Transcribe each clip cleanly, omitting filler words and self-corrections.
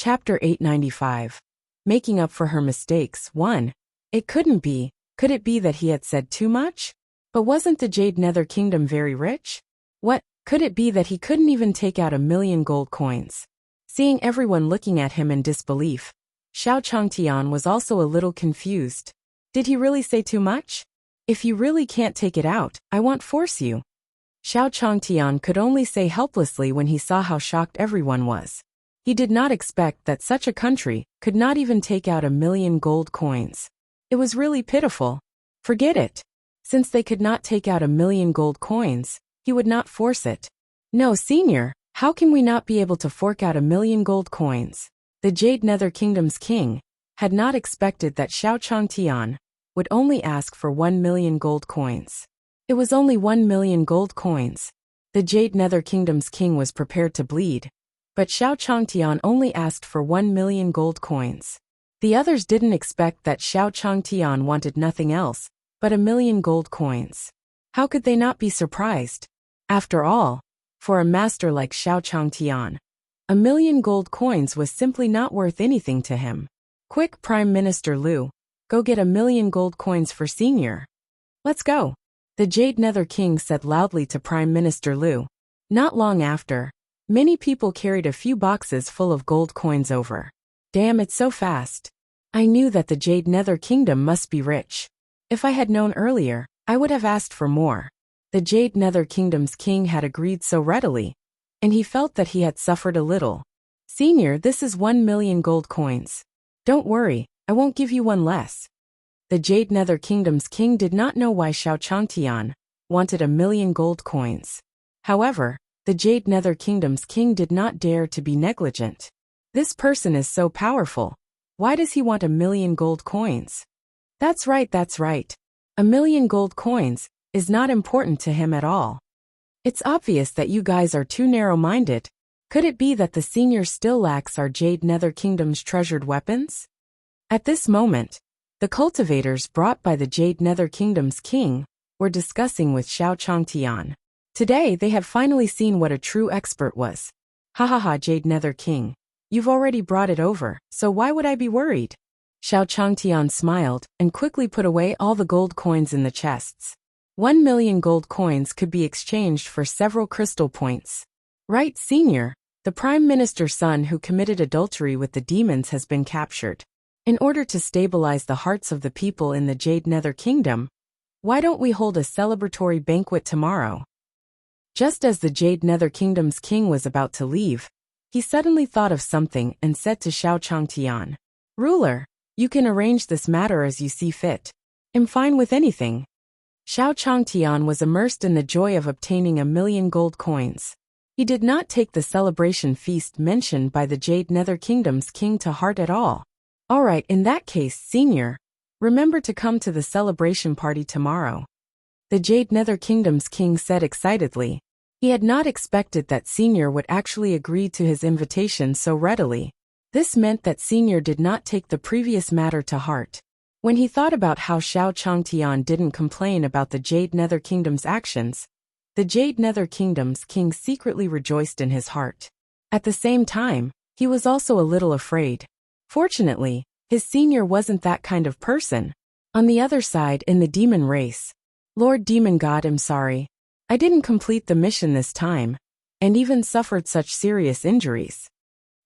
Chapter 895. Making up for her mistakes. 1. It couldn't be. Could it be that he had said too much? But wasn't the Jade Nether Kingdom very rich? What, could it be that he couldn't even take out 1,000,000 gold coins? Seeing everyone looking at him in disbelief, Xiao Changtian was also a little confused. Did he really say too much? If you really can't take it out, I won't force you. Xiao Changtian could only say helplessly when he saw how shocked everyone was. He did not expect that such a country could not even take out 1,000,000 gold coins. It was really pitiful. Forget it. Since they could not take out 1,000,000 gold coins, he would not force it. No, Senior, how can we not be able to fork out 1,000,000 gold coins? The Jade Nether Kingdom's king had not expected that Xiao Changtian would only ask for 1,000,000 gold coins. It was only 1,000,000 gold coins. The Jade Nether Kingdom's king was prepared to bleed. But Xiao Changtian only asked for 1,000,000 gold coins. The others didn't expect that Xiao Changtian wanted nothing else but 1,000,000 gold coins. How could they not be surprised? After all, for a master like Xiao Changtian, 1,000,000 gold coins was simply not worth anything to him. Quick, Prime Minister Liu, go get 1,000,000 gold coins for Senior. Let's go, the Jade Nether King said loudly to Prime Minister Liu. Not long after, many people carried a few boxes full of gold coins over. Damn, it's so fast. I knew that the Jade Nether Kingdom must be rich. If I had known earlier, I would have asked for more. The Jade Nether Kingdom's king had agreed so readily, and he felt that he had suffered a little. Senior, this is 1,000,000 gold coins. Don't worry, I won't give you one less. The Jade Nether Kingdom's king did not know why Xiao Changtian wanted 1,000,000 gold coins. However, the Jade Nether Kingdom's king did not dare to be negligent. This person is so powerful. Why does he want 1,000,000 gold coins? That's right, that's right. 1,000,000 gold coins is not important to him at all. It's obvious that you guys are too narrow-minded. Could it be that the Senior still lacks our Jade Nether Kingdom's treasured weapons? At this moment, the cultivators brought by the Jade Nether Kingdom's king were discussing with Xiao Changtian. Today they have finally seen what a true expert was. Ha ha ha, Jade Nether King. You've already brought it over, so why would I be worried? Xiao Changtian smiled and quickly put away all the gold coins in the chests. 1,000,000 gold coins could be exchanged for several crystal points. Right, Senior, the Prime Minister's son who committed adultery with the demons has been captured. In order to stabilize the hearts of the people in the Jade Nether Kingdom, why don't we hold a celebratory banquet tomorrow? Just as the Jade Nether Kingdom's king was about to leave, he suddenly thought of something and said to Xiao Changtian, Ruler, you can arrange this matter as you see fit. I'm fine with anything. Xiao Changtian was immersed in the joy of obtaining 1,000,000 gold coins. He did not take the celebration feast mentioned by the Jade Nether Kingdom's king to heart at all. Alright, in that case, Senior, remember to come to the celebration party tomorrow. The Jade Nether Kingdom's king said excitedly. He had not expected that Senior would actually agree to his invitation so readily. This meant that Senior did not take the previous matter to heart. When he thought about how Xiao Changtian didn't complain about the Jade Nether Kingdom's actions, the Jade Nether Kingdom's king secretly rejoiced in his heart. At the same time, he was also a little afraid. Fortunately, his Senior wasn't that kind of person. On the other side, in the demon race, Lord Demon God, I'm sorry. I didn't complete the mission this time, and even suffered such serious injuries.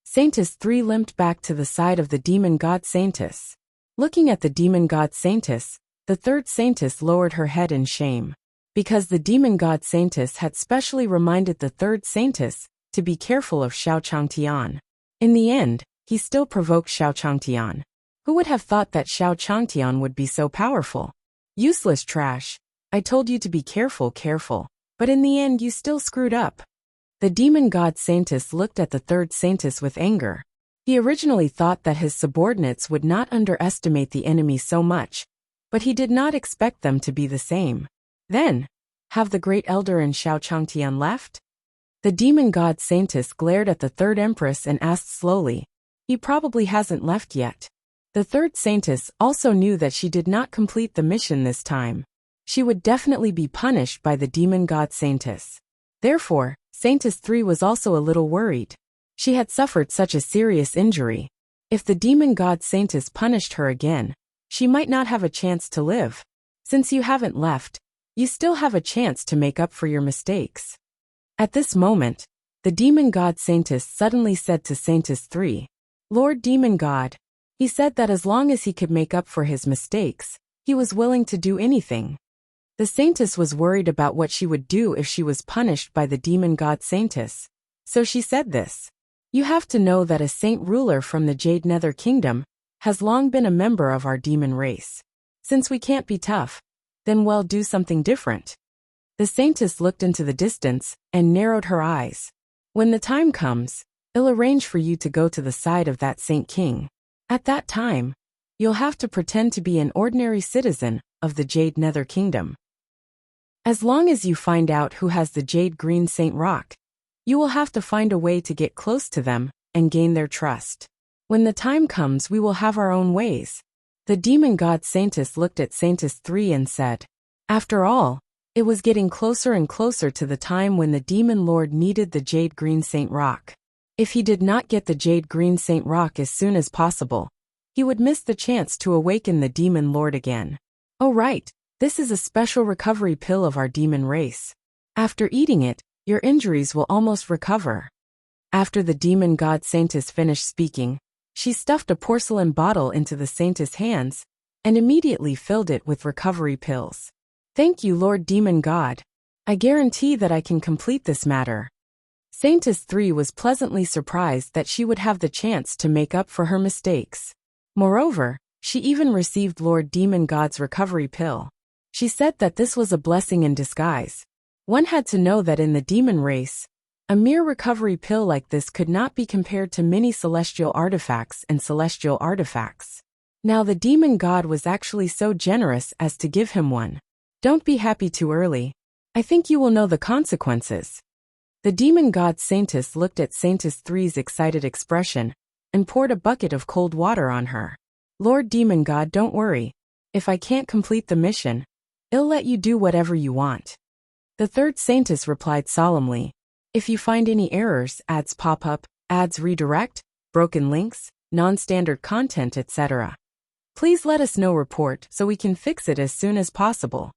Saintess 3 limped back to the side of the Demon God Saintess. Looking at the Demon God Saintess, the third Saintess lowered her head in shame. Because the Demon God Saintess had specially reminded the third Saintess to be careful of Xiao Changtian. In the end, he still provoked Xiao Changtian. Who would have thought that Xiao Changtian would be so powerful? Useless trash. I told you to be careful, but in the end you still screwed up. The Demon God Saintess looked at the third Saintess with anger. He originally thought that his subordinates would not underestimate the enemy so much, but he did not expect them to be the same. Then, have the Great Elder and Xiao Changtian left? The Demon God Saintess glared at the third Empress and asked slowly, he probably hasn't left yet. The third Saintess also knew that she did not complete the mission this time. She would definitely be punished by the Demon God Saintess. Therefore, Saintess 3 was also a little worried. She had suffered such a serious injury. If the demon god Saintess punished her again, she might not have a chance to live. Since you haven't left, you still have a chance to make up for your mistakes. At this moment, the demon god Saintess suddenly said to Saintess 3, Lord Demon God. He said that as long as he could make up for his mistakes, he was willing to do anything. The Saintess was worried about what she would do if she was punished by the demon god Saintess. So she said this. You have to know that a saint ruler from the Jade Nether Kingdom has long been a member of our demon race. Since we can't be tough, then we'll do something different. The Saintess looked into the distance and narrowed her eyes. When the time comes, I'll arrange for you to go to the side of that Saint King. At that time, you'll have to pretend to be an ordinary citizen of the Jade Nether Kingdom. As long as you find out who has the Jade Green Saint Rock, you will have to find a way to get close to them and gain their trust. When the time comes, we will have our own ways. The demon god Saintess looked at Saintess 3 and said, After all, it was getting closer and closer to the time when the demon lord needed the Jade Green Saint Rock. If he did not get the Jade Green Saint Rock as soon as possible, he would miss the chance to awaken the demon lord again. Oh right, this is a special recovery pill of our demon race. After eating it, your injuries will almost recover. After the demon god Saintess finished speaking, she stuffed a porcelain bottle into the Saintess' hands and immediately filled it with recovery pills. Thank you, Lord Demon God. I guarantee that I can complete this matter. Saintess 3 was pleasantly surprised that she would have the chance to make up for her mistakes. Moreover, she even received Lord Demon God's recovery pill. She said that this was a blessing in disguise. One had to know that in the demon race, a mere recovery pill like this could not be compared to many celestial artifacts and celestial artifacts. Now the demon god was actually so generous as to give him one. Don't be happy too early. I think you will know the consequences. The demon god Saintess looked at Saintess 3's excited expression and poured a bucket of cold water on her. Lord Demon God, don't worry. If I can't complete the mission, I'll let you do whatever you want. The third Saintess replied solemnly. If you find any errors, ads pop up, ads redirect, broken links, non-standard content, etc., please let us know report so we can fix it as soon as possible.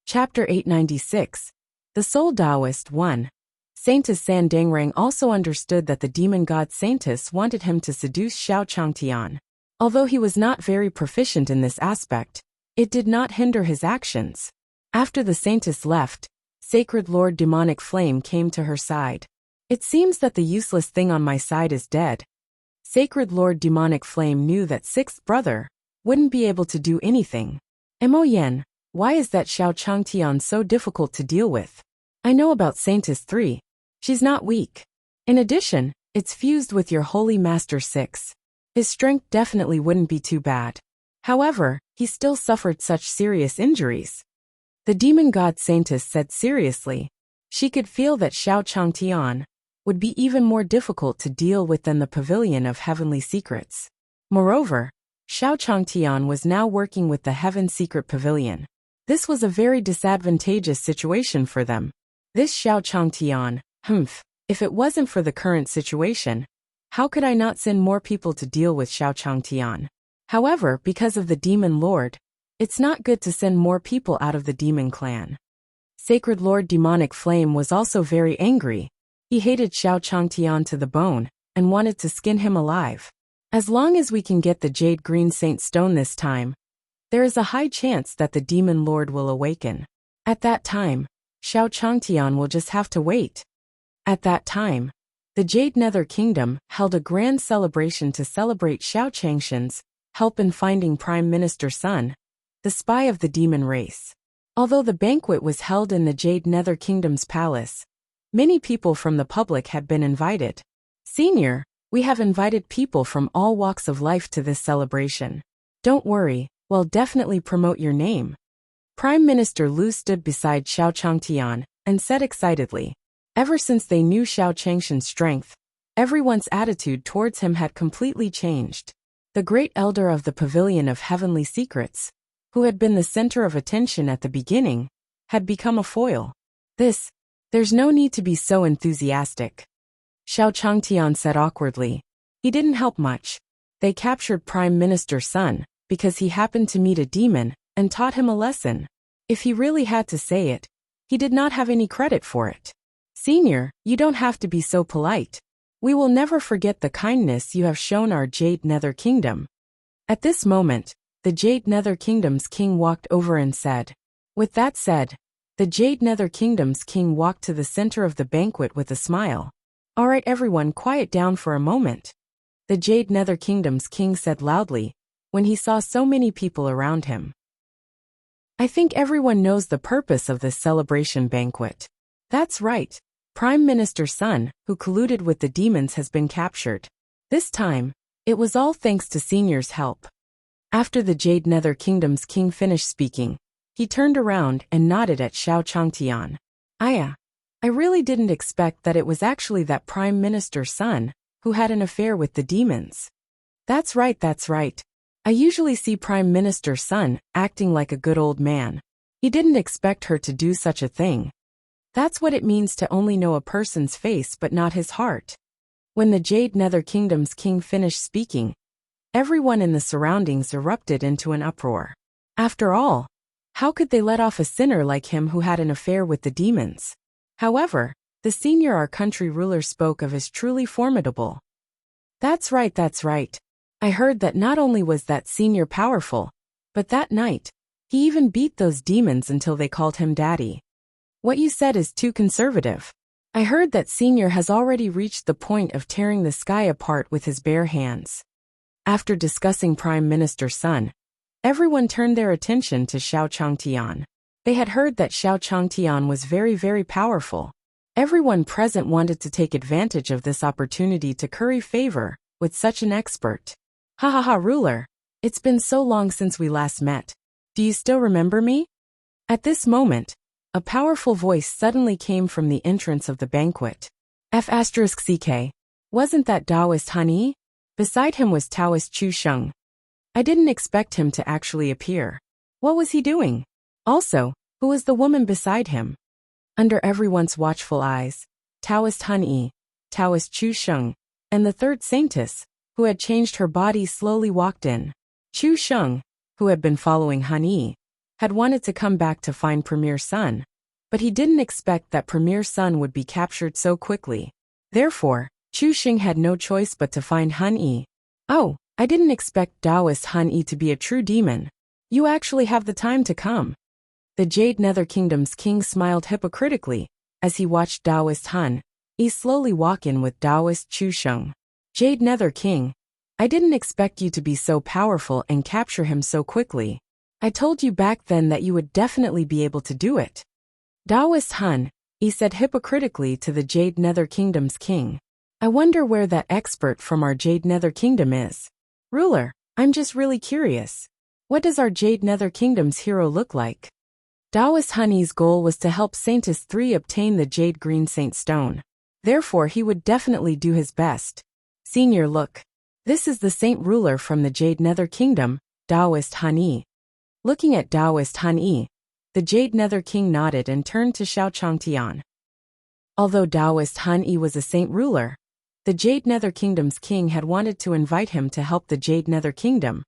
Chapter 896. The Soul Taoist 1. Saintess Sandangrang also understood that the demon god Saintess wanted him to seduce Xiao Changtian. Although he was not very proficient in this aspect, it did not hinder his actions. After the Saintess left, Sacred Lord Demonic Flame came to her side. It seems that the useless thing on my side is dead. Sacred Lord Demonic Flame knew that sixth brother wouldn't be able to do anything. Mo Yen, why is that Xiao Changtian so difficult to deal with? I know about Saintess 3. She's not weak. In addition, it's fused with your Holy Master 6. His strength definitely wouldn't be too bad. However, he still suffered such serious injuries. The demon god Saintess said seriously. She could feel that Xiao Changtian would be even more difficult to deal with than the Pavilion of Heavenly Secrets. Moreover, Xiao Changtian was now working with the Heaven Secret Pavilion. This was a very disadvantageous situation for them. This Xiao Changtian, if it wasn't for the current situation, how could I not send more people to deal with Xiao Changtian? However, because of the Demon Lord, it's not good to send more people out of the Demon Clan. Sacred Lord Demonic Flame was also very angry. He hated Xiao Changtian to the bone and wanted to skin him alive. As long as we can get the Jade Green Saint Stone this time, there is a high chance that the Demon Lord will awaken. At that time, Xiao Changtian will just have to wait. At that time, the Jade Nether Kingdom held a grand celebration to celebrate Xiao Changshan's help in finding Prime Minister Sun, the spy of the demon race. Although the banquet was held in the Jade Nether Kingdom's palace, many people from the public had been invited. Senior, we have invited people from all walks of life to this celebration. Don't worry, we'll definitely promote your name. Prime Minister Lu stood beside Xiao Changtian and said excitedly. Ever since they knew Xiao Changshan's strength, everyone's attitude towards him had completely changed. The great elder of the Pavilion of Heavenly Secrets, who had been the center of attention at the beginning, had become a foil. There's no need to be so enthusiastic. Xiao Changtian said awkwardly. He didn't help much. They captured Prime Minister Sun because he happened to meet a demon and taught him a lesson. If he really had to say it, he did not have any credit for it. Senior, you don't have to be so polite. We will never forget the kindness you have shown our Jade Nether Kingdom. At this moment, the Jade Nether Kingdom's king walked over and said. With that said, the Jade Nether Kingdom's king walked to the center of the banquet with a smile. Alright everyone, quiet down for a moment. The Jade Nether Kingdom's king said loudly, when he saw so many people around him. I think everyone knows the purpose of this celebration banquet. That's right. Prime Minister Sun, who colluded with the demons, has been captured. This time, it was all thanks to Senior's help. After the Jade Nether Kingdom's king finished speaking, he turned around and nodded at Xiao Changtian. I really didn't expect that it was actually that Prime Minister Sun who had an affair with the demons. That's right. I usually see Prime Minister Sun acting like a good old man. He didn't expect her to do such a thing. That's what it means to only know a person's face but not his heart. When the Jade Nether Kingdom's king finished speaking, everyone in the surroundings erupted into an uproar. After all, how could they let off a sinner like him who had an affair with the demons? However, the senior our country ruler spoke of as truly formidable. That's right. I heard that not only was that senior powerful, but that night, he even beat those demons until they called him daddy. What you said is too conservative. I heard that senior has already reached the point of tearing the sky apart with his bare hands. After discussing Prime Minister Sun, everyone turned their attention to Xiao Changtian. They had heard that Xiao Changtian was very powerful. Everyone present wanted to take advantage of this opportunity to curry favor with such an expert. Ha, ruler. It's been so long since we last met. Do you still remember me? At this moment, a powerful voice suddenly came from the entrance of the banquet. F***CK. Wasn't that Taoist Han Yi? Beside him was Taoist Chu Sheng. I didn't expect him to actually appear. What was he doing? Also, who was the woman beside him? Under everyone's watchful eyes, Taoist Han Yi, Taoist Chu Sheng, and the third saintess, who had changed her body, slowly walked in. Chu Sheng, who had been following Han Yi, had wanted to come back to find Premier Sun, but he didn't expect that Premier Sun would be captured so quickly. Therefore, Chu Sheng had no choice but to find Han Yi. Oh, I didn't expect Taoist Han Yi to be a true demon. You actually have the time to come. The Jade Nether Kingdom's king smiled hypocritically as he watched Taoist Han Yi slowly walk in with Taoist Chu Sheng. Jade Nether King, I didn't expect you to be so powerful and capture him so quickly. I told you back then that you would definitely be able to do it. Taoist Han Yi said hypocritically to the Jade Nether Kingdom's king. I wonder where that expert from our Jade Nether Kingdom is. Ruler, I'm just really curious. What does our Jade Nether Kingdom's hero look like? Taoist Han Yi's goal was to help Saintess 3 obtain the Jade Green Saint Stone. Therefore he would definitely do his best. Senior, look. This is the Saint Ruler from the Jade Nether Kingdom, Taoist Han Yi. Looking at Taoist Han Yi, the Jade Nether King nodded and turned to Xiao Changtian. Although Taoist Han Yi was a Saint Ruler, the Jade Nether Kingdom's king had wanted to invite him to help the Jade Nether Kingdom,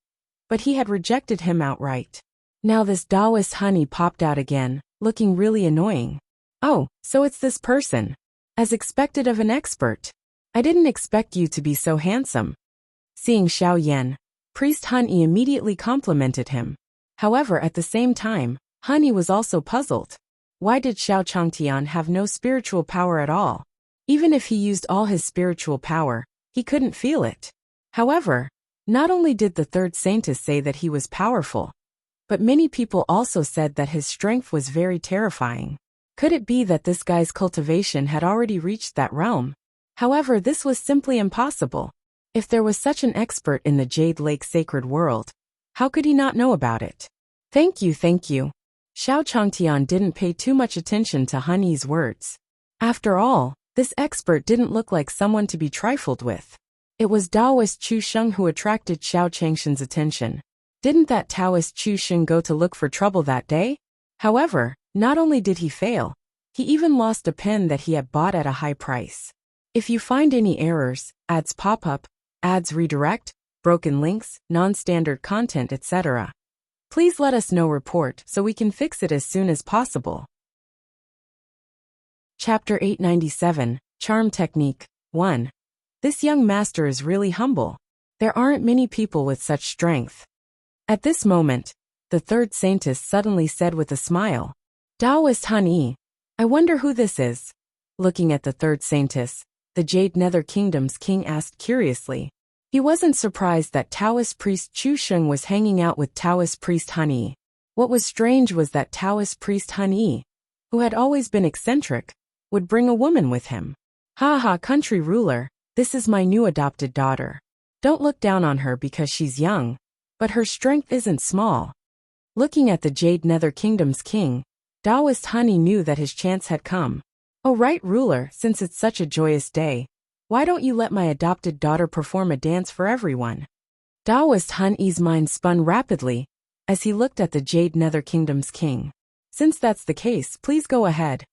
but he had rejected him outright. Now this Taoist Han Yi popped out again, looking really annoying. Oh, so it's this person. As expected of an expert. I didn't expect you to be so handsome. Seeing Xiao Yan, Priest Han Yi immediately complimented him. However, at the same time, Han Yi was also puzzled. Why did Xiao Changtian have no spiritual power at all? Even if he used all his spiritual power, he couldn't feel it. However, not only did the third saintess say that he was powerful, but many people also said that his strength was very terrifying. Could it be that this guy's cultivation had already reached that realm? However, this was simply impossible. If there was such an expert in the Jade Lake sacred world, how could he not know about it? Thank you. Xiao Changtian didn't pay too much attention to Han Yi's words. After all, this expert didn't look like someone to be trifled with. It was Taoist Chu Sheng who attracted Xiao Changshen's attention. Didn't that Taoist Chu Sheng go to look for trouble that day? However, not only did he fail, he even lost a pen that he had bought at a high price. If you find any errors, ads pop up, ads redirect, broken links, non-standard content, etc., please let us know. Report so we can fix it as soon as possible. Chapter 897, Charm Technique 1. This young master is really humble. There aren't many people with such strength. At this moment, the third saintess suddenly said with a smile, Taoist Han Yi, I wonder who this is. Looking at the third saintess, the Jade Nether Kingdom's king asked curiously. He wasn't surprised that Taoist priest Chu Sheng was hanging out with Taoist priest Han Yi. What was strange was that Taoist priest Han Yi, who had always been eccentric, would bring a woman with him. Ha ha, country ruler, this is my new adopted daughter. Don't look down on her because she's young, but her strength isn't small. Looking at the Jade Nether Kingdom's king, Taoist Han Yi knew that his chance had come. Oh right, ruler, since it's such a joyous day, why don't you let my adopted daughter perform a dance for everyone? Taoist Han Yi's mind spun rapidly as he looked at the Jade Nether Kingdom's king. Since that's the case, please go ahead.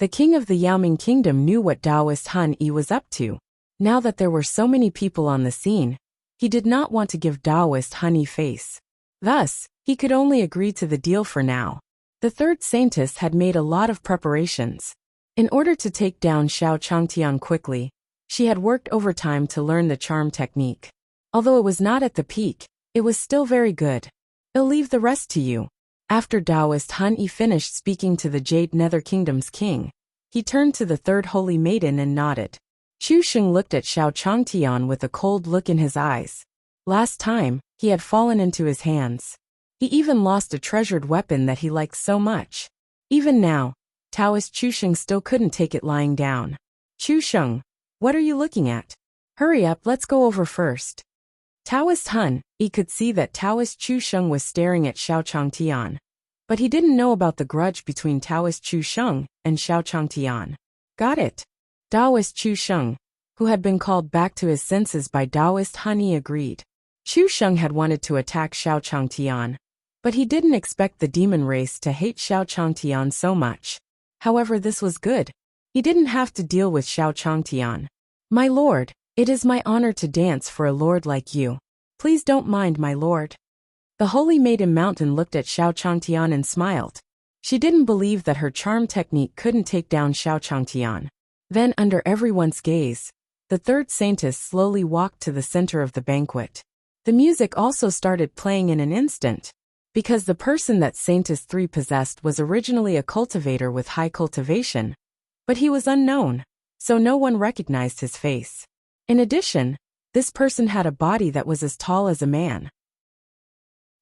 The king of the Yaoming Kingdom knew what Taoist Han Yi was up to. Now that there were so many people on the scene, he did not want to give Taoist Han Yi face. Thus, he could only agree to the deal for now. The third saintess had made a lot of preparations. In order to take down Xiao Changtian quickly, she had worked overtime to learn the charm technique. Although it was not at the peak, it was still very good. I'll leave the rest to you. After Taoist Han Yi finished speaking to the Jade Nether Kingdom's king, he turned to the third holy maiden and nodded. Chu Sheng looked at Xiao Changtian with a cold look in his eyes. Last time, he had fallen into his hands. He even lost a treasured weapon that he liked so much. Even now, Taoist Chu Sheng still couldn't take it lying down. Chu Sheng, what are you looking at? Hurry up, let's go over first. Taoist Han Yi could see that Taoist Chu Sheng was staring at Xiao Changtian, but he didn't know about the grudge between Taoist Chu Sheng and Xiao Changtian. Got it. Taoist Chu Sheng, who had been called back to his senses by Taoist Han Yi, agreed. Chu Sheng had wanted to attack Xiao Changtian, but he didn't expect the demon race to hate Xiao Changtian so much. However, this was good. He didn't have to deal with Xiao Changtian. My lord, it is my honor to dance for a lord like you. Please don't mind, my lord. The holy maiden mountain looked at Xiao Changtian and smiled. She didn't believe that her charm technique couldn't take down Xiao Changtian. Then, under everyone's gaze, the third saintess slowly walked to the center of the banquet. The music also started playing in an instant. Because the person that Saintess 3 possessed was originally a cultivator with high cultivation, but he was unknown, so no one recognized his face. In addition, this person had a body that was as tall as a man.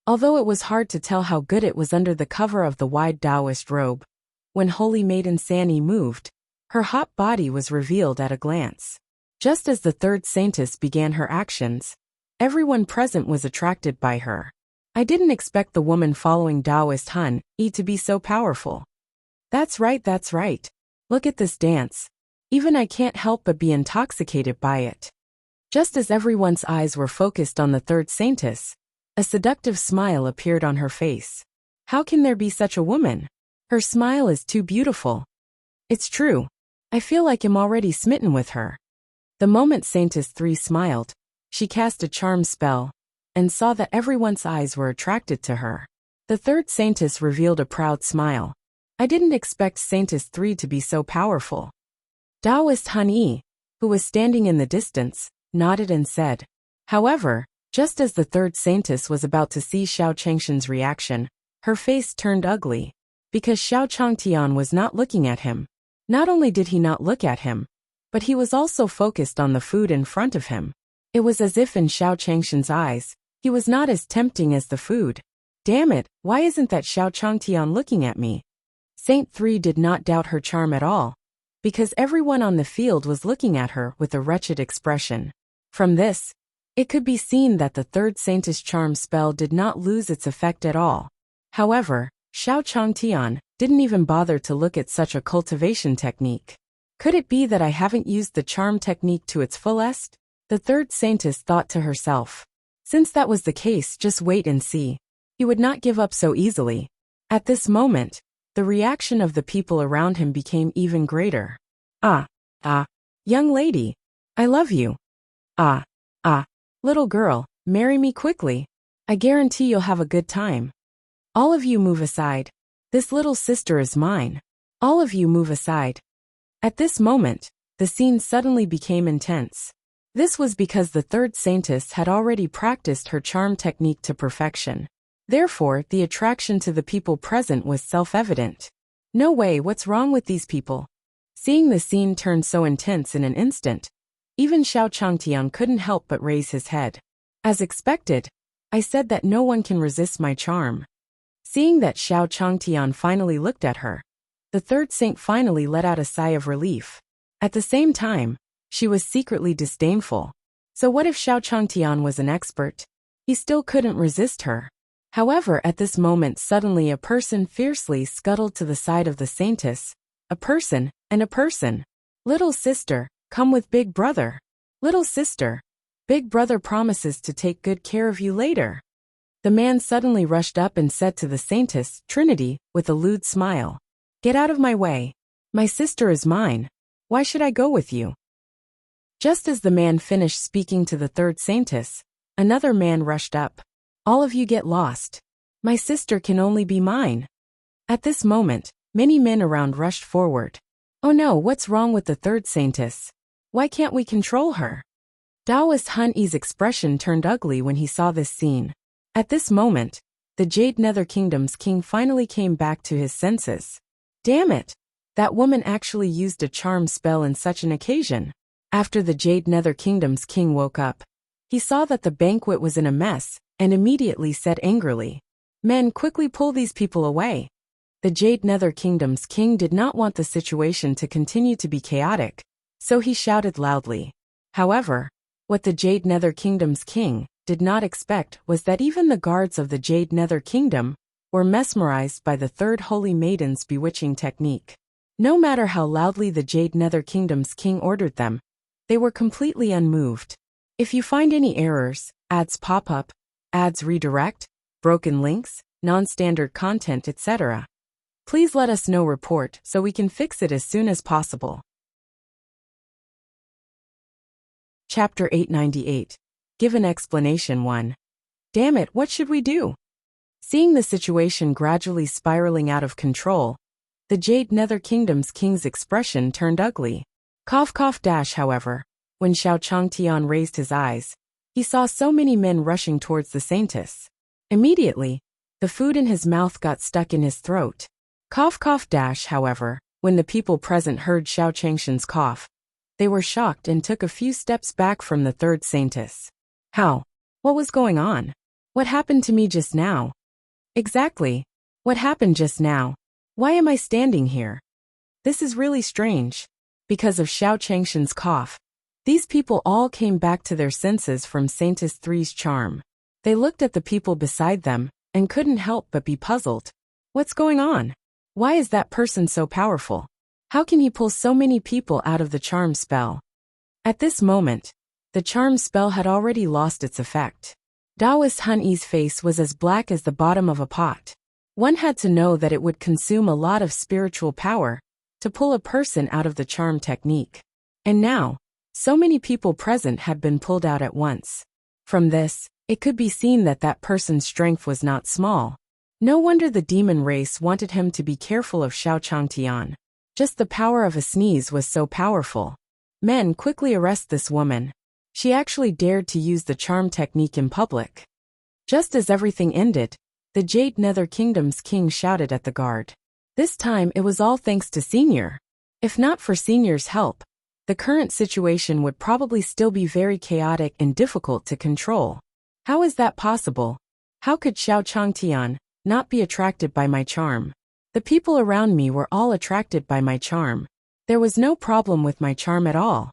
Although it was hard to tell how good it was under the cover of the wide Taoist robe, when Holy Maiden San Yi moved, her hot body was revealed at a glance. Just as the third saintess began her actions, everyone present was attracted by her. I didn't expect the woman following Taoist Han Yi to be so powerful. That's right, that's right. Look at this dance. Even I can't help but be intoxicated by it. Just as everyone's eyes were focused on the third saintess, a seductive smile appeared on her face. How can there be such a woman? Her smile is too beautiful. It's true. I feel like I'm already smitten with her. The moment Saintess 3 smiled, she cast a charm spell, and saw that everyone's eyes were attracted to her. The third saintess revealed a proud smile. I didn't expect Saintess 3 to be so powerful. Taoist Han Yi, who was standing in the distance, nodded and said. However, just as the third saintess was about to see Xiao Changshan's reaction, her face turned ugly, because Xiao Changtian was not looking at him. Not only did he not look at him, but he was also focused on the food in front of him. It was as if in Xiao Changshan's eyes, he was not as tempting as the food. Damn it, why isn't that Xiao Changtian looking at me? Saint 3 did not doubt her charm at all, because everyone on the field was looking at her with a wretched expression. From this, it could be seen that the third saintess charm spell did not lose its effect at all. However, Xiao Changtian didn't even bother to look at such a cultivation technique. Could it be that I haven't used the charm technique to its fullest? The third saintess thought to herself. Since that was the case, just wait and see. He would not give up so easily. At this moment, the reaction of the people around him became even greater. Young lady, I love you. Ah, little girl, marry me quickly. I guarantee you'll have a good time. All of you move aside. This little sister is mine. All of you move aside. At this moment, the scene suddenly became intense. This was because the third saintess had already practiced her charm technique to perfection. Therefore, the attraction to the people present was self-evident. No way, what's wrong with these people? Seeing the scene turn so intense in an instant, even Xiao Changtian couldn't help but raise his head. As expected, I said that no one can resist my charm. Seeing that Xiao Changtian finally looked at her, the third saint finally let out a sigh of relief. At the same time, she was secretly disdainful. So what if Xiao Changtian was an expert? He still couldn't resist her. However, at this moment suddenly a person fiercely scuttled to the side of the saintess. A person, and a person. Little sister, come with big brother. Little sister, big brother promises to take good care of you later. The man suddenly rushed up and said to the saintess, Trinity, with a lewd smile. Get out of my way. My sister is mine. Why should I go with you? Just as the man finished speaking to the third saintess, another man rushed up. All of you get lost. My sister can only be mine. At this moment, many men around rushed forward. Oh no, what's wrong with the third saintess? Why can't we control her? Taoist Han Yi's expression turned ugly when he saw this scene. At this moment, the Jade Nether Kingdom's king finally came back to his senses. Damn it! That woman actually used a charm spell in such an occasion. After the Jade Nether Kingdom's king woke up, he saw that the banquet was in a mess, and immediately said angrily, Men, quickly pull these people away. The Jade Nether Kingdom's king did not want the situation to continue to be chaotic, so he shouted loudly. However, what the Jade Nether Kingdom's king did not expect was that even the guards of the Jade Nether Kingdom were mesmerized by the third holy maiden's bewitching technique. No matter how loudly the Jade Nether Kingdom's king ordered them, they were completely unmoved. If you find any errors, ads pop up, ads redirect, broken links, non-standard content, etc., please let us know. Report so we can fix it as soon as possible. Chapter 898. Give an explanation 1. Damn it, what should we do? Seeing the situation gradually spiraling out of control, the Jade Nether Kingdom's king's expression turned ugly. However, when Xiao Changtian raised his eyes, he saw so many men rushing towards the saintess. Immediately, the food in his mouth got stuck in his throat. However, when the people present heard Xiao Changshan's cough, they were shocked and took a few steps back from the third saintess. How? What was going on? What happened to me just now? Exactly. What happened just now? Why am I standing here? This is really strange. Because of Xiao Changshan's cough, these people all came back to their senses from Saintess 3's charm. They looked at the people beside them and couldn't help but be puzzled. What's going on? Why is that person so powerful? How can he pull so many people out of the charm spell? At this moment, the charm spell had already lost its effect. Taoist Han Yi's face was as black as the bottom of a pot. One had to know that it would consume a lot of spiritual power to pull a person out of the charm technique. And now, so many people present had been pulled out at once. From this, it could be seen that that person's strength was not small. No wonder the demon race wanted him to be careful of Xiao Changtian. Just the power of a sneeze was so powerful. Men, quickly arrest this woman. She actually dared to use the charm technique in public. Just as everything ended, the Jade Nether Kingdom's king shouted at the guard. This time it was all thanks to Senior. If not for Senior's help, the current situation would probably still be very chaotic and difficult to control. How is that possible? How could Xiao Changtian not be attracted by my charm? The people around me were all attracted by my charm. There was no problem with my charm at all.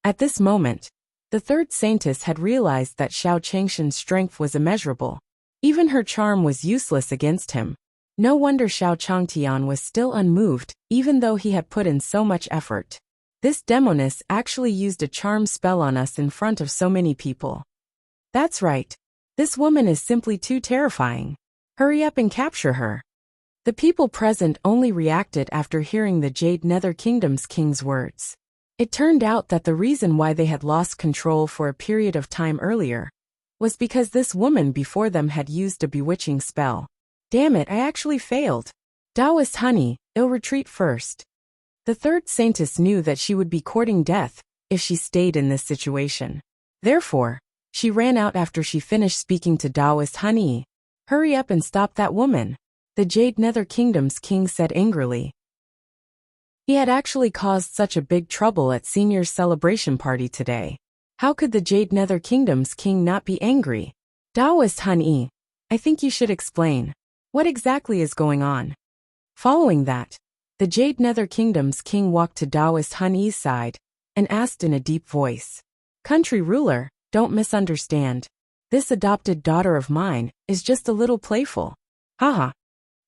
At this moment, the third saintess had realized that Xiao Changshan's strength was immeasurable. Even her charm was useless against him. No wonder Xiao Changtian was still unmoved, even though he had put in so much effort. This demoness actually used a charm spell on us in front of so many people. That's right. This woman is simply too terrifying. Hurry up and capture her. The people present only reacted after hearing the Jade Nether Kingdom's king's words. It turned out that the reason why they had lost control for a period of time earlier was because this woman before them had used a bewitching spell. Damn it, I actually failed. Taoist honey, I'll retreat first. The third saintess knew that she would be courting death if she stayed in this situation. Therefore, she ran out after she finished speaking to Taoist honey. Hurry up and stop that woman, the Jade Nether Kingdom's king said angrily. He had actually caused such a big trouble at Senior's celebration party today. How could the Jade Nether Kingdom's king not be angry? Taoist honey, I think you should explain. What exactly is going on? Following that, the Jade Nether Kingdom's king walked to Taoist honey's side and asked in a deep voice. Country ruler, don't misunderstand. This adopted daughter of mine is just a little playful. Haha.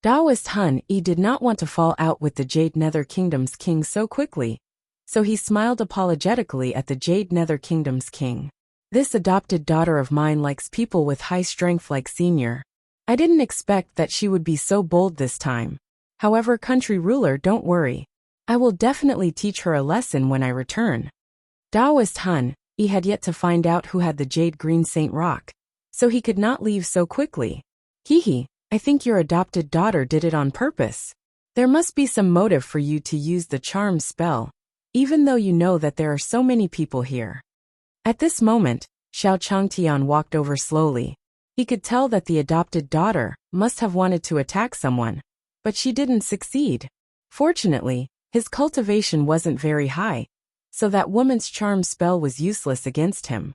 Taoist honey did not want to fall out with the Jade Nether Kingdom's king so quickly, so he smiled apologetically at the Jade Nether Kingdom's king. This adopted daughter of mine likes people with high strength like Senior. I didn't expect that she would be so bold this time. However, country ruler, don't worry. I will definitely teach her a lesson when I return. Taoist honey had yet to find out who had the Jade Green Saint Rock, so he could not leave so quickly. Hee. I think your adopted daughter did it on purpose. There must be some motive for you to use the charm spell, even though you know that there are so many people here. At this moment, Xiao Changtian walked over slowly. He could tell that the adopted daughter must have wanted to attack someone, but she didn't succeed. Fortunately, his cultivation wasn't very high, so that woman's charm spell was useless against him.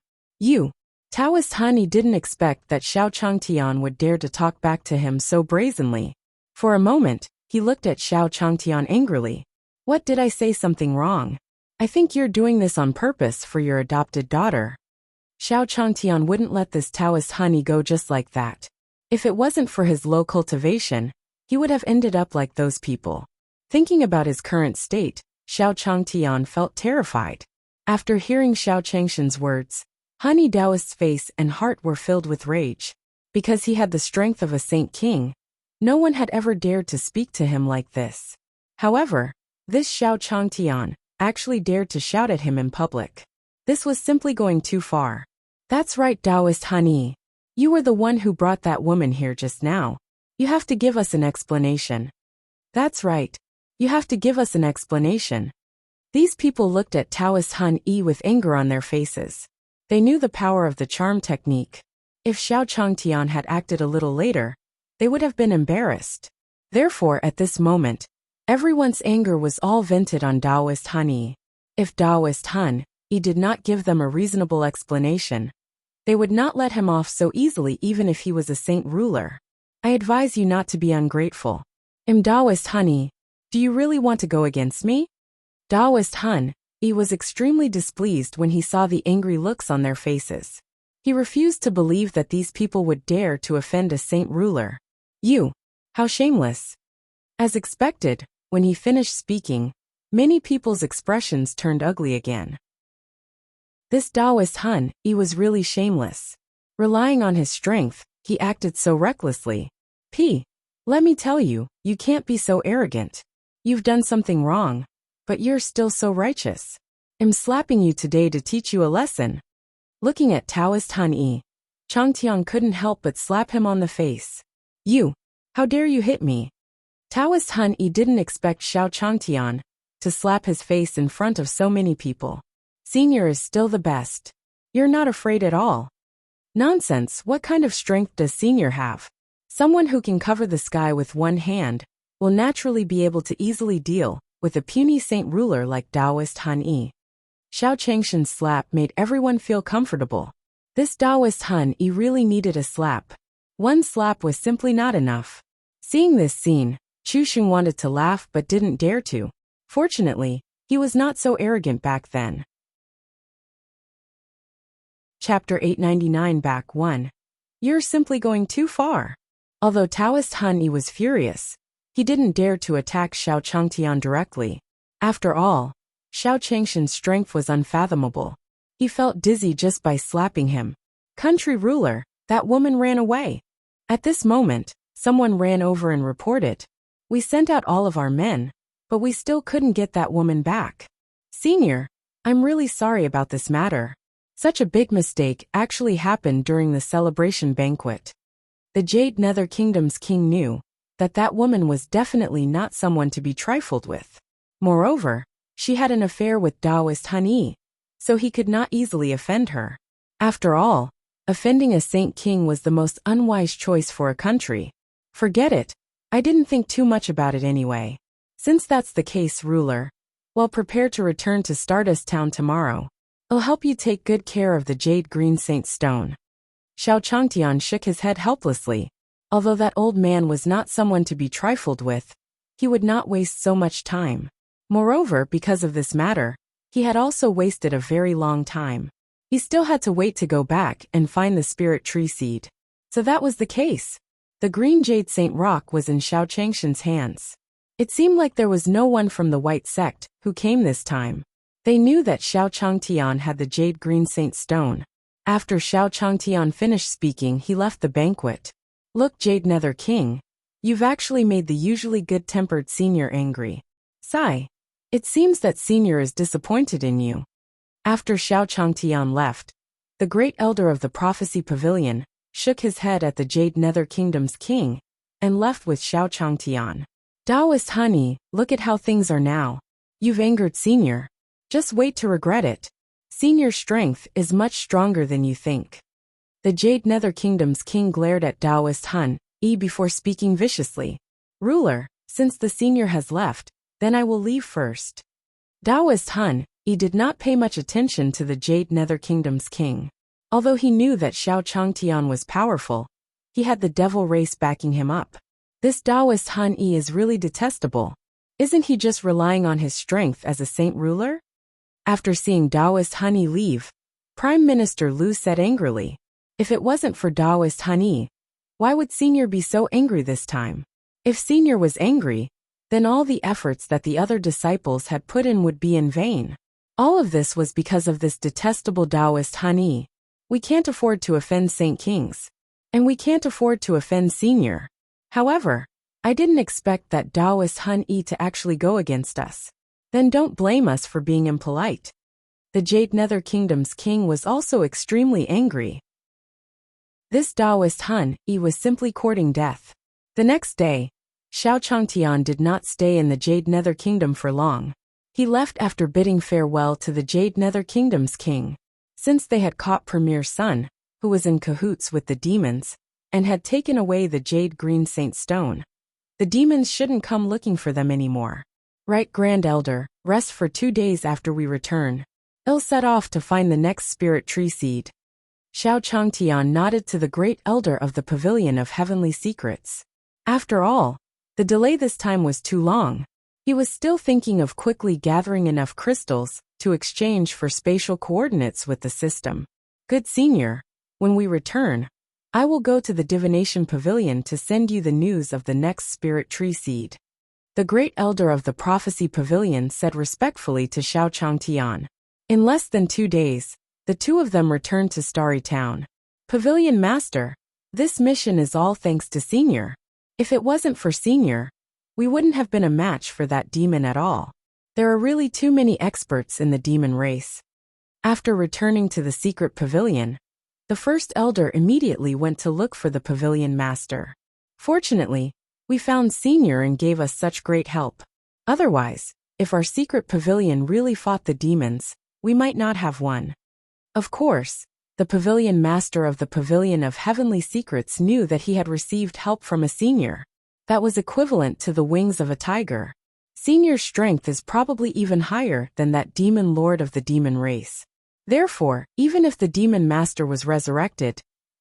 Taoist honey didn't expect that Xiao Changtian would dare to talk back to him so brazenly. For a moment, he looked at Xiao Changtian angrily. What, did I say something wrong? I think you're doing this on purpose for your adopted daughter. Xiao Changtian wouldn't let this Taoist honey go just like that. If it wasn't for his low cultivation, he would have ended up like those people. Thinking about his current state, Xiao Changtian felt terrified. After hearing Xiao Changshan's words, Honey Taoist's face and heart were filled with rage. Because he had the strength of a saint king, no one had ever dared to speak to him like this. However, this Xiao Changtian actually dared to shout at him in public. This was simply going too far. That's right, Taoist honey. You were the one who brought that woman here just now. You have to give us an explanation. That's right. You have to give us an explanation. These people looked at Taoist honey with anger on their faces. They knew the power of the charm technique. If Xiao Changtian had acted a little later, they would have been embarrassed. Therefore, at this moment, everyone's anger was all vented on Taoist honey. If Taoist honey did not give them a reasonable explanation, they would not let him off so easily even if he was a saint ruler. I advise you not to be ungrateful. Taoist honey, do you really want to go against me? Taoist honey was extremely displeased when he saw the angry looks on their faces. He refused to believe that these people would dare to offend a saint ruler. How shameless. As expected, when he finished speaking, many people's expressions turned ugly again. This Taoist honey was really shameless. Relying on his strength, he acted so recklessly. Let me tell you, you can't be so arrogant. You've done something wrong, but you're still so righteous. I'm slapping you today to teach you a lesson. Looking at Taoist honey, Changtian couldn't help but slap him on the face. How dare you hit me? Taoist honey didn't expect Xiao Changtian to slap his face in front of so many people. Senior is still the best. You're not afraid at all. Nonsense, what kind of strength does Senior have? Someone who can cover the sky with one hand will naturally be able to easily deal with a puny saint ruler like Taoist honey. Xiao Changshan's slap made everyone feel comfortable. This Taoist honey really needed a slap. One slap was simply not enough. Seeing this scene, Chu Xing wanted to laugh but didn't dare to. Fortunately, he was not so arrogant back then. Chapter 899 Back 1. You're simply going too far. Although Taoist honey was furious, he didn't dare to attack Xiao Changtian directly. After all, Xiao Changshan's strength was unfathomable. He felt dizzy just by slapping him. Country ruler, that woman ran away. At this moment, someone ran over and reported. We sent out all of our men, but we still couldn't get that woman back. Senior, I'm really sorry about this matter. Such a big mistake actually happened during the celebration banquet. The Jade Nether Kingdom's king knew that that woman was definitely not someone to be trifled with. Moreover, she had an affair with Taoist Han Yi, so he could not easily offend her. After all, offending a saint king was the most unwise choice for a country. Forget it. I didn't think too much about it anyway. Since that's the case, ruler, well, prepare to return to Stardust Town tomorrow. I'll help you take good care of the Jade Green Saint Stone. Xiao Changtian shook his head helplessly. Although that old man was not someone to be trifled with, he would not waste so much time. Moreover, because of this matter, he had also wasted a very long time. He still had to wait to go back and find the spirit tree seed. So that was the case. The green jade Saint Rock was in Xiao Changshan's hands. It seemed like there was no one from the white sect who came this time. They knew that Xiao Changtian had the jade green Saint Stone. After Xiao Changtian finished speaking, he left the banquet. Look, Jade Nether King, you've actually made the usually good-tempered senior angry. Sigh. It seems that senior is disappointed in you. After Xiao Changtian left, the great elder of the prophecy pavilion shook his head at the Jade Nether Kingdom's king and left with Xiao Changtian. Taoist honey, look at how things are now. You've angered senior. Just wait to regret it. Senior's strength is much stronger than you think. The Jade Nether Kingdom's king glared at Taoist Han Yi before speaking viciously. Ruler, since the senior has left, then I will leave first. Taoist Han Yi did not pay much attention to the Jade Nether Kingdom's king. Although he knew that Xiao Changtian was powerful, he had the devil race backing him up. This Taoist Han Yi is really detestable. Isn't he just relying on his strength as a saint ruler? After seeing Taoist Han Yi leave, Prime Minister Lu said angrily, if it wasn't for Taoist Han Yi, why would Senior be so angry this time? If Senior was angry, then all the efforts that the other disciples had put in would be in vain. All of this was because of this detestable Taoist Han Yi. We can't afford to offend Saint Kings. And we can't afford to offend Senior. However, I didn't expect that Taoist Han Yi to actually go against us. Then don't blame us for being impolite. The Jade Nether Kingdom's king was also extremely angry. This Taoist Han Yi was simply courting death. The next day, Xiao Changtian did not stay in the Jade Nether Kingdom for long. He left after bidding farewell to the Jade Nether Kingdom's king. Since they had caught Premier's son, who was in cahoots with the demons, and had taken away the Jade Green Saint Stone, the demons shouldn't come looking for them anymore. Right, Grand Elder, rest for 2 days after we return. I'll set off to find the next spirit tree seed. Xiao Changtian nodded to the great elder of the Pavilion of Heavenly Secrets. After all, the delay this time was too long. He was still thinking of quickly gathering enough crystals to exchange for spatial coordinates with the system. Good senior, when we return, I will go to the Divination Pavilion to send you the news of the next spirit tree seed. The great elder of the Prophecy Pavilion said respectfully to Xiao Changtian. In less than 2 days, the two of them returned to Starry Town. Pavilion Master, this mission is all thanks to Senior. If it wasn't for Senior, we wouldn't have been a match for that demon at all. There are really too many experts in the demon race. After returning to the secret pavilion, the first elder immediately went to look for the Pavilion Master. Fortunately, we found Senior and gave us such great help. Otherwise, if our secret pavilion really fought the demons, we might not have won. Of course, the Pavilion Master of the Pavilion of Heavenly Secrets knew that he had received help from a senior. That was equivalent to the wings of a tiger. Senior's strength is probably even higher than that demon lord of the demon race. Therefore, even if the Demon Master was resurrected,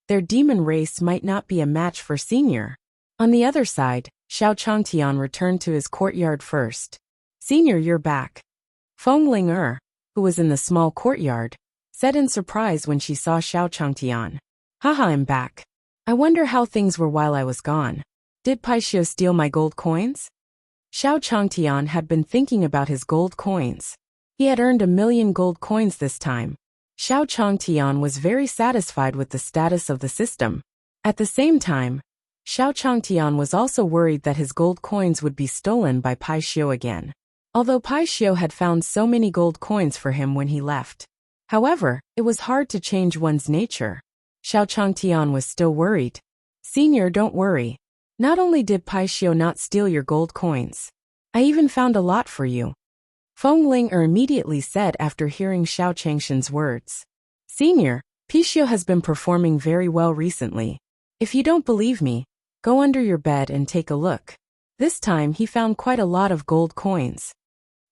their demon race might not be a match for Senior. On the other side, Xiao Changtian returned to his courtyard first. Senior, you're back. Feng Ling who was in the small courtyard, said in surprise when she saw Xiao Changtian. Haha, I'm back. I wonder how things were while I was gone. Did Paixio steal my gold coins? Xiao Changtian had been thinking about his gold coins. He had earned 1,000,000 gold coins this time. Xiao Changtian was very satisfied with the status of the system. At the same time, Xiao Changtian was also worried that his gold coins would be stolen by Paixio again. although Pai Xiu had found so many gold coins for him when he left. However, it was hard to change one's nature. Xiao Changtian was still worried. Senior, don't worry. Not only did Pai Xiu not steal your gold coins, I even found a lot for you. Feng Ling immediately said after hearing Xiao Changshan's words. Senior, Pai Xiu has been performing very well recently. If you don't believe me, go under your bed and take a look. This time he found quite a lot of gold coins.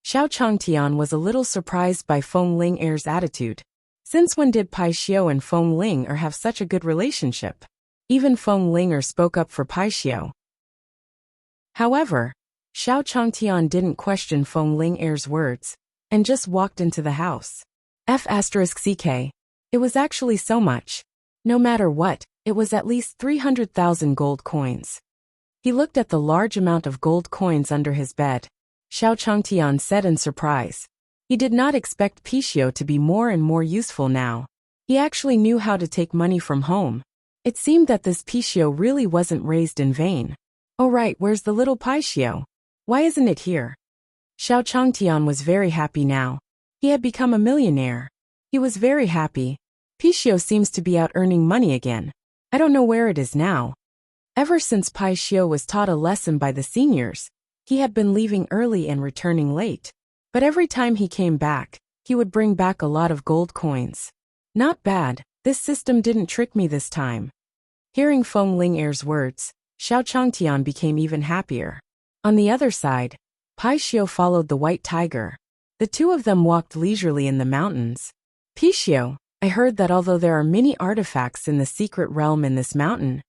Xiao Changtian was a little surprised by Feng Ling's attitude. Since when did Pai Xiu and Feng Ling have such a good relationship? Even Feng Ling spoke up for Pai Xiu. However, Xiao Changtian didn't question Feng Ling's words, and just walked into the house. F***ck. It was actually so much. No matter what, it was at least 300,000 gold coins. He looked at the large amount of gold coins under his bed. Xiao Changtian said in surprise. He did not expect Pai Xiu to be more and more useful now. He actually knew how to take money from home. It seemed that this Pai Xiu really wasn't raised in vain. Oh right, where's the little Pai Xiu? Why isn't it here? Xiao Changtian was very happy now. He had become a millionaire. He was very happy. Pai Xiu seems to be out earning money again. I don't know where it is now. Ever since Pai Xiu was taught a lesson by the seniors, he had been leaving early and returning late. But every time he came back, he would bring back a lot of gold coins. Not bad, this system didn't trick me this time. Hearing Feng Ling's words, Xiao Changtian became even happier. On the other side, Pai Xiu followed the white tiger. The two of them walked leisurely in the mountains. Pai Xiu, I heard that although there are many artifacts in the secret realm in this mountain,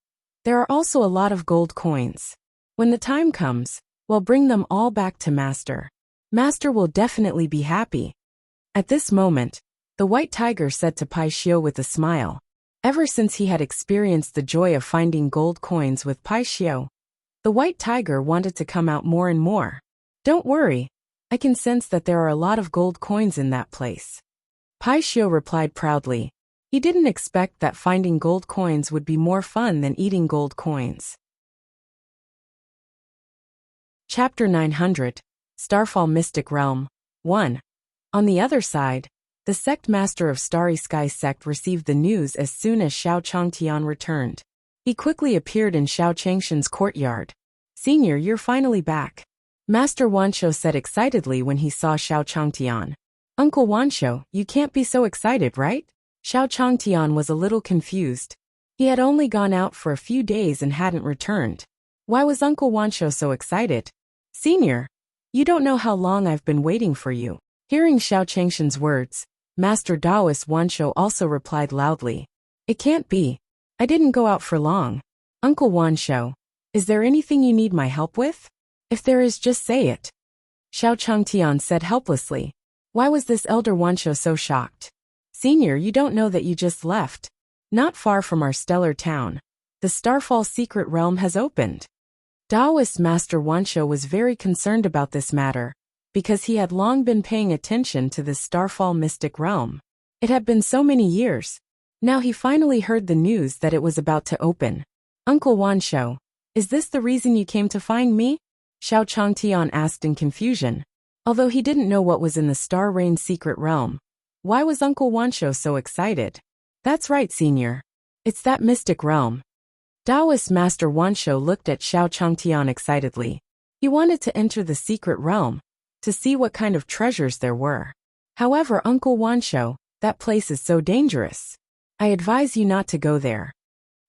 there are also a lot of gold coins. When the time comes, we'll bring them all back to Master. Master will definitely be happy. At this moment, the white tiger said to Pai Xiu with a smile. Ever since he had experienced the joy of finding gold coins with Pai Xiu, the white tiger wanted to come out more and more. Don't worry, I can sense that there are a lot of gold coins in that place. Pai Xiu replied proudly. He didn't expect that finding gold coins would be more fun than eating gold coins. Chapter 900, Starfall Mystic Realm, 1. On the other side, the sect master of Starry Sky sect received the news as soon as Xiao Changtian returned. He quickly appeared in Xiao Changshan's courtyard. Senior, you're finally back. Master Wanshou said excitedly when he saw Xiao Changtian. Uncle Wanshou, you can't be so excited, right? Xiao Changtian was a little confused. He had only gone out for a few days and hadn't returned. Why was Uncle Wanshou so excited? Senior, you don't know how long I've been waiting for you. Hearing Xiao Changshan's words, Master Taoist Wanshou also replied loudly. It can't be. I didn't go out for long. Uncle Wanshou, is there anything you need my help with? If there is, just say it. Xiao Changtian said helplessly. Why was this elder Wanshou so shocked? Senior, you don't know that you just left. Not far from our stellar town, the Starfall secret realm has opened. Taoist Master Wanshou was very concerned about this matter, because he had long been paying attention to this Starfall mystic realm. It had been so many years. Now he finally heard the news that it was about to open. Uncle Wanshou, is this the reason you came to find me? Xiao Changtian asked in confusion. Although he didn't know what was in the Star Rain secret realm, why was Uncle Wanshou so excited? That's right, Senior. It's that mystic realm. Taoist Master Wanshou looked at Xiao Changtian excitedly. He wanted to enter the secret realm, to see what kind of treasures there were. However, Uncle Wanshou, that place is so dangerous. I advise you not to go there.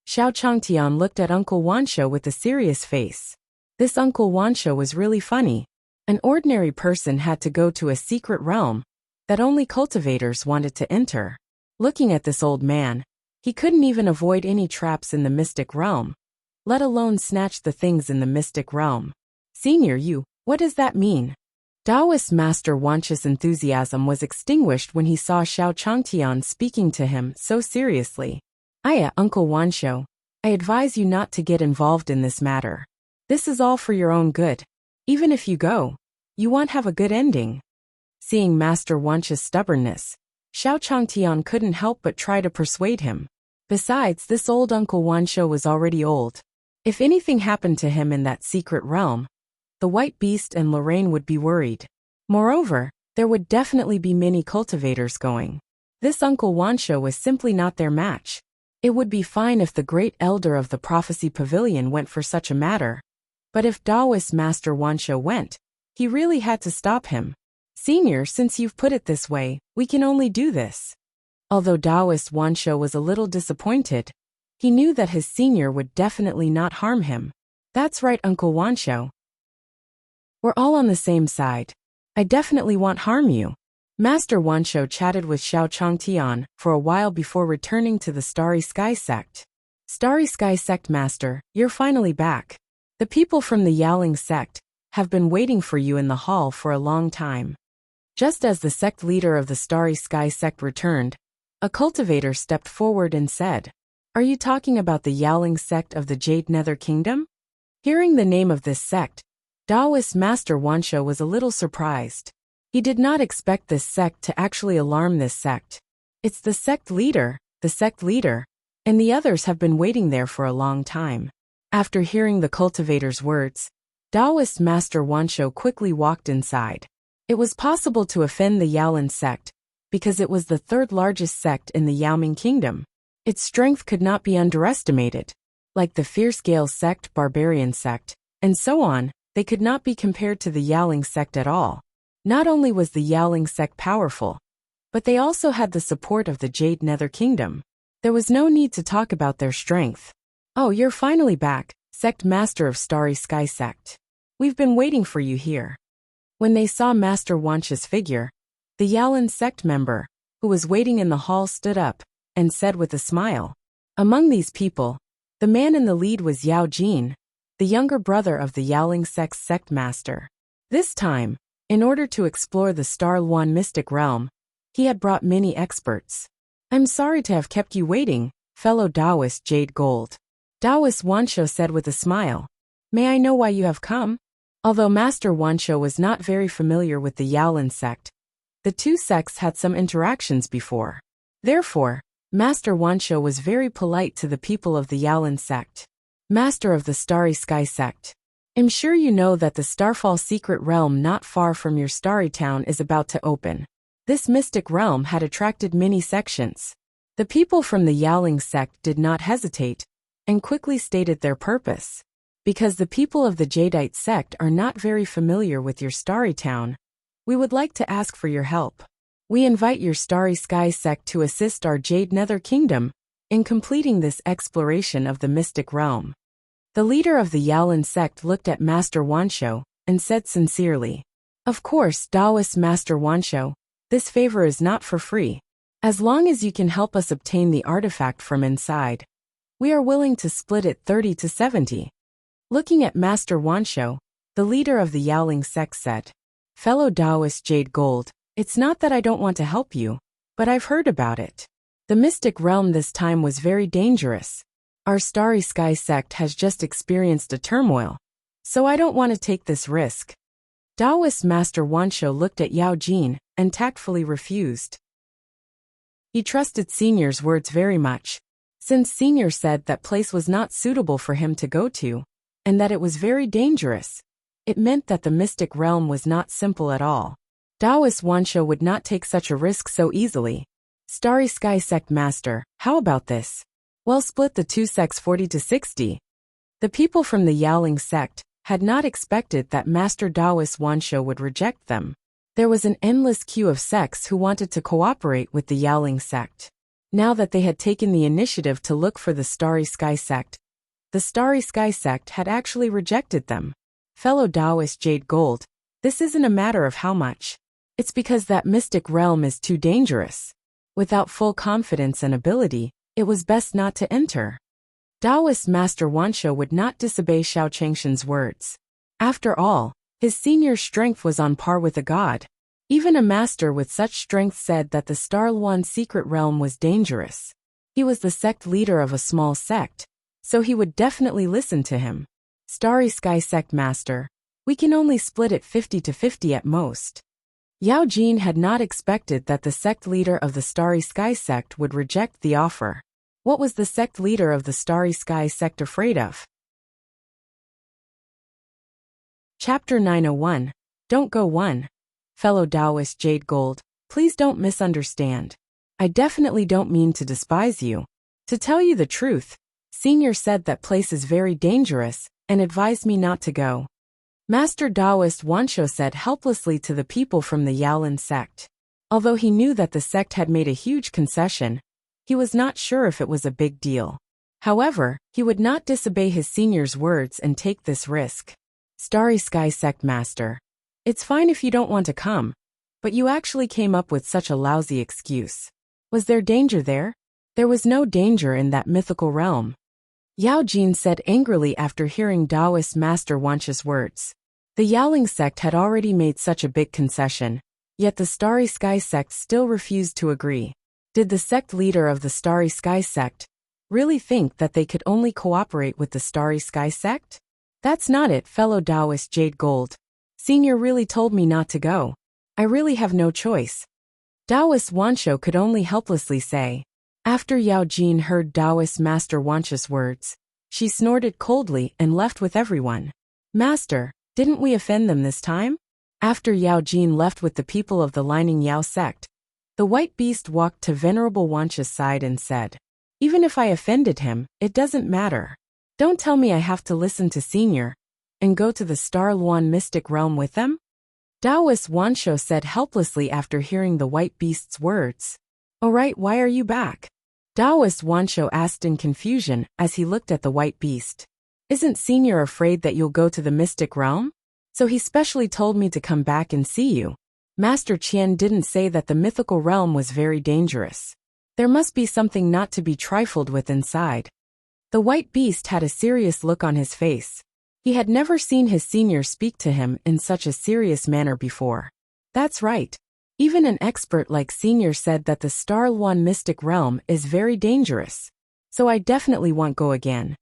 Xiao Changtian looked at Uncle Wanshou with a serious face. This Uncle Wanshou was really funny. An ordinary person had to go to a secret realm that only cultivators wanted to enter. Looking at this old man, he couldn't even avoid any traps in the mystic realm, let alone snatch the things in the mystic realm. Senior, you, what does that mean? Taoist Master Wanshou's enthusiasm was extinguished when he saw Xiao Changtian speaking to him so seriously. Uncle Wanshou, I advise you not to get involved in this matter. This is all for your own good. Even if you go, you won't have a good ending. Seeing Master Wanshou's stubbornness, Xiao Changtian couldn't help but try to persuade him. Besides, this old Uncle Wanshou was already old. If anything happened to him in that secret realm, the White Beast and Lorraine would be worried. Moreover, there would definitely be many cultivators going. This Uncle Wansho was simply not their match. It would be fine if the great elder of the prophecy pavilion went for such a matter. But if Taoist Master Wansho went, he really had to stop him. Senior, since you've put it this way, we can only do this. Although Taoist Wansho was a little disappointed, he knew that his senior would definitely not harm him. That's right, Uncle Wansho. We're all on the same side. I definitely won't harm you. Master Wansho chatted with Xiao Changtian for a while before returning to the Starry Sky sect. Starry Sky sect Master, you're finally back. The people from the Yaling sect have been waiting for you in the hall for a long time. Just as the sect leader of the Starry Sky sect returned, a cultivator stepped forward and said, "Are you talking about the Yaling sect of the Jade Nether Kingdom?" Hearing the name of this sect, Taoist Master Wansho was a little surprised. He did not expect this sect to actually alarm this sect. It's the sect leader, and the others have been waiting there for a long time. After hearing the cultivator's words, Taoist Master Wansho quickly walked inside. It was possible to offend the Yaolin sect, because it was the third largest sect in the Yaoming Kingdom. Its strength could not be underestimated. Like the Fierce Gale sect, Barbarian sect, and so on, they could not be compared to the Yaling sect at all. Not only was the Yaling sect powerful, but they also had the support of the Jade Nether Kingdom. There was no need to talk about their strength. "Oh, you're finally back, Sect Master of Starry Sky Sect. We've been waiting for you here." When they saw Master Wansho's figure, the Yalan sect member, who was waiting in the hall, stood up and said with a smile. Among these people, the man in the lead was Yao Jin, the younger brother of the Yaling sect's sect master. This time, in order to explore the Star Luan mystic realm, he had brought many experts. "I'm sorry to have kept you waiting, fellow Taoist Jade Gold," Taoist Wansho said with a smile. "May I know why you have come?" Although Master Wansho was not very familiar with the Yaolin sect, the two sects had some interactions before. Therefore, Master Wansho was very polite to the people of the Yaolin sect. "Master of the Starry Sky sect, I'm sure you know that the Starfall secret realm not far from your starry town is about to open. This mystic realm had attracted many sections. The people from the Yaling sect did not hesitate, and quickly stated their purpose. Because the people of the Jadeite sect are not very familiar with your starry town, we would like to ask for your help. We invite your Starry Sky sect to assist our Jade Nether Kingdom in completing this exploration of the mystic realm." The leader of the Yaolin sect looked at Master Wansho and said sincerely, "Of course, Taoist Master Wansho, this favor is not for free. As long as you can help us obtain the artifact from inside, we are willing to split it 30 to 70. Looking at Master Wansho, the leader of the Yaoling sect said, "Fellow Taoist Jade Gold, it's not that I don't want to help you, but I've heard about it. The mystic realm this time was very dangerous. Our Starry Sky sect has just experienced a turmoil, so I don't want to take this risk." Taoist Master Wansho looked at Yao Jin and tactfully refused. He trusted Senior's words very much, since Senior said that place was not suitable for him to go to, and that it was very dangerous. It meant that the mystic realm was not simple at all. Taoist Wansho would not take such a risk so easily. "Starry Sky sect Master, how about this? We'll split the two sects 40 to 60. The people from the Yaoling sect had not expected that Master Taoist Wansho would reject them. There was an endless queue of sects who wanted to cooperate with the Yaoling sect. Now that they had taken the initiative to look for the Starry Sky sect, the Starry Sky sect had actually rejected them. "Fellow Taoist Jade Gold, this isn't a matter of how much. It's because that mystic realm is too dangerous. Without full confidence and ability, it was best not to enter." Taoist Master Wansho would not disobey Xiao Changshan's words. After all, his senior's strength was on par with a god. Even a master with such strength said that the Star Luan secret realm was dangerous. He was the sect leader of a small sect, so he would definitely listen to him. "Starry Sky sect Master, we can only split it 50 to 50 at most." Yao Jin had not expected that the sect leader of the Starry Sky sect would reject the offer. What was the sect leader of the Starry Sky sect afraid of? Chapter 901. Don't Go 1. fellow Taoist Jade Gold, please don't misunderstand. I definitely don't mean to despise you. To tell you the truth, Senior said that place is very dangerous and advised me not to go. Master Taoist Wanshou said helplessly to the people from the Yaolin sect. Although he knew that the sect had made a huge concession, he was not sure if it was a big deal. However, he would not disobey his senior's words and take this risk. Starry Sky Sect Master. It's fine if you don't want to come, but you actually came up with such a lousy excuse. Was there danger there? There was no danger in that mythical realm. Yao Jin said angrily after hearing Taoist Master Wanshou's words. The Yaoling sect had already made such a big concession, yet the Starry Sky Sect still refused to agree. Did the sect leader of the Starry Sky Sect really think that they could only cooperate with the Starry Sky Sect? That's not it, fellow Taoist Jade Gold. Senior really told me not to go. I really have no choice. Taoist Wanshou could only helplessly say. After Yao Jin heard Taoist Master Wanshou's words, she snorted coldly and left with everyone. Master, didn't we offend them this time? After Yao Jin left with the people of the Lining Yao sect, the white beast walked to Venerable Wanshou's side and said, even if I offended him, it doesn't matter. Don't tell me I have to listen to Senior and go to the Star Luan mystic realm with them? Taoist Wanshou said helplessly after hearing the white beast's words. Alright, why are you back? Taoist Wanshou asked in confusion as he looked at the white beast. Isn't Senior afraid that you'll go to the mystic realm? So he specially told me to come back and see you. Master Qian didn't say that the mythical realm was very dangerous. There must be something not to be trifled with inside. The white beast had a serious look on his face. He had never seen his senior speak to him in such a serious manner before. That's right. Even an expert like Senior said that the Star Luan mystic realm is very dangerous. So I definitely won't go again.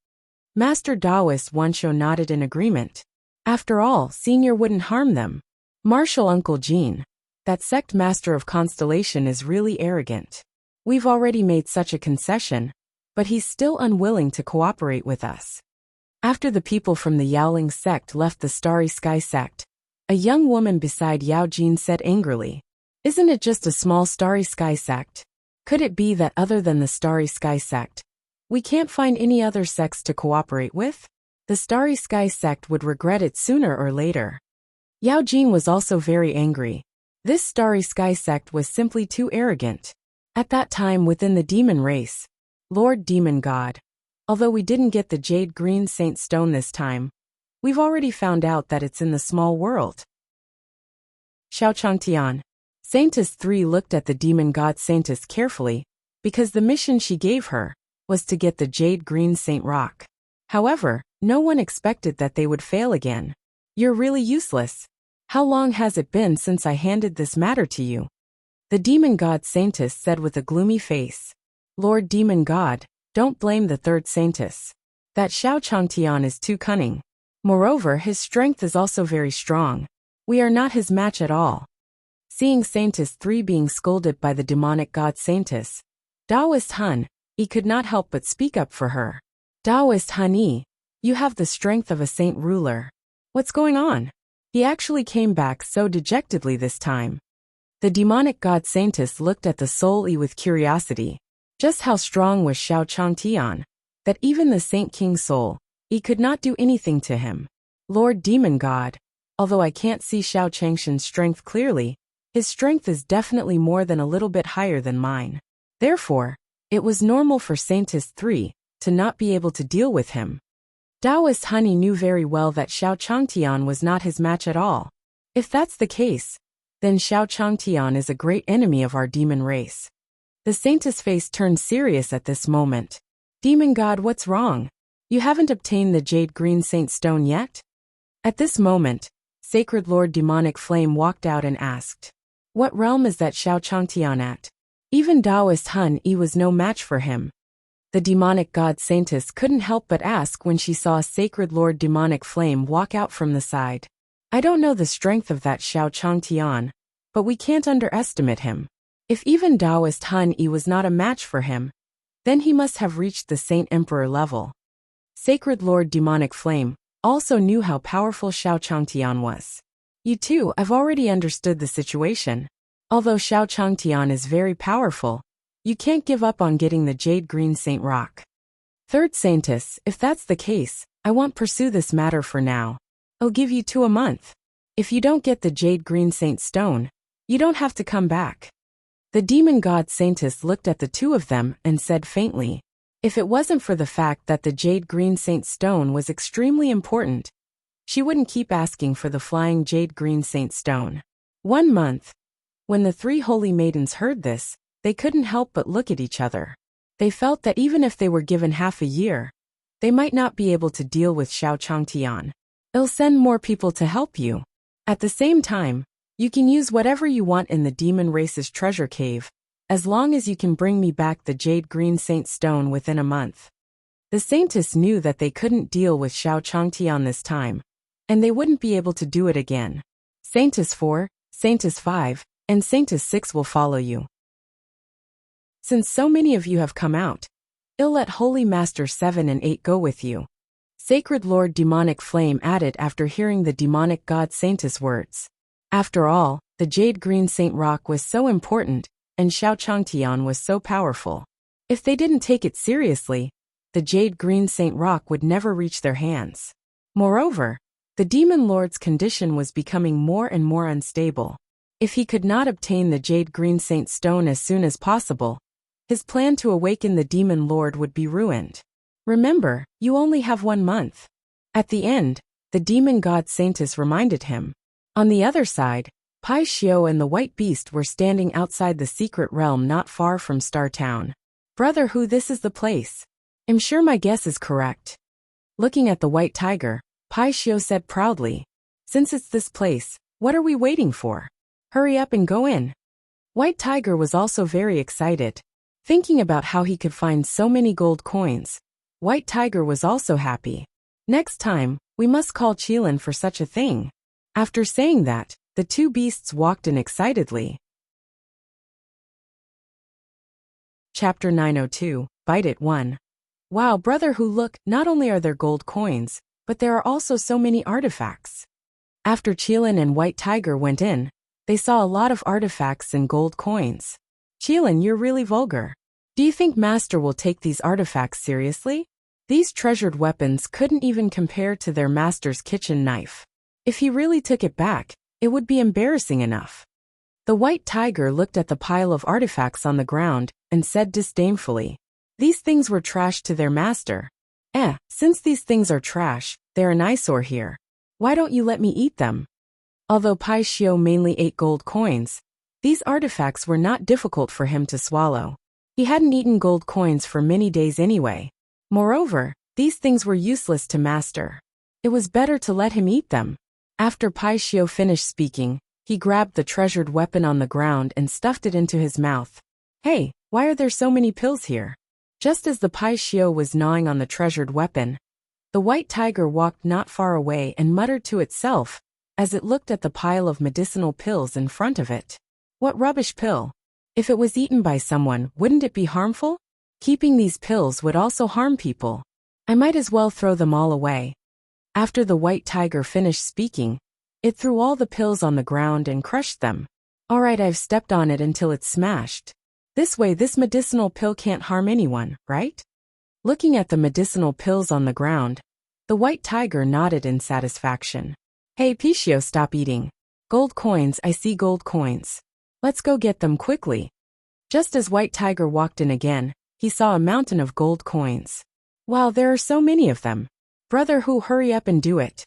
Master Taoist Wanshou nodded in agreement. After all, Senior wouldn't harm them. Martial Uncle Jean. That sect master of Constellation is really arrogant. We've already made such a concession, but he's still unwilling to cooperate with us. After the people from the Yaoling sect left the Starry Sky sect, a young woman beside Yao Jin said angrily, isn't it just a small Starry Sky sect? Could it be that other than the Starry Sky sect, we can't find any other sects to cooperate with? The Starry Sky sect would regret it sooner or later. Yao Jin was also very angry. This Starry Sky sect was simply too arrogant. At that time within the demon race, Lord Demon God, although we didn't get the Jade Green Saint Stone this time, we've already found out that it's in the small world. Xiao Changtian. Saintess 3 looked at the demon god Saintess carefully, because the mission she gave her was to get the Jade Green Saint Rock. However, no one expected that they would fail again. You're really useless. How long has it been since I handed this matter to you? The demon god Saintess said with a gloomy face. Lord Demon God, don't blame the third Saintess. That Xiao Changtian is too cunning. Moreover, his strength is also very strong. We are not his match at all. Seeing Saintess 3 being scolded by the demonic god Saintess, Taoist Han, he could not help but speak up for her. Taoist Han Yi, you have the strength of a saint ruler. What's going on? He actually came back so dejectedly this time. The demonic god Saintess looked at the soul Yi with curiosity. Just how strong was Xiao Changtian, that even the Saint King soul, he could not do anything to him. Lord Demon God, although I can't see Xiao Changshan's strength clearly, his strength is definitely more than a little bit higher than mine. Therefore, it was normal for Saintess 3 to not be able to deal with him. Taoist Honey knew very well that Xiao Changtian was not his match at all. If that's the case, then Xiao Changtian is a great enemy of our demon race. The Saintess' face turned serious at this moment. Demon God, what's wrong? You haven't obtained the Jade Green Saint Stone yet? At this moment, Sacred Lord Demonic Flame walked out and asked, what realm is that Xiao Changtian at? Even Taoist Han Yi was no match for him. The demonic god Saintess couldn't help but ask when she saw Sacred Lord Demonic Flame walk out from the side. I don't know the strength of that Xiao Changtian, but we can't underestimate him. If even Taoist Han Yi was not a match for him, then he must have reached the Saint Emperor level. Sacred Lord Demonic Flame also knew how powerful Xiao Changtian was. You too, I've already understood the situation. Although Xiao Changtian is very powerful, you can't give up on getting the Jade Green Saint Rock. Third Saintess, if that's the case, I won't pursue this matter for now. I'll give you 2 months. If you don't get the Jade Green Saint Stone, you don't have to come back. The demon god Saintess looked at the two of them and said faintly, if it wasn't for the fact that the Jade Green Saint Stone was extremely important, she wouldn't keep asking for the flying Jade Green Saint Stone. 1 month. When the 3 holy maidens heard this, they couldn't help but look at each other. They felt that even if they were given half a year, they might not be able to deal with Xiao Changtian. It'll send more people to help you. At the same time, you can use whatever you want in the demon race's treasure cave, as long as you can bring me back the Jade Green Saint Stone within a month. The Saintess knew that they couldn't deal with Xiao Changtian this time, and they wouldn't be able to do it again. Saintess 4, Saintess 5, and Saintess 6 will follow you. Since so many of you have come out, I'll let Holy Master 7 and 8 go with you. Sacred Lord Demonic Flame added after hearing the demonic god Saintess' words. After all, the Jade Green Saint Rock was so important, and Xiao Changtian was so powerful. If they didn't take it seriously, the Jade Green Saint Rock would never reach their hands. Moreover, the Demon Lord's condition was becoming more and more unstable. If he could not obtain the Jade Green Saint Stone as soon as possible, his plan to awaken the Demon Lord would be ruined. Remember, you only have 1 month. At the end, the demon god Saintess reminded him. On the other side, Pai Xiao and the White Beast were standing outside the secret realm not far from Star Town. Brother Hu, this is the place. I'm sure my guess is correct. Looking at the White Tiger, Pai Xiao said proudly, since it's this place, what are we waiting for? Hurry up and go in. White Tiger was also very excited. Thinking about how he could find so many gold coins, White Tiger was also happy. Next time, we must call Qilin for such a thing. After saying that, the 2 beasts walked in excitedly. Chapter 902, Bite It 1. Wow, Brother Hu, look, not only are there gold coins, but there are also so many artifacts. After Qilin and White Tiger went in, they saw a lot of artifacts and gold coins. Qilin, you're really vulgar. Do you think Master will take these artifacts seriously? These treasured weapons couldn't even compare to their master's kitchen knife. If he really took it back, it would be embarrassing enough. The White Tiger looked at the pile of artifacts on the ground and said disdainfully, these things were trash to their master. Since these things are trash, they're an eyesore here. Why don't you let me eat them? Although Pai Xiao mainly ate gold coins, these artifacts were not difficult for him to swallow. He hadn't eaten gold coins for many days anyway. Moreover, these things were useless to Master. It was better to let him eat them. After Pai Xiao finished speaking, he grabbed the treasured weapon on the ground and stuffed it into his mouth. Hey, why are there so many pills here? Just as the Pai Xiao was gnawing on the treasured weapon, the White Tiger walked not far away and muttered to itself, as it looked at the pile of medicinal pills in front of it. What rubbish pill! If it was eaten by someone, wouldn't it be harmful? Keeping these pills would also harm people. I might as well throw them all away. After the White Tiger finished speaking, it threw all the pills on the ground and crushed them. Alright, I've stepped on it until it's smashed. This way this medicinal pill can't harm anyone, right? Looking at the medicinal pills on the ground, the White Tiger nodded in satisfaction. Hey Pichio, stop eating. Gold coins, I see gold coins. Let's go get them quickly. Just as White Tiger walked in again, he saw a mountain of gold coins. Wow, there are so many of them. Brother Hu, hurry up and do it.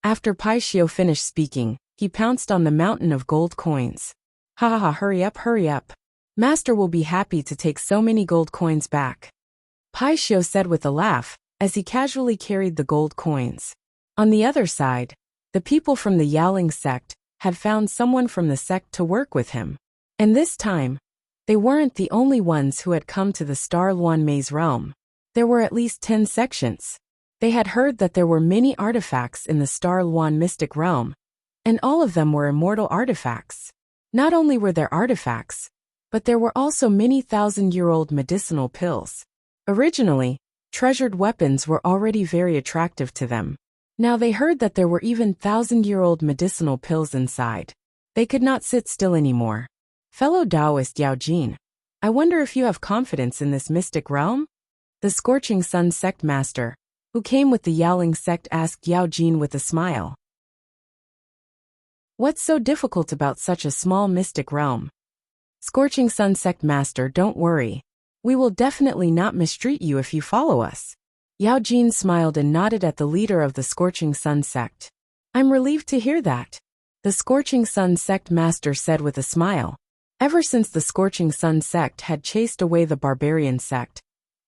After Pai Xiao finished speaking, he pounced on the mountain of gold coins. Ha ha ha, hurry up, hurry up. Master will be happy to take so many gold coins back. Pai Xiao said with a laugh, as he casually carried the gold coins. On the other side, the people from the Yaling sect had found someone from the sect to work with him. And this time, they weren't the only ones who had come to the Star Luan Maze realm. There were at least 10 sections. They had heard that there were many artifacts in the Star Luan mystic realm, and all of them were immortal artifacts. Not only were there artifacts, but there were also many thousand-year-old medicinal pills. Originally, treasured weapons were already very attractive to them. Now they heard that there were even 1,000-year-old medicinal pills inside. They could not sit still anymore. Fellow Taoist Yao Jin, I wonder if you have confidence in this mystic realm? The Scorching Sun sect master, who came with the Yaoling sect, asked Yao Jin with a smile. What's so difficult about such a small mystic realm? Scorching Sun sect master, don't worry. We will definitely not mistreat you if you follow us. Yao Jin smiled and nodded at the leader of the Scorching Sun sect. I'm relieved to hear that. The Scorching Sun sect master said with a smile. Ever since the Scorching Sun sect had chased away the barbarian sect,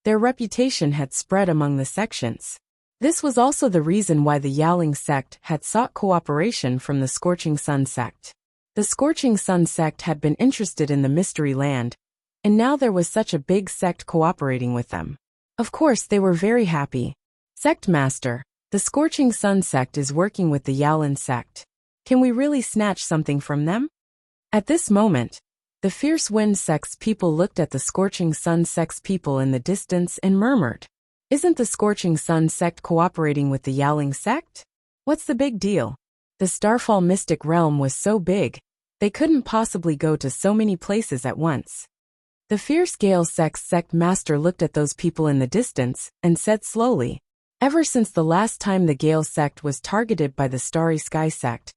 their reputation had spread among the sections. This was also the reason why the Yaoling sect had sought cooperation from the Scorching Sun sect. The Scorching Sun sect had been interested in the Mystery Land, and now there was such a big sect cooperating with them. Of course they were very happy. Sect master, the Scorching Sun sect is working with the Yaoling sect. Can we really snatch something from them? At this moment, the Fierce Wind sect's people looked at the Scorching Sun sect's people in the distance and murmured, Isn't the Scorching Sun sect cooperating with the Yaoling sect? What's the big deal? The Starfall mystic realm was so big, they couldn't possibly go to so many places at once. The Fierce Gale sect's sect master looked at those people in the distance and said slowly, Ever since the last time the Gale sect was targeted by the Starry Sky sect,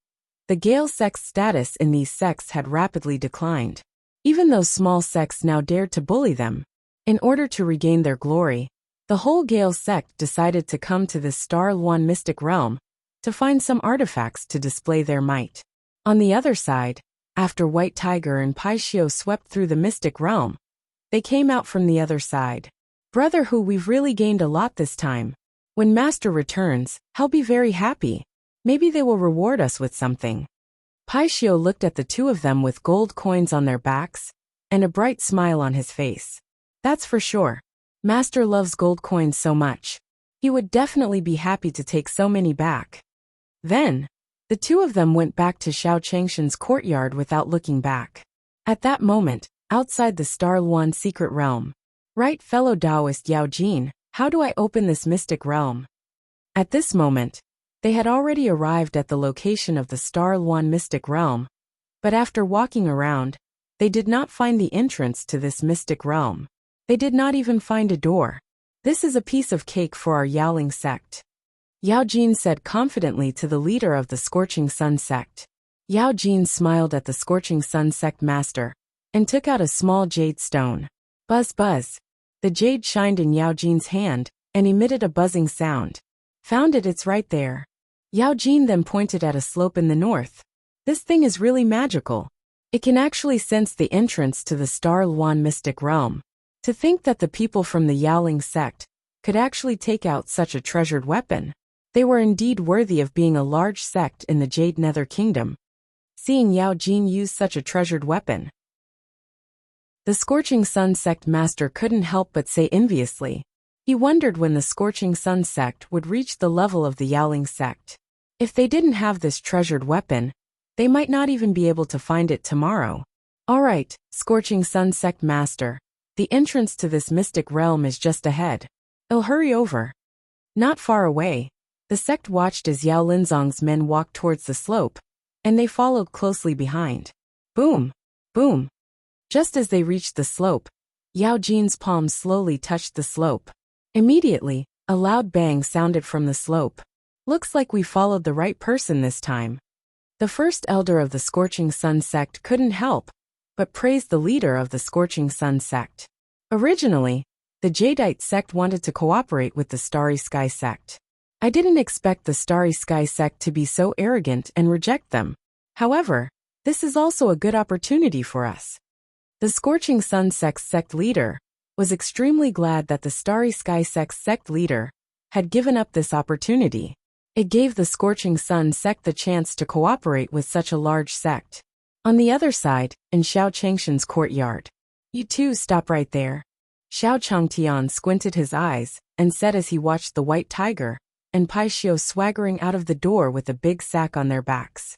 the Gale sect's status in these sects had rapidly declined. Even those small sects now dared to bully them. In order to regain their glory, the whole Gale sect decided to come to this Star Luan mystic realm to find some artifacts to display their might. On the other side, after White Tiger and Pai Xiu swept through the mystic realm, they came out from the other side. Brother Hu, we've really gained a lot this time. When Master returns, I'll be very happy. Maybe they will reward us with something. Pai Xiu looked at the two of them with gold coins on their backs and a bright smile on his face. That's for sure. Master loves gold coins so much. He would definitely be happy to take so many back. Then, the two of them went back to Xiao Changshan's courtyard without looking back. At that moment, outside the Star Luan secret realm. Right, fellow Taoist Yao Jin, how do I open this mystic realm? At this moment, they had already arrived at the location of the Star Luan mystic realm, but after walking around, they did not find the entrance to this mystic realm. They did not even find a door. This is a piece of cake for our Yaoling sect. Yao Jin said confidently to the leader of the Scorching Sun sect. Yao Jin smiled at the Scorching Sun sect master and took out a small jade stone. Buzz buzz. The jade shined in Yao Jin's hand and emitted a buzzing sound. Found it, it's right there. Yao Jin then pointed at a slope in the north. This thing is really magical. It can actually sense the entrance to the Star Luan mystic realm. To think that the people from the Yaoling sect could actually take out such a treasured weapon. They were indeed worthy of being a large sect in the Jade Nether Kingdom. Seeing Yao Jin use such a treasured weapon, the Scorching Sun sect master couldn't help but say enviously. He wondered when the Scorching Sun sect would reach the level of the Yaoling sect. If they didn't have this treasured weapon, they might not even be able to find it tomorrow. Alright, Scorching Sun sect master. The entrance to this mystic realm is just ahead. I'll hurry over. Not far away, the sect watched as Yao Linzong's men walked towards the slope, and they followed closely behind. Boom! Boom! Just as they reached the slope, Yao Jin's palms slowly touched the slope. Immediately, a loud bang sounded from the slope. Looks like we followed the right person this time. The first elder of the Scorching Sun sect couldn't help but praised the leader of the Scorching Sun sect. Originally, the Jadeite sect wanted to cooperate with the Starry Sky sect. I didn't expect the Starry Sky sect to be so arrogant and reject them. However, this is also a good opportunity for us. The Scorching Sun sect's sect leader was extremely glad that the Starry Sky sect's sect leader had given up this opportunity. It gave the Scorching Sun sect the chance to cooperate with such a large sect. On the other side, in Xiao Changshan's courtyard. You two stop right there. Xiao Changtian squinted his eyes and said as he watched the White Tiger and Pai Xiu swaggering out of the door with a big sack on their backs.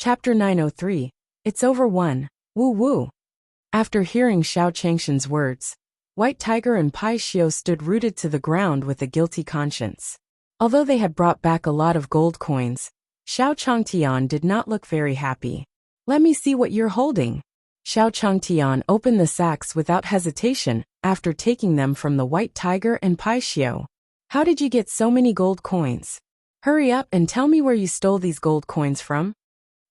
Chapter 903. It's over 1. Woo woo. After hearing Xiao Changshan's words, White Tiger and Pai Xiu stood rooted to the ground with a guilty conscience. Although they had brought back a lot of gold coins, Xiao Changtian did not look very happy. "Let me see what you're holding." Xiao Changtian opened the sacks without hesitation after taking them from the White Tiger and Pai Xiu. "How did you get so many gold coins? Hurry up and tell me where you stole these gold coins from."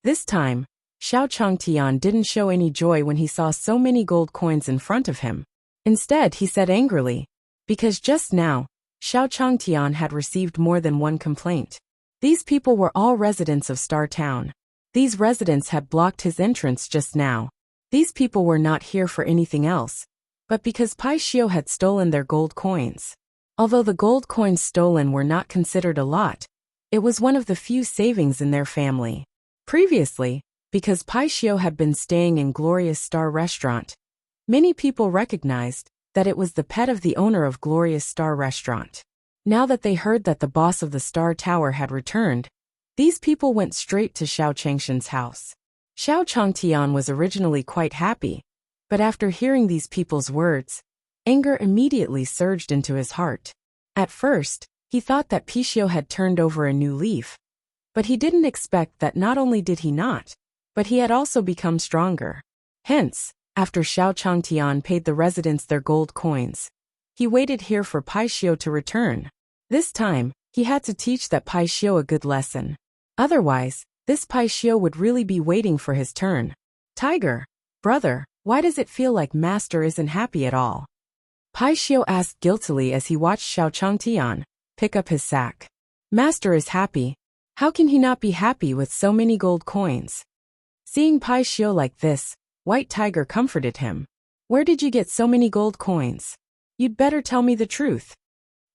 This time, Xiao Changtian didn't show any joy when he saw so many gold coins in front of him. Instead, he said angrily, because just now, Xiao Changtian had received more than one complaint. These people were all residents of Star Town. These residents had blocked his entrance just now. These people were not here for anything else, but because Pai Xiu had stolen their gold coins. Although the gold coins stolen were not considered a lot, it was one of the few savings in their family. Previously, because Pai Xiu had been staying in Glorious Star Restaurant, many people recognized that it was the pet of the owner of Glorious Star Restaurant. Now that they heard that the boss of the Star Tower had returned, these people went straight to Xiao Changshan's house. Xiao Changtian was originally quite happy, but after hearing these people's words, anger immediately surged into his heart. At first, he thought that Pai Xiu had turned over a new leaf, but he didn't expect that not only did he not, but he had also become stronger. Hence, after Xiao Changtian paid the residents their gold coins, he waited here for Pai Xiu to return. This time, he had to teach that Pai Xiu a good lesson. Otherwise, this Pai Xiu would really be waiting for his turn. "Tiger, brother, why does it feel like Master isn't happy at all?" Pai Xiu asked guiltily as he watched Xiao Changtian pick up his sack. "Master is happy. How can he not be happy with so many gold coins?" Seeing Pai Xiu like this, White Tiger comforted him. "Where did you get so many gold coins? You'd better tell me the truth."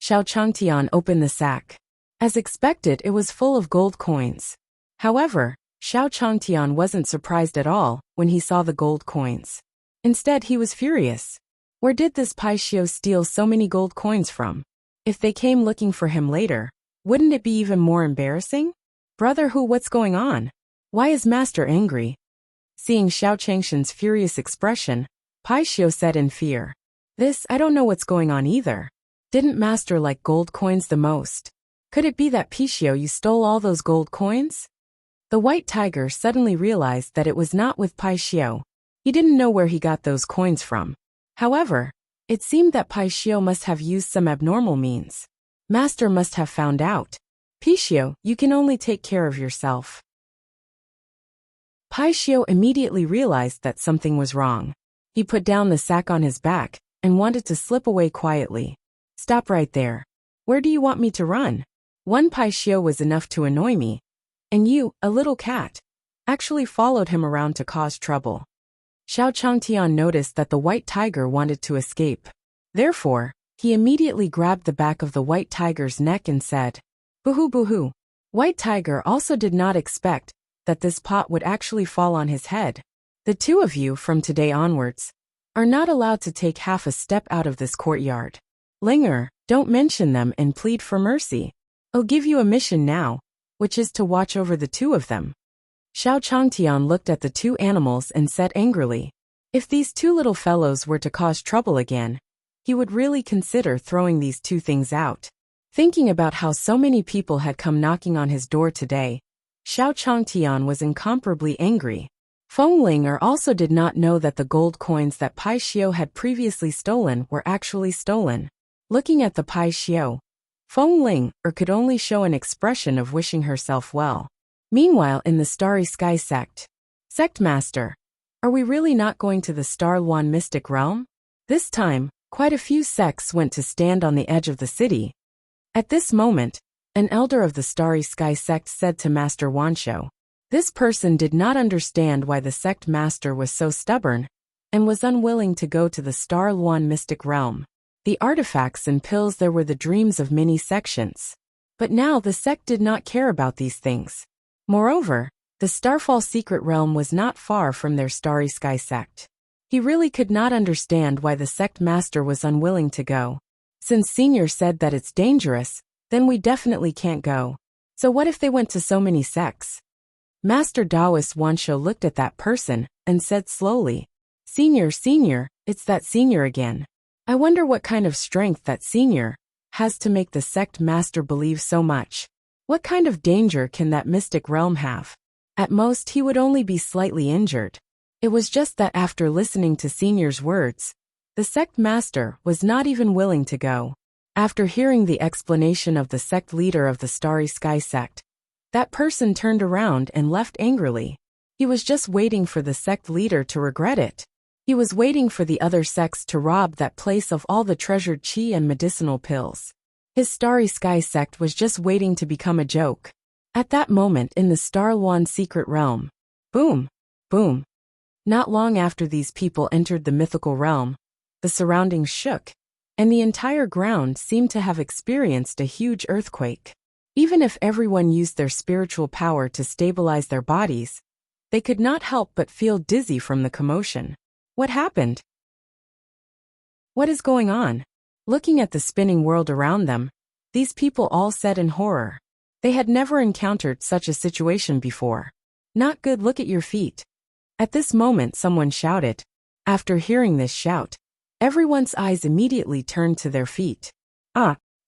Xiao Changtian opened the sack. As expected, it was full of gold coins. However, Xiao Changtian wasn't surprised at all when he saw the gold coins. Instead, he was furious. Where did this Pai Xiu steal so many gold coins from? If they came looking for him later, wouldn't it be even more embarrassing? "Brother Hu, what's going on? Why is Master angry?" Seeing Xiao Changshan's furious expression, Pai Xiu said in fear, I don't know what's going on either. Didn't Master like gold coins the most? Could it be that Pai Xiu you stole all those gold coins?" The White Tiger suddenly realized that it was not with Pai Xiu. He didn't know where he got those coins from. However, it seemed that Pai Xiu must have used some abnormal means. Master must have found out. "Pai Xiu, you can only take care of yourself." Pai Xiu immediately realized that something was wrong. He put down the sack on his back and wanted to slip away quietly. "Stop right there. Where do you want me to run? One Pai Xiu was enough to annoy me. And you, a little cat, actually followed him around to cause trouble." Xiao Changtian noticed that the White Tiger wanted to escape. Therefore, he immediately grabbed the back of the White Tiger's neck and said, "Boo-hoo, boo-hoo." White Tiger also did not expect that this pot would actually fall on his head. "The two of you, from today onwards, are not allowed to take half a step out of this courtyard. Linger, don't mention them and plead for mercy. I'll give you a mission now, which is to watch over the two of them." Xiao Changtian looked at the two animals and said angrily, if these two little fellows were to cause trouble again, he would really consider throwing these two things out. Thinking about how so many people had come knocking on his door today, Xiao Changtian was incomparably angry. Feng Linger also did not know that the gold coins that Pai Xiu had previously stolen were actually stolen. Looking at the Pai Xiu, Feng Linger could only show an expression of wishing herself well. Meanwhile, in the Starry Sky Sect, "Sect Master, are we really not going to the Star Luan Mystic Realm?" This time, quite a few sects went to stand on the edge of the city. At this moment, an elder of the Starry Sky Sect said to Master Wanshou. This person did not understand why the sect master was so stubborn and was unwilling to go to the Star Luan Mystic Realm. The artifacts and pills there were the dreams of many sections. But now the sect did not care about these things. Moreover, the Starfall Secret Realm was not far from their Starry Sky Sect. He really could not understand why the sect master was unwilling to go. Since Senior said that it's dangerous, then we definitely can't go. So what if they went to so many sects? Master Taoist Wanshou looked at that person and said slowly, Senior, it's that Senior again. I wonder what kind of strength that senior has to make the sect master believe so much. What kind of danger can that mystic realm have? At most, he would only be slightly injured. It was just that after listening to Senior's words, the sect master was not even willing to go. After hearing the explanation of the sect leader of the Starry Sky sect, that person turned around and left angrily. He was just waiting for the sect leader to regret it. He was waiting for the other sects to rob that place of all the treasured chi and medicinal pills. His Starry Sky sect was just waiting to become a joke. At that moment in the Starluan secret realm, boom, boom. Not long after these people entered the mythical realm, the surroundings shook, and the entire ground seemed to have experienced a huge earthquake. Even if everyone used their spiritual power to stabilize their bodies, they could not help but feel dizzy from the commotion. What happened? What is going on? Looking at the spinning world around them, these people all said in horror. They had never encountered such a situation before. Not good, look at your feet. At this moment someone shouted. After hearing this shout, everyone's eyes immediately turned to their feet.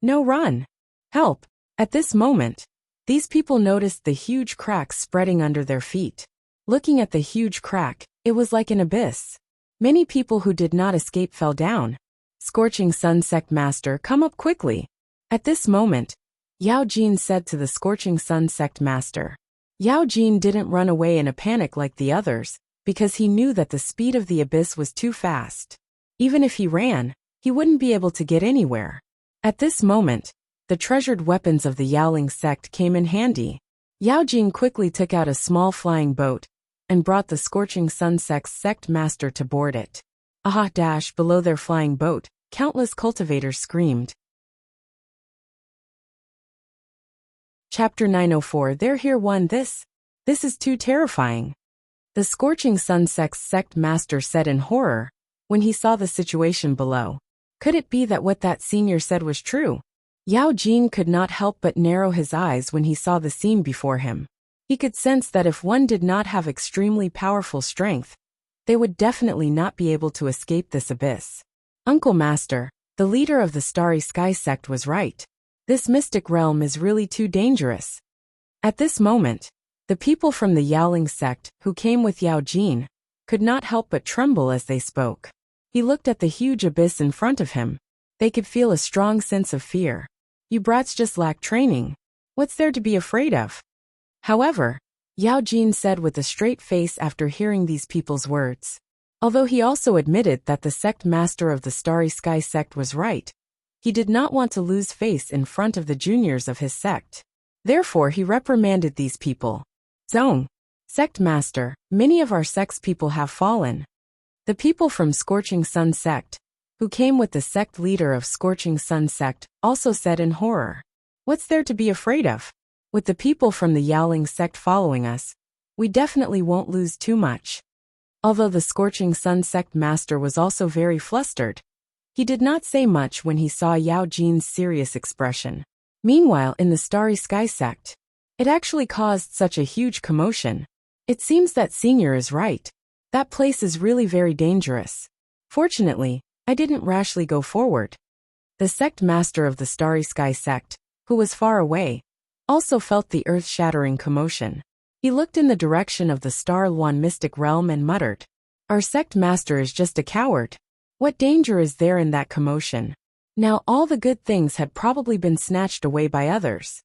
No, run! Help! At this moment, these people noticed the huge crack spreading under their feet. Looking at the huge crack, it was like an abyss. Many people who did not escape fell down. Scorching Sun Sect Master, come up quickly. At this moment, Yao Jin said to the Scorching Sun Sect Master. Yao Jin didn't run away in a panic like the others, because he knew that the speed of the abyss was too fast. Even if he ran, he wouldn't be able to get anywhere. At this moment, the treasured weapons of the Yaoling sect came in handy. Yao Jin quickly took out a small flying boat and brought the Scorching Sun sect master to board it. Below their flying boat, countless cultivators screamed. Chapter 904. They're here. This is too terrifying. The Scorching Sun sect master said in horror when he saw the situation below. Could it be that what that senior said was true? Yao Jin could not help but narrow his eyes when he saw the scene before him. He could sense that if one did not have extremely powerful strength, they would definitely not be able to escape this abyss. Uncle Master, the leader of the Starry Sky sect, was right. This mystic realm is really too dangerous. At this moment, the people from the Yaoling sect, who came with Yao Jin, could not help but tremble as they spoke. He looked at the huge abyss in front of him. They could feel a strong sense of fear. You brats just lack training. What's there to be afraid of? However, Yao Jin said with a straight face after hearing these people's words. Although he also admitted that the sect master of the Starry Sky sect was right, he did not want to lose face in front of the juniors of his sect. Therefore he reprimanded these people. Zong, sect master, many of our sect's people have fallen. The people from Scorching Sun sect, who came with the sect leader of Scorching Sun sect, also said in horror. What's there to be afraid of? With the people from the Yaoling sect following us, we definitely won't lose too much. Although the Scorching Sun sect master was also very flustered, he did not say much when he saw Yao Jin's serious expression. Meanwhile, in the Starry Sky sect, it actually caused such a huge commotion. It seems that Senior is right. That place is really very dangerous. Fortunately, I didn't rashly go forward. The sect master of the Starry Sky sect, who was far away, also felt the earth-shattering commotion. He looked in the direction of the Starluan mystic realm and muttered, "Our sect master is just a coward. What danger is there in that commotion?" Now all the good things had probably been snatched away by others.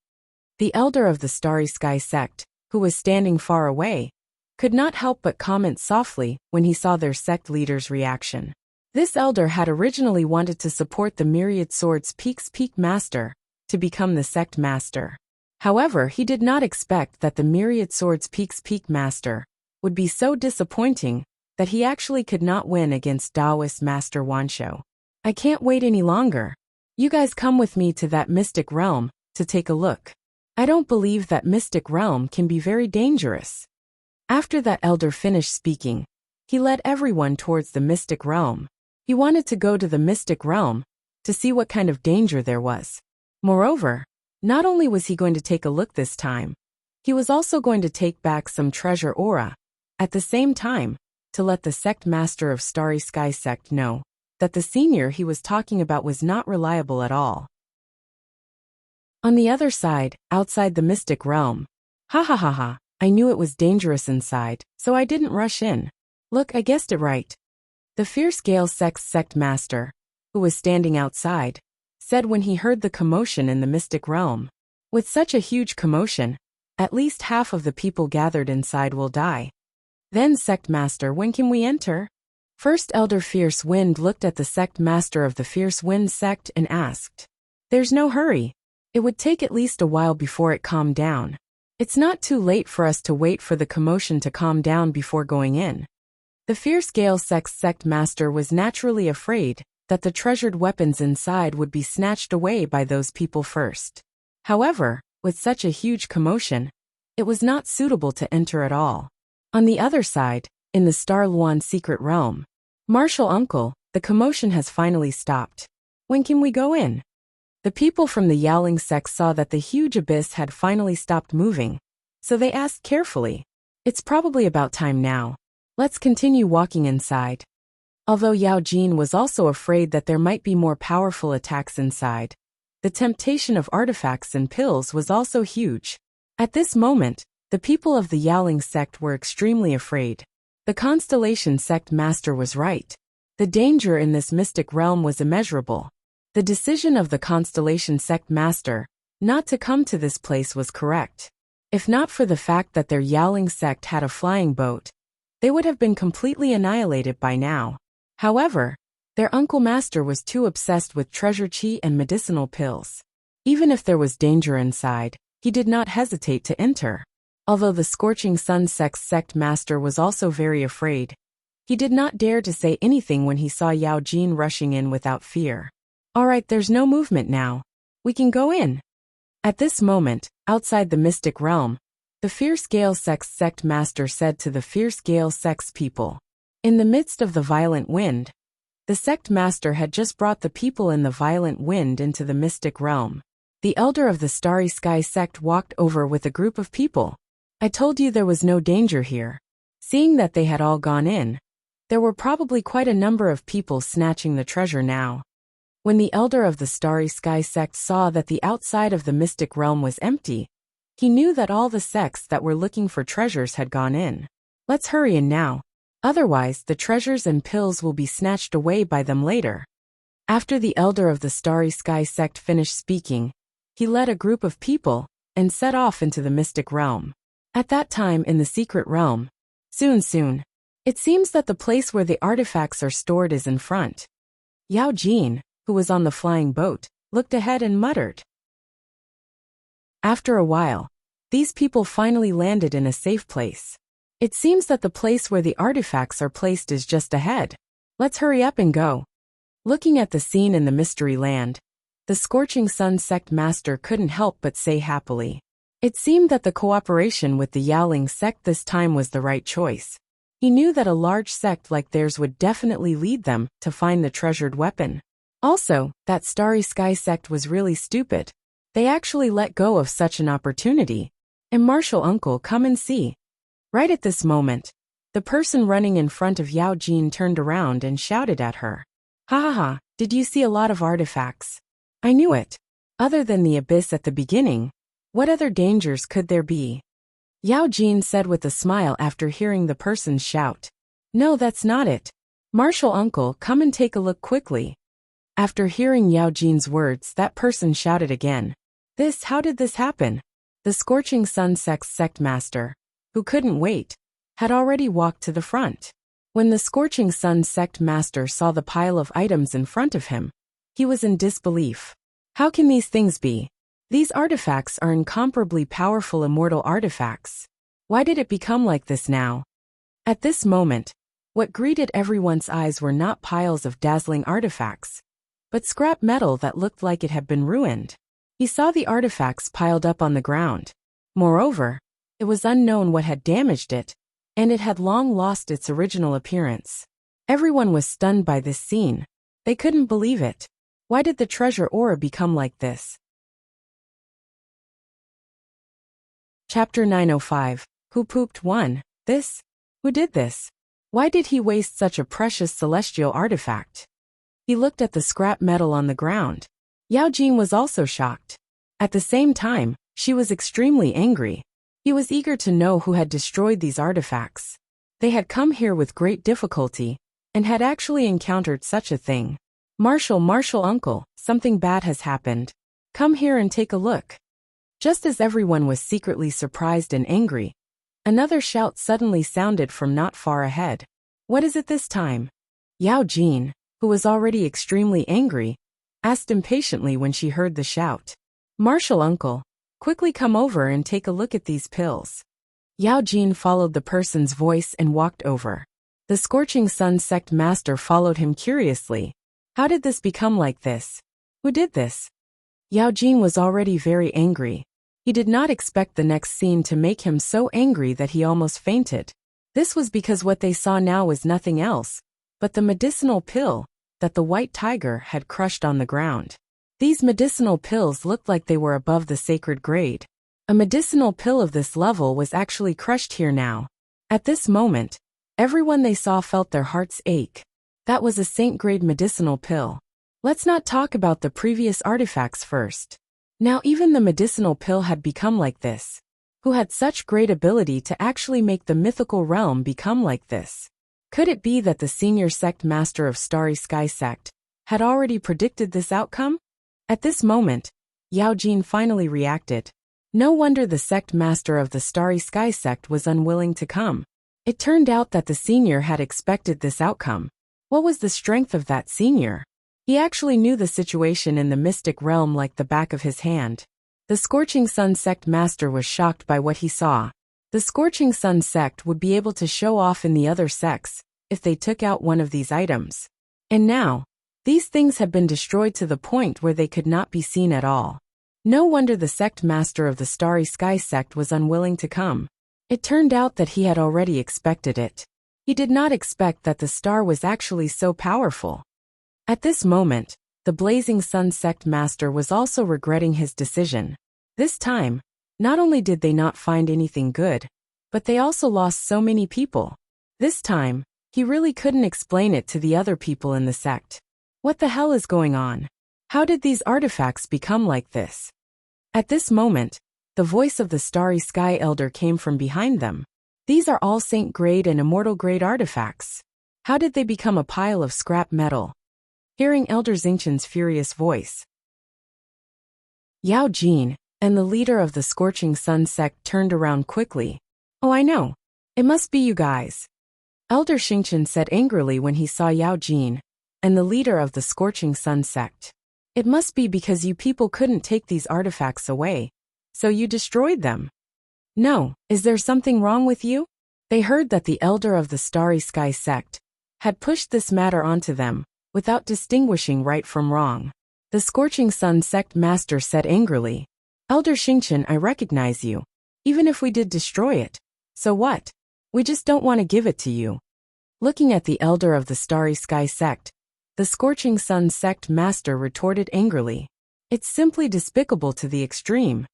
The elder of the Starry Sky sect, who was standing far away, could not help but comment softly when he saw their sect leader's reaction. This elder had originally wanted to support the Myriad Swords Peak's Peak Master to become the sect master. However, he did not expect that the Myriad Swords Peak's Peak Master would be so disappointing that he actually could not win against Taoist Master Wanshou. I can't wait any longer. You guys come with me to that mystic realm to take a look. I don't believe that mystic realm can be very dangerous. After that elder finished speaking, he led everyone towards the mystic realm. He wanted to go to the mystic realm to see what kind of danger there was. Moreover, not only was he going to take a look this time, he was also going to take back some treasure aura, at the same time, to let the sect master of Starry Sky sect know. that the senior he was talking about was not reliable at all. On the other side, outside the mystic realm. Ha ha ha ha, I knew it was dangerous inside, so I didn't rush in. Look, I guessed it right. The fierce Gale sect master, who was standing outside, said when he heard the commotion in the mystic realm. With such a huge commotion, at least half of the people gathered inside will die. Then sect master, when can we enter? First Elder Fierce Wind looked at the sect master of the Fierce Wind sect and asked. There's no hurry. It would take at least a while before it calmed down. It's not too late for us to wait for the commotion to calm down before going in. The Fierce Gale sect master was naturally afraid that the treasured weapons inside would be snatched away by those people first. However, with such a huge commotion, it was not suitable to enter at all. On the other side, in the Star Luan secret realm, Martial Uncle, the commotion has finally stopped. When can we go in? The people from the Yaoling sect saw that the huge abyss had finally stopped moving, so they asked carefully. It's probably about time now. Let's continue walking inside. Although Yao Jin was also afraid that there might be more powerful attacks inside, the temptation of artifacts and pills was also huge. At this moment, the people of the Yaoling sect were extremely afraid. The Constellation sect master was right. The danger in this mystic realm was immeasurable. The decision of the Constellation sect master not to come to this place was correct. If not for the fact that their Yaoling sect had a flying boat, they would have been completely annihilated by now. However, their uncle master was too obsessed with treasure chi and medicinal pills. Even if there was danger inside, he did not hesitate to enter. Although the Scorching Sun sect master was also very afraid, he did not dare to say anything when he saw Yao Jin rushing in without fear. Alright, there's no movement now. We can go in. At this moment, outside the mystic realm, the Fierce Gale sect master said to the Fierce Gale sect people. In the midst of the violent wind, the sect master had just brought the people in the violent wind into the mystic realm. The elder of the Starry Sky sect walked over with a group of people. I told you there was no danger here. Seeing that they had all gone in, there were probably quite a number of people snatching the treasure now. When the elder of the Starry Sky sect saw that the outside of the mystic realm was empty, he knew that all the sects that were looking for treasures had gone in. Let's hurry in now. Otherwise, the treasures and pills will be snatched away by them later. After the elder of the Starry Sky sect finished speaking, he led a group of people and set off into the mystic realm. At that time in the secret realm, soon, it seems that the place where the artifacts are stored is in front. Yao Jin, who was on the flying boat, looked ahead and muttered. After a while, these people finally landed in a safe place. It seems that the place where the artifacts are placed is just ahead. Let's hurry up and go. Looking at the scene in the mystery land, the Scorching Sun sect master couldn't help but say happily. It seemed that the cooperation with the Yaoling sect this time was the right choice. He knew that a large sect like theirs would definitely lead them to find the treasured weapon. Also, that Starry Sky sect was really stupid. They actually let go of such an opportunity. And Martial Uncle, come and see. Right at this moment, the person running in front of Yao Jin turned around and shouted at her. Ha ha ha, did you see a lot of artifacts? I knew it. Other than the abyss at the beginning, what other dangers could there be? Yao Jin said with a smile after hearing the person's shout. No, that's not it. Martial Uncle, come and take a look quickly. After hearing Yao Jin's words, that person shouted again. How did this happen? The Scorching Sun sect master, who couldn't wait, had already walked to the front. When the Scorching Sun sect master saw the pile of items in front of him, he was in disbelief. How can these things be? These artifacts are incomparably powerful immortal artifacts. Why did it become like this now? At this moment, what greeted everyone's eyes were not piles of dazzling artifacts, but scrap metal that looked like it had been ruined. He saw the artifacts piled up on the ground. Moreover, it was unknown what had damaged it, and it had long lost its original appearance. Everyone was stunned by this scene. They couldn't believe it. Why did the treasure aura become like this? Chapter 905. Who pooped 1? Who did this? Why did he waste such a precious celestial artifact? He looked at the scrap metal on the ground. Yao Jin was also shocked. At the same time, she was extremely angry. He was eager to know who had destroyed these artifacts. They had come here with great difficulty, and had actually encountered such a thing. Marshal uncle, something bad has happened. Come here and take a look. Just as everyone was secretly surprised and angry, another shout suddenly sounded from not far ahead. What is it this time? Yao Jin, who was already extremely angry, asked impatiently when she heard the shout. Marshal uncle, quickly come over and take a look at these pills. Yao Jin followed the person's voice and walked over. The Scorching Sun sect master followed him curiously. How did this become like this? Who did this? Yao Jin was already very angry. He did not expect the next scene to make him so angry that he almost fainted. This was because what they saw now was nothing else but the medicinal pill that the white tiger had crushed on the ground. These medicinal pills looked like they were above the sacred grade. A medicinal pill of this level was actually crushed here now. At this moment, everyone they saw felt their hearts ache. That was a saint-grade medicinal pill. Let's not talk about the previous artifacts first. Now even the medicinal pill had become like this. Who had such great ability to actually make the mythical realm become like this? Could it be that the senior sect master of Starry Sky sect had already predicted this outcome? At this moment, Yao Jin finally reacted. No wonder the sect master of the Starry Sky sect was unwilling to come. It turned out that the senior had expected this outcome. What was the strength of that senior? He actually knew the situation in the mystic realm like the back of his hand. The Scorching Sun sect master was shocked by what he saw. The Scorching Sun sect would be able to show off in the other sects if they took out one of these items. And now, these things had been destroyed to the point where they could not be seen at all. No wonder the sect master of the Starry Sky sect was unwilling to come. It turned out that he had already expected it. He did not expect that the star was actually so powerful. At this moment, the Blazing Sun sect master was also regretting his decision. This time, not only did they not find anything good, but they also lost so many people. This time, he really couldn't explain it to the other people in the sect. What the hell is going on? How did these artifacts become like this? At this moment, the voice of the Starry Sky Elder came from behind them. These are all saint-grade and immortal-grade artifacts. How did they become a pile of scrap metal? Hearing Elder Xingqian's furious voice, Yao Jin and the leader of the Scorching Sun sect turned around quickly. Oh, I know. It must be you guys. Elder Xingqian said angrily when he saw Yao Jin and the leader of the Scorching Sun sect. It must be because you people couldn't take these artifacts away, so you destroyed them. No, is there something wrong with you? They heard that the elder of the Starry Sky sect had pushed this matter onto them, without distinguishing right from wrong. The Scorching Sun sect master said angrily, Elder Xingqian, I recognize you. Even if we did destroy it. So what? We just don't want to give it to you. Looking at the elder of the Starry Sky sect, the Scorching Sun sect master retorted angrily. It's simply despicable to the extreme.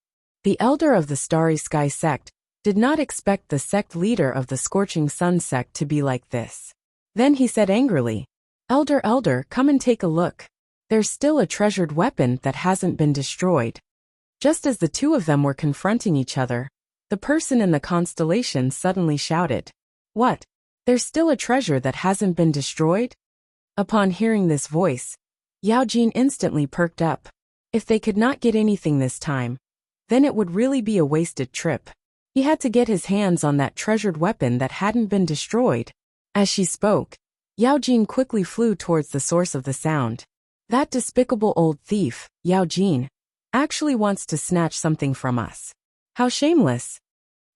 The elder of the Starry Sky sect did not expect the sect leader of the Scorching Sun sect to be like this. Then he said angrily, Elder, come and take a look. There's still a treasured weapon that hasn't been destroyed. Just as the two of them were confronting each other, the person in the constellation suddenly shouted, What? There's still a treasure that hasn't been destroyed? Upon hearing this voice, Yao Jin instantly perked up. If they could not get anything this time, then it would really be a wasted trip. He had to get his hands on that treasured weapon that hadn't been destroyed. As she spoke, Yao Jin quickly flew towards the source of the sound. That despicable old thief, Yao Jin, actually wants to snatch something from us. How shameless!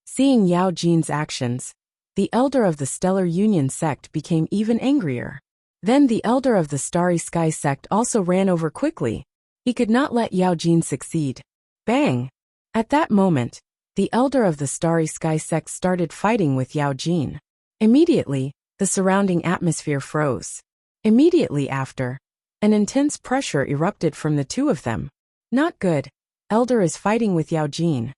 Seeing Yao Jin's actions, the elder of the Stellar Union sect became even angrier. Then the elder of the Starry Sky sect also ran over quickly. He could not let Yao Jin succeed. Bang! At that moment, the elder of the Starry Sky sect started fighting with Yao Jin. Immediately, the surrounding atmosphere froze. Immediately after, an intense pressure erupted from the two of them. Not good. Elder is fighting with Yao Jin.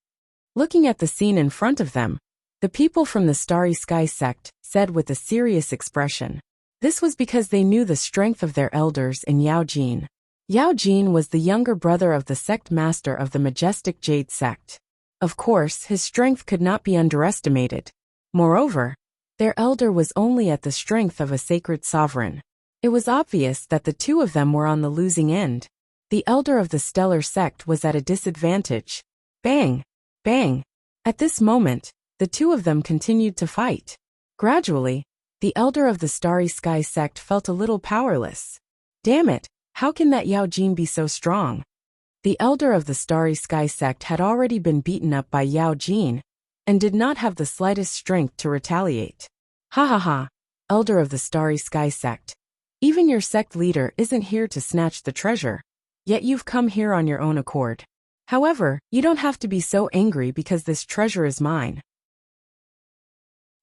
Looking at the scene in front of them, the people from the Starry Sky sect said with a serious expression, This was because they knew the strength of their elders in Yao Jin. Yao Jin was the younger brother of the sect master of the majestic Jade sect. Of course, his strength could not be underestimated. Moreover, their elder was only at the strength of a sacred sovereign. It was obvious that the two of them were on the losing end. The elder of the stellar sect was at a disadvantage. Bang! Bang! At this moment, the two of them continued to fight. Gradually, the elder of the Starry Sky sect felt a little powerless. Damn it, how can that Yao Jin be so strong? The elder of the Starry Sky sect had already been beaten up by Yao Jin, and did not have the slightest strength to retaliate. Ha ha ha, elder of the Starry Sky sect. Even your sect leader isn't here to snatch the treasure, yet you've come here on your own accord. However, you don't have to be so angry because this treasure is mine.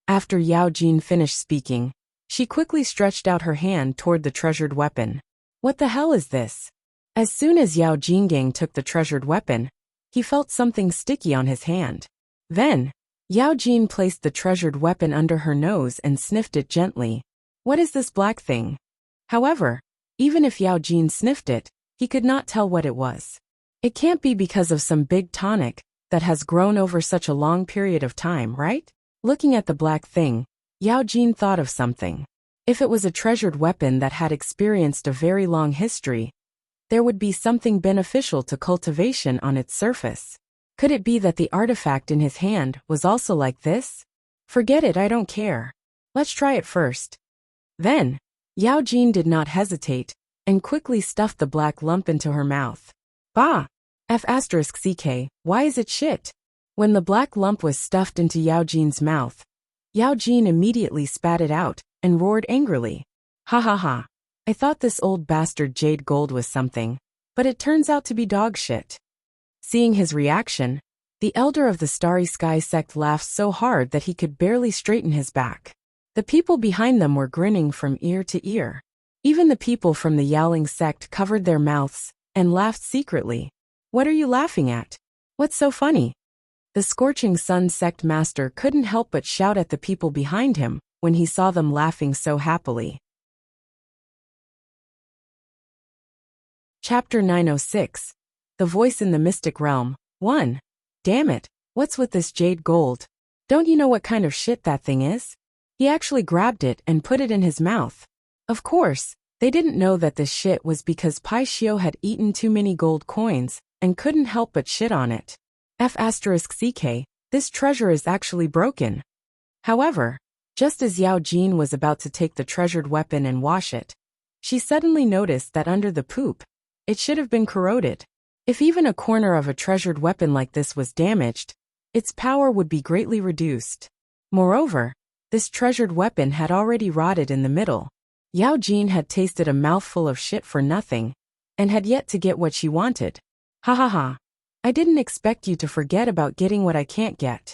After Yao Jin finished speaking, she quickly stretched out her hand toward the treasured weapon. What the hell is this? As soon as Yao Jingang took the treasured weapon, he felt something sticky on his hand. Then, Yao Jin placed the treasured weapon under her nose and sniffed it gently. What is this black thing? However, even if Yao Jin sniffed it, he could not tell what it was. It can't be because of some big tonic that has grown over such a long period of time, right? Looking at the black thing, Yao Jin thought of something. If it was a treasured weapon that had experienced a very long history, there would be something beneficial to cultivation on its surface. Could it be that the artifact in his hand was also like this? Forget it, I don't care. Let's try it first. Then, Yao Jin did not hesitate, and quickly stuffed the black lump into her mouth. Bah! F***ck, why is it shit? When the black lump was stuffed into Yao Jin's mouth, Yao Jin immediately spat it out, and roared angrily. Ha ha ha. I thought this old bastard jade gold was something, but it turns out to be dog shit. Seeing his reaction, the elder of the Starry Sky sect laughed so hard that he could barely straighten his back. The people behind them were grinning from ear to ear. Even the people from the Yaoling sect covered their mouths and laughed secretly. What are you laughing at? What's so funny? The Scorching Sun sect master couldn't help but shout at the people behind him when he saw them laughing so happily. Chapter 906. The Voice in the Mystic Realm. 1. Damn it, what's with this jade gold? Don't you know what kind of shit that thing is? He actually grabbed it and put it in his mouth. Of course, they didn't know that this shit was because Pai Xiao had eaten too many gold coins and couldn't help but shit on it. F***ck, this treasure is actually broken. However, just as Yao Jin was about to take the treasured weapon and wash it, she suddenly noticed that under the poop, it should have been corroded. If even a corner of a treasured weapon like this was damaged, its power would be greatly reduced. Moreover, this treasured weapon had already rotted in the middle. Yao Jin had tasted a mouthful of shit for nothing, and had yet to get what she wanted. Ha ha ha. I didn't expect you to forget about getting what I can't get.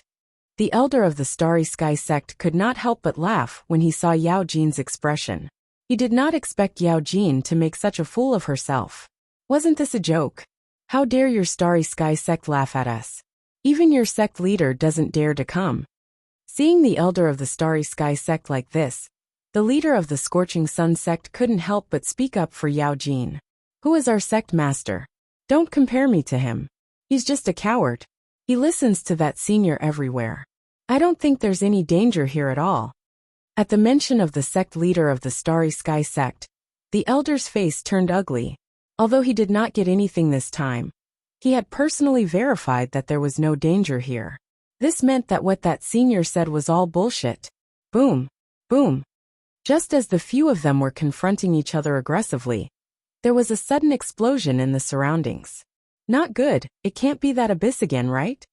The elder of the Starry Sky sect could not help but laugh when he saw Yao Jin's expression. He did not expect Yao Jin to make such a fool of herself. Wasn't this a joke? How dare your Starry Sky sect laugh at us? Even your sect leader doesn't dare to come. Seeing the elder of the Starry Sky sect like this, the leader of the Scorching Sun sect couldn't help but speak up for Yao Jin. Who is our sect master? Don't compare me to him. He's just a coward. He listens to that senior everywhere. I don't think there's any danger here at all. At the mention of the sect leader of the Starry Sky sect, the elder's face turned ugly. Although he did not get anything this time, he had personally verified that there was no danger here. This meant that what that senior said was all bullshit. Boom. Boom. Just as the few of them were confronting each other aggressively, there was a sudden explosion in the surroundings. Not good, it can't be that abyss again, right?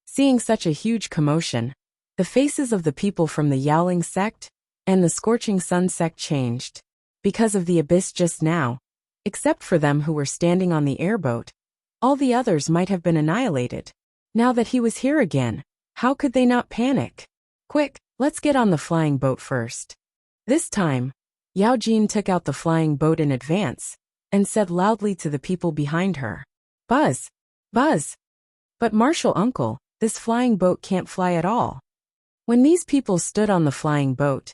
Seeing such a huge commotion, the faces of the people from the Yaoling sect and the Scorching Sun sect changed. Because of the abyss just now, except for them who were standing on the airboat, all the others might have been annihilated. Now that he was here again, how could they not panic? Quick, let's get on the flying boat first. This time, Yao Jin took out the flying boat in advance and said loudly to the people behind her, "Buzz! Buzz!" But Martial Uncle, this flying boat can't fly at all. When these people stood on the flying boat,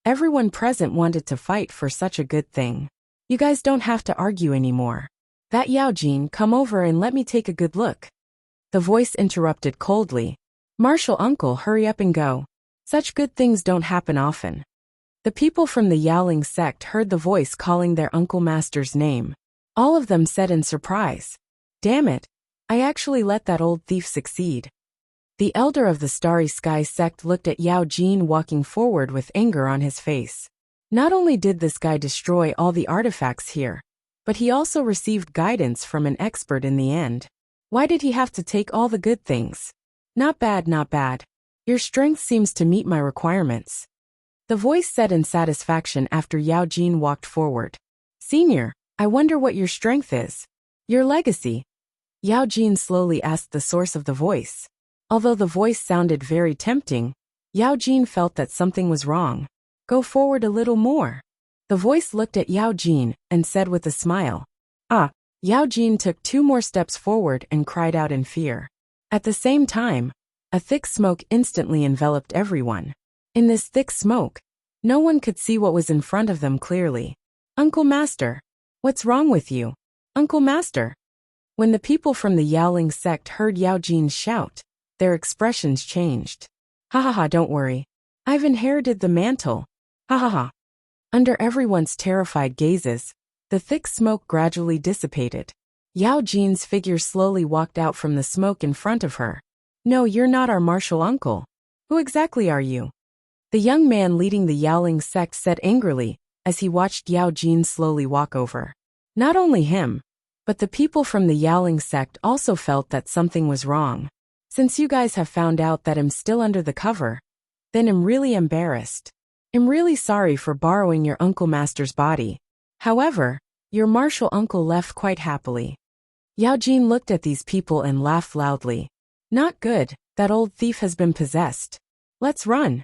Everyone present wanted to fight for such a good thing. You guys don't have to argue anymore. That Yao Jin, come over and let me take a good look. The voice interrupted coldly. Martial uncle, hurry up and go. Such good things don't happen often. The people from the Yaoling sect heard the voice calling their uncle master's name. All of them said in surprise, "Damn it, I actually let that old thief succeed." The elder of the Starry Sky sect looked at Yao Jin walking forward with anger on his face. Not only did this guy destroy all the artifacts here, but he also received guidance from an expert in the end. Why did he have to take all the good things? Not bad, not bad. Your strength seems to meet my requirements. The voice said in satisfaction after Yao Jin walked forward. Senior, I wonder what your strength is. Your legacy. Yao Jin slowly asked the source of the voice. Although the voice sounded very tempting, Yao Jin felt that something was wrong. Go forward a little more. The voice looked at Yao Jin and said with a smile. Ah. Yao Jin took 2 more steps forward and cried out in fear. At the same time, a thick smoke instantly enveloped everyone. In this thick smoke, no one could see what was in front of them clearly. Uncle Master, what's wrong with you? Uncle Master. When the people from the Yaoling sect heard Yao Jin's shout, their expressions changed. Ha ha ha, don't worry. I've inherited the mantle. Ha ha ha. Under everyone's terrified gazes, the thick smoke gradually dissipated. Yao Jin's figure slowly walked out from the smoke in front of her. No, you're not our martial uncle. Who exactly are you? The young man leading the Yaoling sect said angrily, as he watched Yao Jin slowly walk over. Not only him, but the people from the Yaoling sect also felt that something was wrong. Since you guys have found out that I'm still under the cover, then I'm really embarrassed. I'm really sorry for borrowing your uncle master's body. However, your martial uncle left quite happily. Yao Jin looked at these people and laughed loudly. Not good, that old thief has been possessed. Let's run.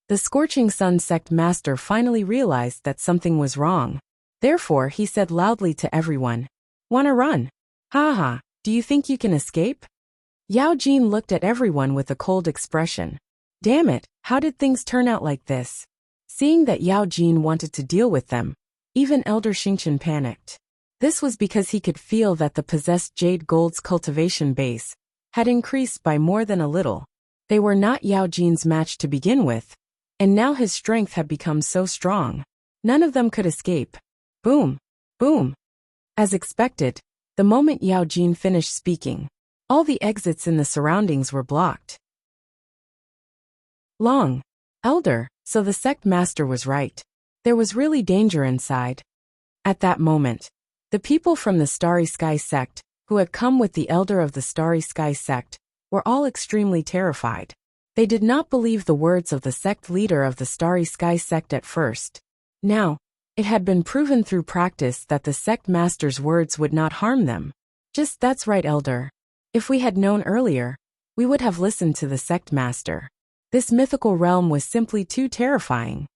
The Scorching Sun sect master finally realized that something was wrong. Therefore, he said loudly to everyone, Wanna run? Ha ha, do you think you can escape? Yao Jin looked at everyone with a cold expression. Damn it, how did things turn out like this? Seeing that Yao Jin wanted to deal with them, even Elder Xingqian panicked. This was because he could feel that the possessed Jade Gold's cultivation base had increased by more than a little. They were not Yao Jin's match to begin with, and now his strength had become so strong. None of them could escape. Boom! Boom! As expected, the moment Yao Jin finished speaking, all the exits in the surroundings were blocked. Long. Elder, so the sect master was right. There was really danger inside. At that moment, the people from the Starry Sky sect, who had come with the elder of the Starry Sky sect, were all extremely terrified. They did not believe the words of the sect leader of the Starry Sky sect at first. Now, it had been proven through practice that the sect master's words would not harm them. Just that's right, elder. If we had known earlier, we would have listened to the sect master. This mythical realm was simply too terrifying.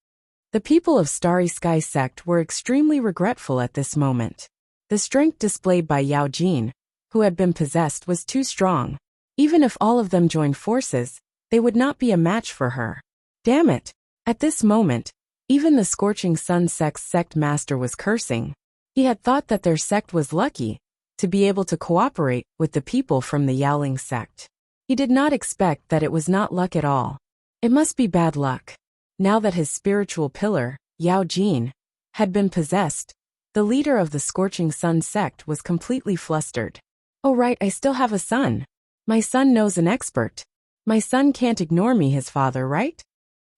The people of Starry Sky sect were extremely regretful at this moment. The strength displayed by Yao Jin, who had been possessed, was too strong. Even if all of them joined forces, they would not be a match for her. Damn it! At this moment, even the Scorching Sun sect's sect master was cursing. He had thought that their sect was lucky to be able to cooperate with the people from the Yaoling sect. He did not expect that it was not luck at all. It must be bad luck. Now that his spiritual pillar, Yao Jin, had been possessed, the leader of the Scorching Sun sect was completely flustered. Oh right, I still have a son. My son knows an expert. My son can't ignore me, his father, right?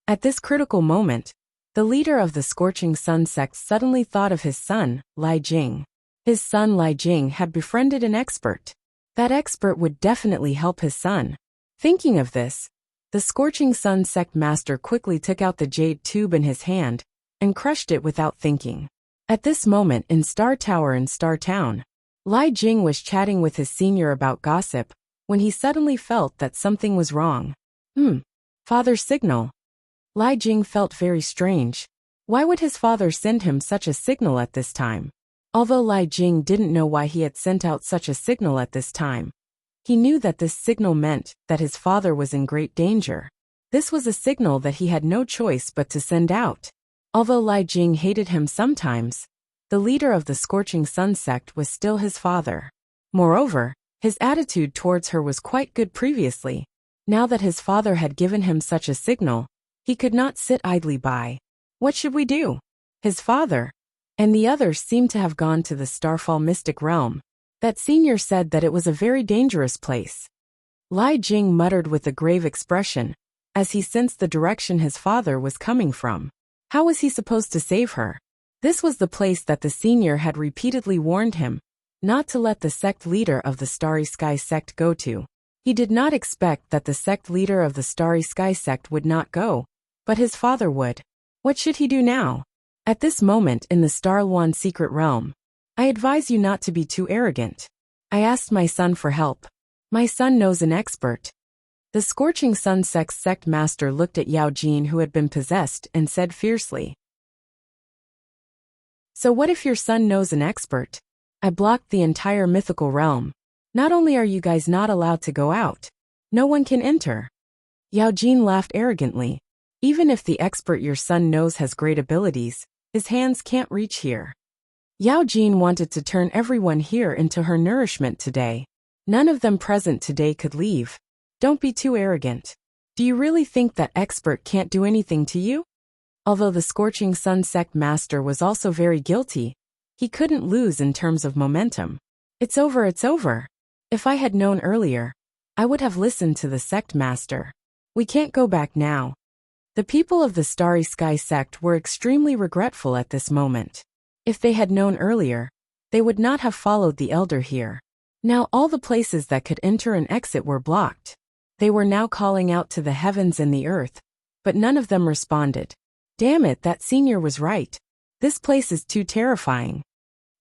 At this critical moment, the leader of the Scorching Sun sect suddenly thought of his son, Lai Jing. His son Lai Jing had befriended an expert. That expert would definitely help his son. Thinking of this, the Scorching Sun sect master quickly took out the jade tube in his hand and crushed it without thinking. At this moment in Star Tower in Star Town, Lai Jing was chatting with his senior about gossip when he suddenly felt that something was wrong. Father's signal. Lai Jing felt very strange. Why would his father send him such a signal at this time? Although Lai Jing didn't know why he had sent out such a signal at this time, he knew that this signal meant that his father was in great danger. This was a signal that he had no choice but to send out. Although Lai Jing hated him sometimes, the leader of the Scorching Sun sect was still his father. Moreover, his attitude towards her was quite good previously. Now that his father had given him such a signal, he could not sit idly by. What should we do? His father and the others seemed to have gone to the Starfall mystic realm. That senior said that it was a very dangerous place. Lai Jing muttered with a grave expression, as he sensed the direction his father was coming from. How was he supposed to save her? This was the place that the senior had repeatedly warned him not to let the sect leader of the Starry Sky sect go to. He did not expect that the sect leader of the Starry Sky sect would not go, but his father would. What should he do now? At this moment in the Starluan secret realm, I advise you not to be too arrogant. I asked my son for help. My son knows an expert. The Scorching Sun sect master looked at Yao Jin, who had been possessed, and said fiercely, "So what if your son knows an expert? I blocked the entire mythical realm. Not only are you guys not allowed to go out, no one can enter." Yao Jin laughed arrogantly. Even if the expert your son knows has great abilities, his hands can't reach here. Yao Jin wanted to turn everyone here into her nourishment today. None of them present today could leave. Don't be too arrogant. Do you really think that expert can't do anything to you? Although the Scorching Sun sect master was also very guilty, he couldn't lose in terms of momentum. It's over, it's over. If I had known earlier, I would have listened to the sect master. We can't go back now. The people of the Starry Sky sect were extremely regretful at this moment. If they had known earlier, they would not have followed the elder here. Now all the places that could enter and exit were blocked. They were now calling out to the heavens and the earth, but none of them responded. Damn it, that senior was right. This place is too terrifying.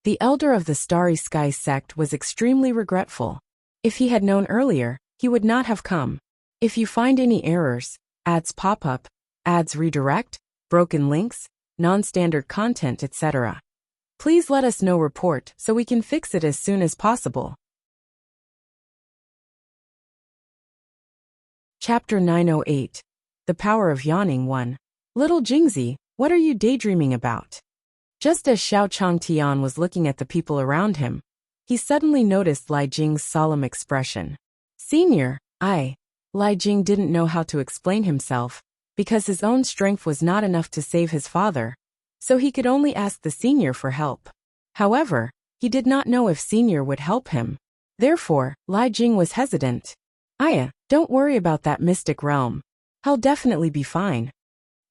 The elder of the Starry Sky sect was extremely regretful. If he had known earlier, he would not have come. If you find any errors, ads pop up, ads redirect, broken links, non-standard content, etc., please let us know. Report so we can fix it as soon as possible. Chapter 908. The Power of Yawning 1. Little Jingzi, what are you daydreaming about? Just as Xiao Changtian was looking at the people around him, he suddenly noticed Lai Jing's solemn expression. Senior, Lai Jing didn't know how to explain himself, because his own strength was not enough to save his father, so he could only ask the senior for help. However, he did not know if senior would help him. Therefore, Lai Jing was hesitant. Don't worry about that mystic realm. I'll definitely be fine.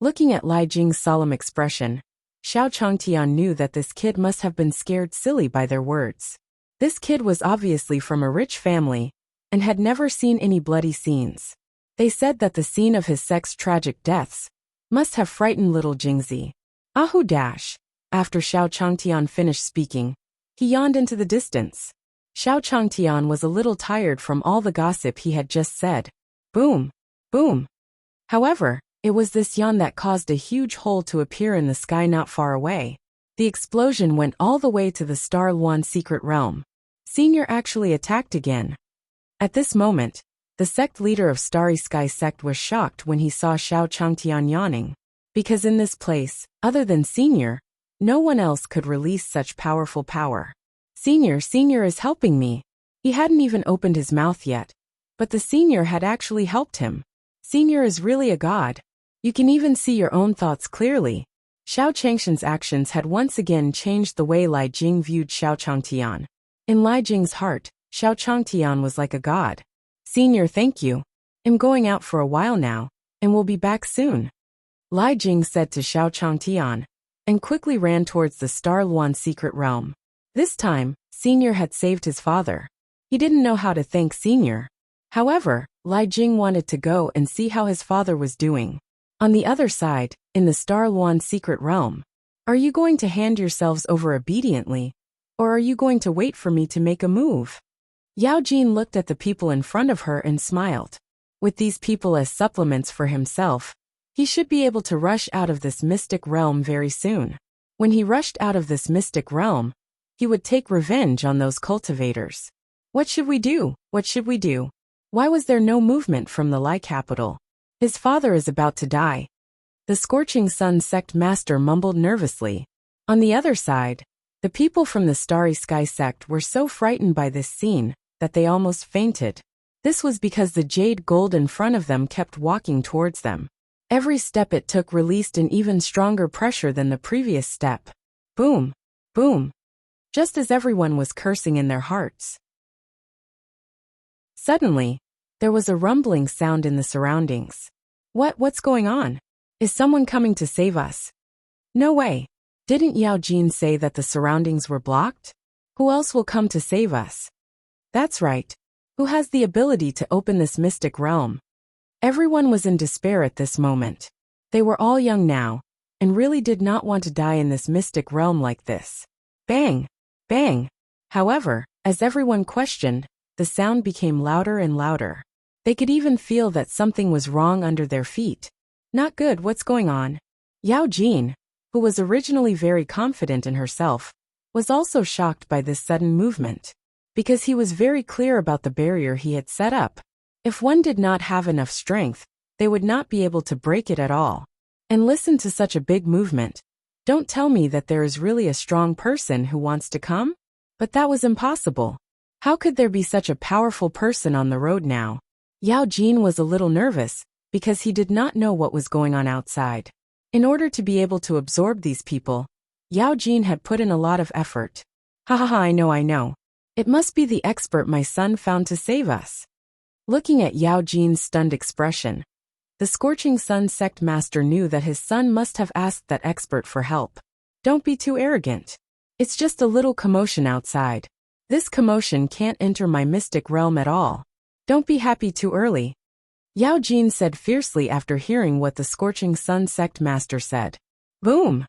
Looking at Lai Jing's solemn expression, Xiao Changtian knew that this kid must have been scared silly by their words. This kid was obviously from a rich family, and had never seen any bloody scenes. They said that the scene of his sect's tragic deaths must have frightened little Jingzi. Ahu dash. After Xiao Changtian finished speaking, he yawned into the distance. Xiao Changtian was a little tired from all the gossip he had just said. Boom, boom. However, it was this yawn that caused a huge hole to appear in the sky not far away. The explosion went all the way to the Star Luan secret realm. Senior actually attacked again. At this moment, the sect leader of Starry Sky sect was shocked when he saw Xiao Changtian yawning. Because in this place, other than Senior, no one else could release such powerful power. Senior is helping me. He hadn't even opened his mouth yet, but the senior had actually helped him. Senior is really a god. You can even see your own thoughts clearly. Xiao Changshan's actions had once again changed the way Lai Jing viewed Xiao Changtian. In Lai Jing's heart, Xiao Changtian was like a god. Senior, thank you. I'm going out for a while now, and will be back soon. Lai Jing said to Xiao Changtian, and quickly ran towards the Star Luan secret realm. This time, Senior had saved his father. He didn't know how to thank Senior. However, Lai Jing wanted to go and see how his father was doing. On the other side, in the Star Luan secret realm, are you going to hand yourselves over obediently, or are you going to wait for me to make a move? Yao Jin looked at the people in front of her and smiled. With these people as supplements for himself, he should be able to rush out of this mystic realm very soon. When he rushed out of this mystic realm, he would take revenge on those cultivators. What should we do? What should we do? Why was there no movement from the Lai capital? His father is about to die. The Scorching Sun sect master mumbled nervously. On the other side, the people from the Starry Sky sect were so frightened by this scene that they almost fainted. This was because the jade gold in front of them kept walking towards them. Every step it took released an even stronger pressure than the previous step. Boom! Boom! Just as everyone was cursing in their hearts. Suddenly, there was a rumbling sound in the surroundings. What's going on? Is someone coming to save us? No way. Didn't Yao Jin say that the surroundings were blocked? Who else will come to save us? That's right. Who has the ability to open this mystic realm? Everyone was in despair at this moment. They were all young now, and really did not want to die in this mystic realm like this. Bang! Bang! However, as everyone questioned, the sound became louder and louder. They could even feel that something was wrong under their feet. Not good, what's going on? Yao Jin, who was originally very confident in herself, was also shocked by this sudden movement. Because he was very clear about the barrier he had set up. If one did not have enough strength, they would not be able to break it at all. And listen to such a big movement. Don't tell me that there is really a strong person who wants to come? But that was impossible. How could there be such a powerful person on the road now? Yao Jin was a little nervous, because he did not know what was going on outside. In order to be able to absorb these people, Yao Jin had put in a lot of effort. Ha, I know. It must be the expert my son found to save us. Looking at Yao Jin's stunned expression, the Scorching Sun sect master knew that his son must have asked that expert for help. Don't be too arrogant. It's just a little commotion outside. This commotion can't enter my mystic realm at all. Don't be happy too early. Yao Jin said fiercely after hearing what the Scorching Sun sect master said. Boom!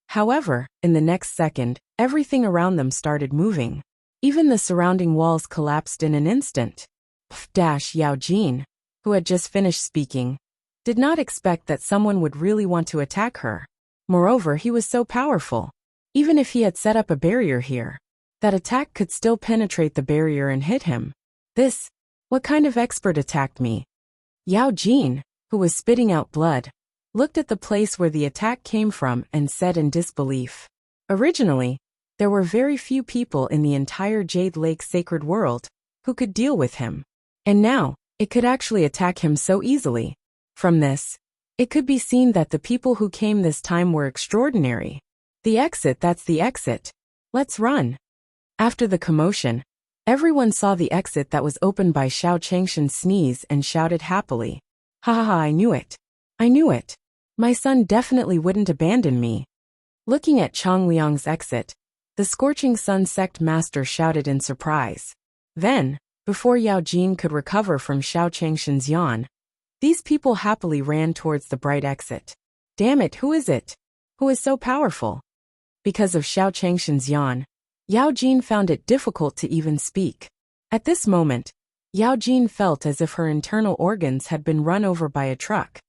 However, in the next second, everything around them started moving. Even the surrounding walls collapsed in an instant. Yao Jin, who had just finished speaking, did not expect that someone would really want to attack her. Moreover, he was so powerful. Even if he had set up a barrier here, that attack could still penetrate the barrier and hit him. What kind of expert attacked me? Yao Jin, who was spitting out blood, looked at the place where the attack came from and said in disbelief. Originally, there were very few people in the entire Jade Lake sacred world who could deal with him. And now, it could actually attack him so easily. From this, it could be seen that the people who came this time were extraordinary. The exit, that's the exit. Let's run. After the commotion, everyone saw the exit that was opened by Xiao Changshan sneeze and shouted happily. Ha, I knew it. My son definitely wouldn't abandon me. Looking at Chang Liang's exit, the Scorching Sun sect master shouted in surprise. Then, before Yao Jin could recover from Xiao Changshan's yawn, these people happily ran towards the bright exit. Damn it, who is it? Who is so powerful? Because of Xiao Changshan's yawn, Yao Jin found it difficult to even speak. At this moment, Yao Jin felt as if her internal organs had been run over by a truck.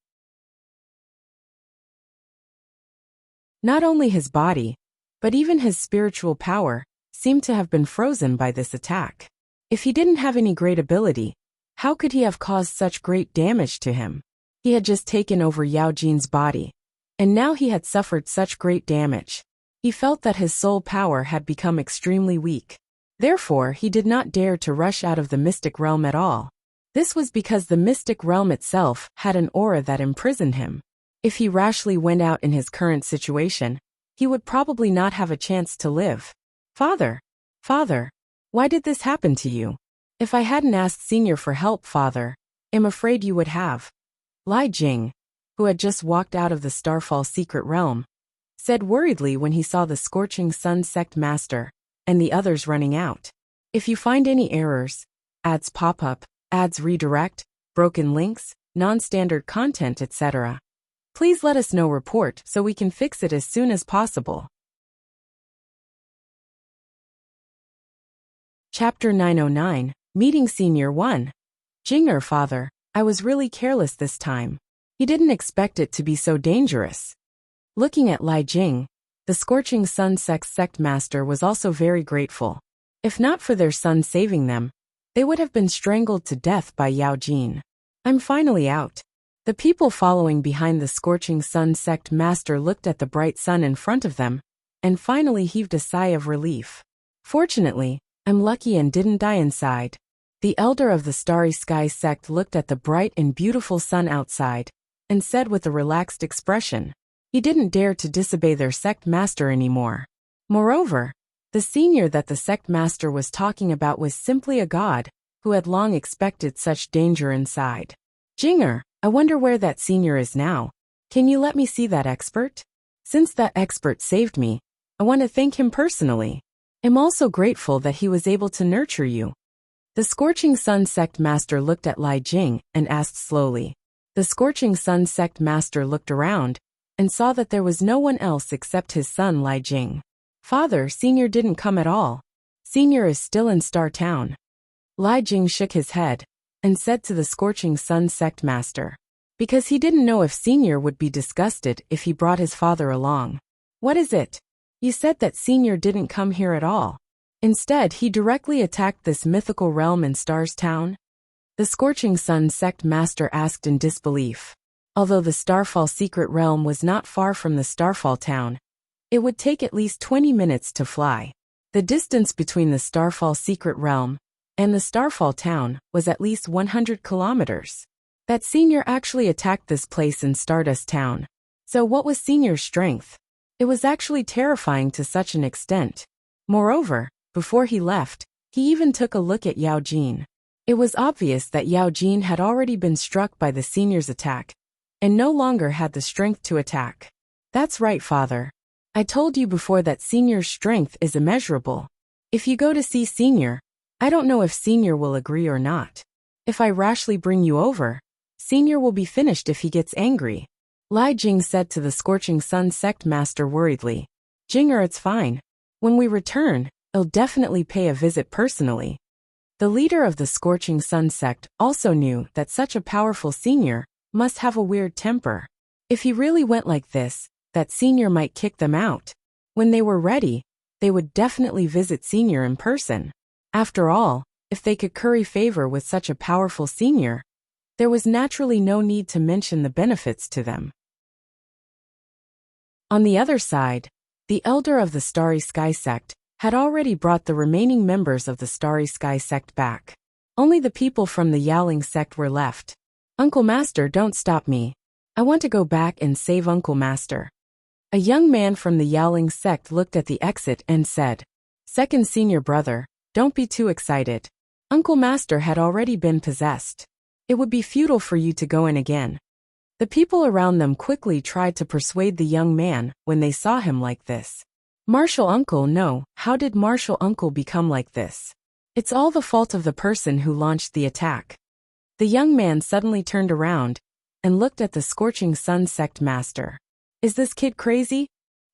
Not only his body, but even his spiritual power seemed to have been frozen by this attack. If he didn't have any great ability, how could he have caused such great damage to him? He had just taken over Yao Jin's body, and now he had suffered such great damage. He felt that his soul power had become extremely weak. Therefore, he did not dare to rush out of the mystic realm at all. This was because the mystic realm itself had an aura that imprisoned him. If he rashly went out in his current situation, he would probably not have a chance to live. Father, why did this happen to you? If I hadn't asked Senior for help, Father, I'm afraid you would have. Li Jing, who had just walked out of the Starfall secret realm, said worriedly when he saw the Scorching Sun sect master and the others running out. If you find any errors, ads pop up, ads redirect, broken links, non-standard content, etc., please let us know report so we can fix it as soon as possible. Chapter 909, Meeting Senior 1. Jinger, Father, I was really careless this time. He didn't expect it to be so dangerous. Looking at Li Jing, the Scorching Sun sect master was also very grateful. If not for their son saving them, they would have been strangled to death by Yao Jin. I'm finally out. The people following behind the Scorching Sun sect master looked at the bright sun in front of them, and finally heaved a sigh of relief. Fortunately, I'm lucky and didn't die inside. The elder of the Starry Sky sect looked at the bright and beautiful sun outside, and said with a relaxed expression. He didn't dare to disobey their sect master anymore. Moreover, the senior that the sect master was talking about was simply a god, who had long expected such danger inside. Jinger, I wonder where that senior is now. Can you let me see that expert? Since that expert saved me, I want to thank him personally. I'm also grateful that he was able to nurture you. The Scorching Sun sect master looked at Lai Jing and asked slowly. The Scorching Sun sect master looked around and saw that there was no one else except his son Lai Jing. Father, Senior didn't come at all. Senior is still in Star Town. Lai Jing shook his head and said to the Scorching Sun sect master. Because he didn't know if Senior would be disgusted if he brought his father along. What is it? You said that Senior didn't come here at all. Instead, he directly attacked this mythical realm in Stars Town? The Scorching Sun sect master asked in disbelief. Although the Starfall secret realm was not far from the Starfall town, it would take at least 20 minutes to fly. The distance between the Starfall secret realm and the Starfall town was at least 100 kilometers. That Senior actually attacked this place in Stardust Town. So what was Senior's strength? It was actually terrifying to such an extent. Moreover, before he left, he even took a look at Yao Jin. It was obvious that Yao Jin had already been struck by the Senior's attack, and no longer had the strength to attack. That's right, Father. I told you before that Senior's strength is immeasurable. If you go to see Senior, I don't know if Senior will agree or not. If I rashly bring you over, Senior will be finished if he gets angry. Lai Jing said to the Scorching Sun sect master worriedly. Jinger, it's fine. When we return, I'll definitely pay a visit personally. The leader of the Scorching Sun sect also knew that such a powerful Senior must have a weird temper. If he really went like this, that Senior might kick them out. When they were ready, they would definitely visit Senior in person. After all, if they could curry favor with such a powerful Senior, there was naturally no need to mention the benefits to them. On the other side, the elder of the Starry Sky sect had already brought the remaining members of the Starry Sky sect back. Only the people from the Yowling sect were left. Uncle Master, don't stop me. I want to go back and save Uncle Master. A young man from the Yowling sect looked at the exit and said, Second Senior brother, don't be too excited. Uncle Master had already been possessed. It would be futile for you to go in again. The people around them quickly tried to persuade the young man when they saw him like this. Martial Uncle, no, how did Martial Uncle become like this? It's all the fault of the person who launched the attack. The young man suddenly turned around and looked at the Scorching Sun sect master. Is this kid crazy?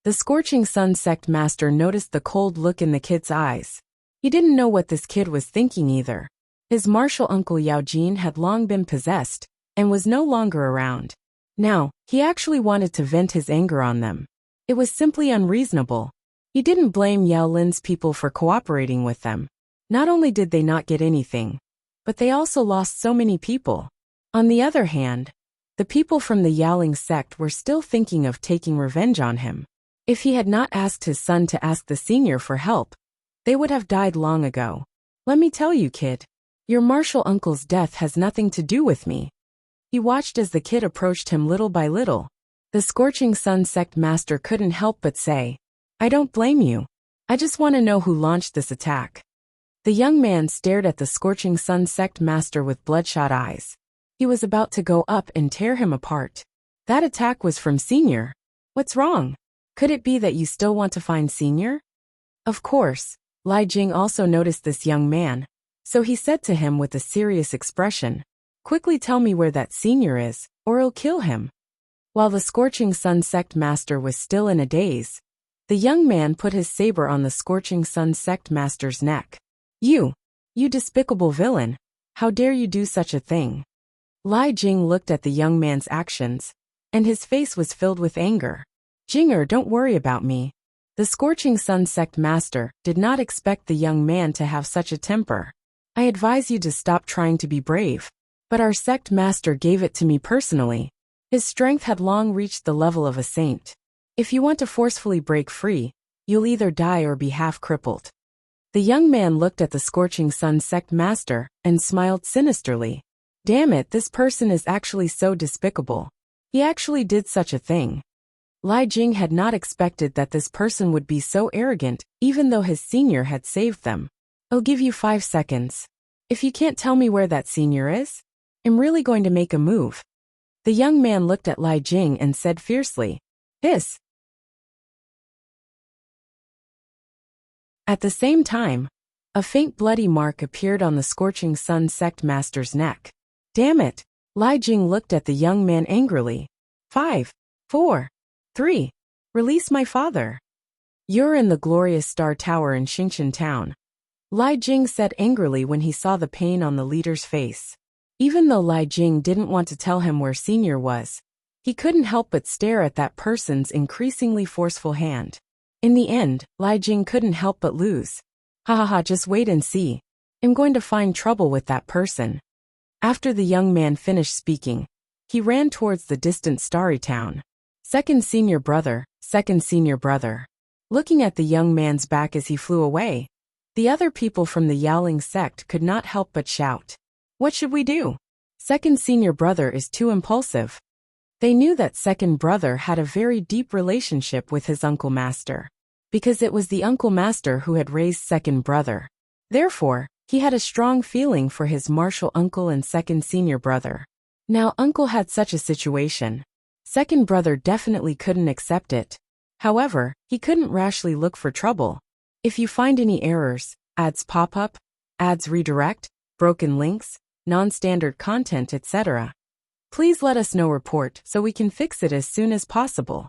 The Scorching Sun sect master noticed the cold look in the kid's eyes. He didn't know what this kid was thinking either. His martial uncle Yao Jin had long been possessed and was no longer around. Now, he actually wanted to vent his anger on them. It was simply unreasonable. He didn't blame Yao Lin's people for cooperating with them. Not only did they not get anything, but they also lost so many people. On the other hand, the people from the Yowling sect were still thinking of taking revenge on him. If he had not asked his son to ask the Senior for help, they would have died long ago. Let me tell you, kid, your martial uncle's death has nothing to do with me. He watched as the kid approached him little by little. The Scorching Sun sect master couldn't help but say, I don't blame you. I just want to know who launched this attack. The young man stared at the Scorching Sun sect master with bloodshot eyes. He was about to go up and tear him apart. That attack was from Senior. What's wrong? Could it be that you still want to find Senior? Of course, Lai Jing also noticed this young man, so he said to him with a serious expression, Quickly tell me where that Senior is, or I'll kill him. While the Scorching Sun sect master was still in a daze, the young man put his saber on the Scorching Sun sect master's neck. You despicable villain, how dare you do such a thing? Lai Jing looked at the young man's actions, and his face was filled with anger. Jinger, don't worry about me. The Scorching Sun sect master did not expect the young man to have such a temper. I advise you to stop trying to be brave. But our sect master gave it to me personally. His strength had long reached the level of a saint. If you want to forcefully break free, you'll either die or be half crippled. The young man looked at the Scorching Sun sect master and smiled sinisterly. Damn it, this person is actually so despicable. He actually did such a thing. Li Jing had not expected that this person would be so arrogant, even though his senior had saved them. I'll give you 5 seconds. If you can't tell me where that senior is, I'm really going to make a move. The young man looked at Li Jing and said fiercely, "Hiss." At the same time, a faint bloody mark appeared on the Scorching Sun sect master's neck. Damn it! Li Jing looked at the young man angrily. 5, 4, 3. Release my father. You're in the glorious Star Tower in Xingqian Town. Li Jing said angrily when he saw the pain on the leader's face. Even though Li Jing didn't want to tell him where Senior was, he couldn't help but stare at that person's increasingly forceful hand. In the end, Li Jing couldn't help but lose. Ha ha ha, just wait and see. I'm going to find trouble with that person. After the young man finished speaking, he ran towards the distant starry town. Second senior brother, second senior brother. Looking at the young man's back as he flew away, the other people from the Yaoling sect could not help but shout. What should we do? Second senior brother is too impulsive. They knew that second brother had a very deep relationship with his uncle master, because it was the uncle master who had raised second brother. Therefore, he had a strong feeling for his martial uncle and second senior brother. Now uncle had such a situation. Second brother definitely couldn't accept it. However, he couldn't rashly look for trouble. If you find any errors, ads pop up, ads redirect, broken links, non-standard content, etc., please let us know report so we can fix it as soon as possible.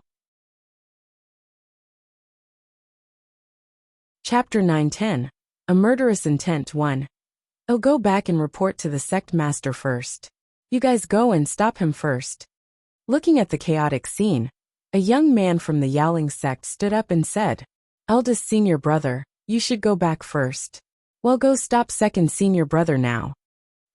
Chapter 910. A Murderous Intent 1. I'll go back and report to the sect master first. You guys go and stop him first. Looking at the chaotic scene, a young man from the Yaoling sect stood up and said, Eldest senior brother, you should go back first. Well, go stop second senior brother now.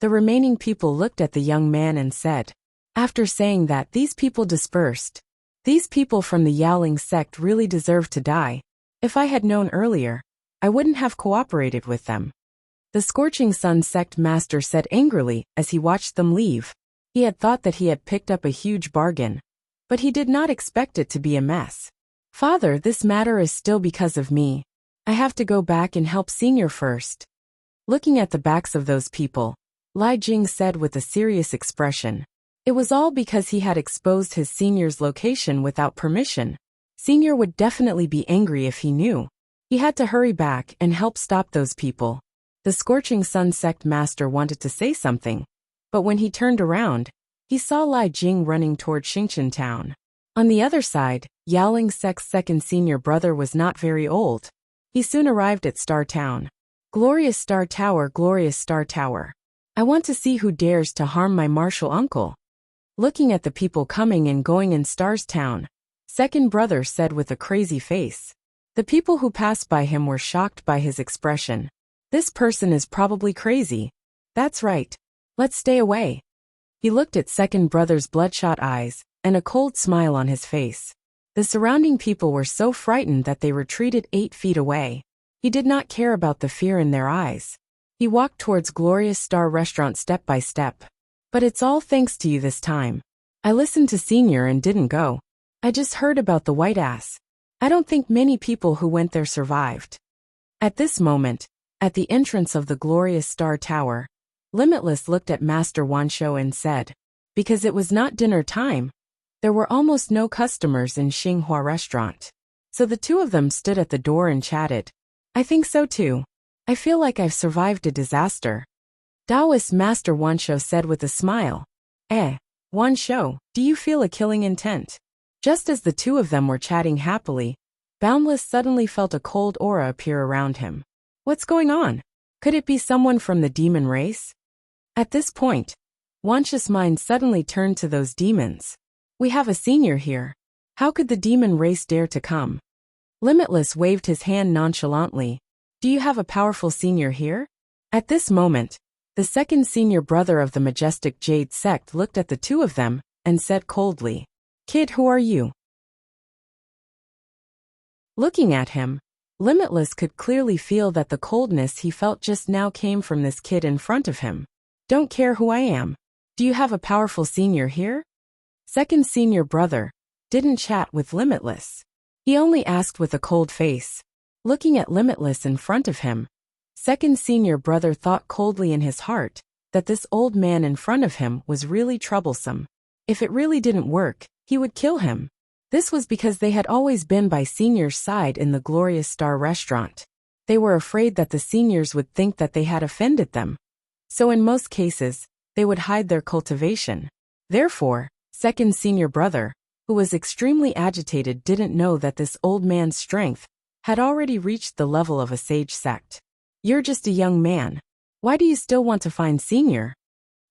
The remaining people looked at the young man and said, after saying that, these people dispersed. These people from the Yaoling sect really deserve to die. If I had known earlier, I wouldn't have cooperated with them. The Scorching Sun sect master said angrily as he watched them leave. He had thought that he had picked up a huge bargain, but he did not expect it to be a mess. Father, this matter is still because of me. I have to go back and help senior first. Looking at the backs of those people, Li Jing said with a serious expression. It was all because he had exposed his senior's location without permission. Senior would definitely be angry if he knew. He had to hurry back and help stop those people. The Scorching Sun sect master wanted to say something, but when he turned around, he saw Li Jing running toward Xingqian Town. On the other side, Yaoling sect's second senior brother was not very old. He soon arrived at Star Town. Glorious Star Tower, glorious Star Tower. I want to see who dares to harm my martial uncle. Looking at the people coming and going in Star's Town, second brother said with a crazy face. The people who passed by him were shocked by his expression. This person is probably crazy. That's right. Let's stay away. He looked at second brother's bloodshot eyes and a cold smile on his face. The surrounding people were so frightened that they retreated 8 feet away. He did not care about the fear in their eyes. He walked towards Glorious Star Restaurant step by step. But it's all thanks to you this time. I listened to Senior and didn't go. I just heard about the white ass. I don't think many people who went there survived. At this moment, at the entrance of the Glorious Star Tower, Limitless looked at Master Wanshou and said, because it was not dinner time, there were almost no customers in Xinghua Restaurant. So the two of them stood at the door and chatted. I think so too. I feel like I've survived a disaster. Taoist Master Wanshou said with a smile. Wanshou, do you feel a killing intent? Just as the two of them were chatting happily, Boundless suddenly felt a cold aura appear around him. What's going on? Could it be someone from the demon race? At this point, Wanshou's mind suddenly turned to those demons. We have a senior here. How could the demon race dare to come? Limitless waved his hand nonchalantly. Do you have a powerful senior here? At this moment, The second senior brother of the majestic Jade sect looked at the two of them and said coldly, "Kid, who are you?" Looking at him, Limitless could clearly feel that the coldness he felt just now came from this kid in front of him. "Don't care who I am. Do you have a powerful senior here?" Second senior brother didn't chat with Limitless. He only asked with a cold face. Looking at Limitless in front of him, second senior brother thought coldly in his heart that this old man in front of him was really troublesome. If it really didn't work, he would kill him. This was because they had always been by seniors' side in the Glorious Star restaurant. They were afraid that the seniors would think that they had offended them. So in most cases, they would hide their cultivation. Therefore, second senior brother, who was extremely agitated, didn't know that this old man's strength had already reached the level of a sage sect. "You're just a young man. Why do you still want to find senior?"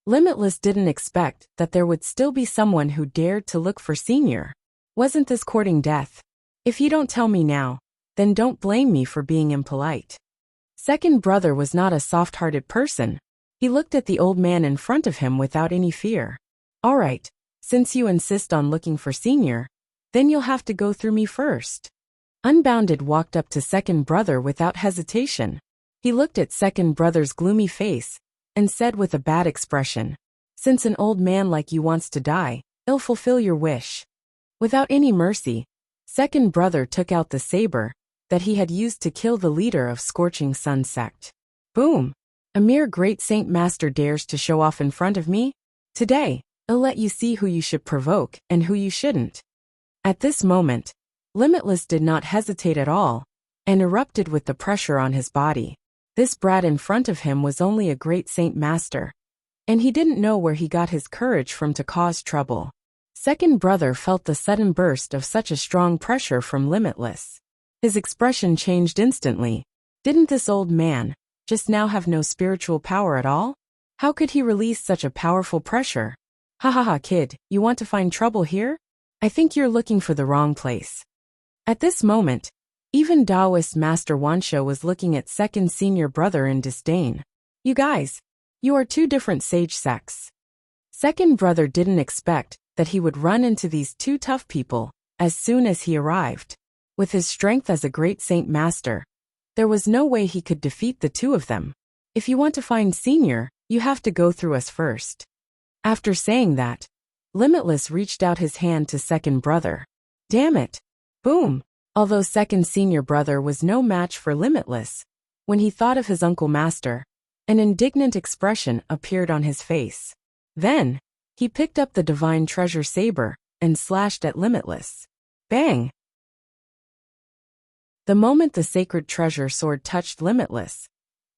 Limitless didn't expect that there would still be someone who dared to look for senior. Wasn't this courting death? "If you don't tell me now, then don't blame me for being impolite." Second brother was not a soft-hearted person. He looked at the old man in front of him without any fear. "All right, since you insist on looking for senior, then you'll have to go through me first." Unbounded walked up to second brother without hesitation. He looked at second brother's gloomy face and said with a bad expression, "Since an old man like you wants to die, I'll fulfill your wish." Without any mercy, second brother took out the saber that he had used to kill the leader of Scorching Sun sect. Boom! A mere great saint master dares to show off in front of me? Today, I'll let you see who you should provoke and who you shouldn't. At this moment, Limitless did not hesitate at all and erupted with the pressure on his body. This brat in front of him was only a great saint master, and he didn't know where he got his courage from to cause trouble. Second brother felt the sudden burst of such a strong pressure from Limitless. His expression changed instantly. Didn't this old man just now have no spiritual power at all? How could he release such a powerful pressure? "Ha ha ha, kid, you want to find trouble here? I think you're looking for the wrong place." At this moment, even Taoist Master Wuxia was looking at second senior brother in disdain. "You guys, you are two different sage sects." Second brother didn't expect that he would run into these two tough people as soon as he arrived. With his strength as a great saint master, there was no way he could defeat the two of them. "If you want to find senior, you have to go through us first." After saying that, Limitless reached out his hand to second brother. Damn it! Boom! Although second senior brother was no match for Limitless, when he thought of his uncle master, an indignant expression appeared on his face. Then, he picked up the divine treasure saber and slashed at Limitless. Bang! The moment the sacred treasure sword touched Limitless,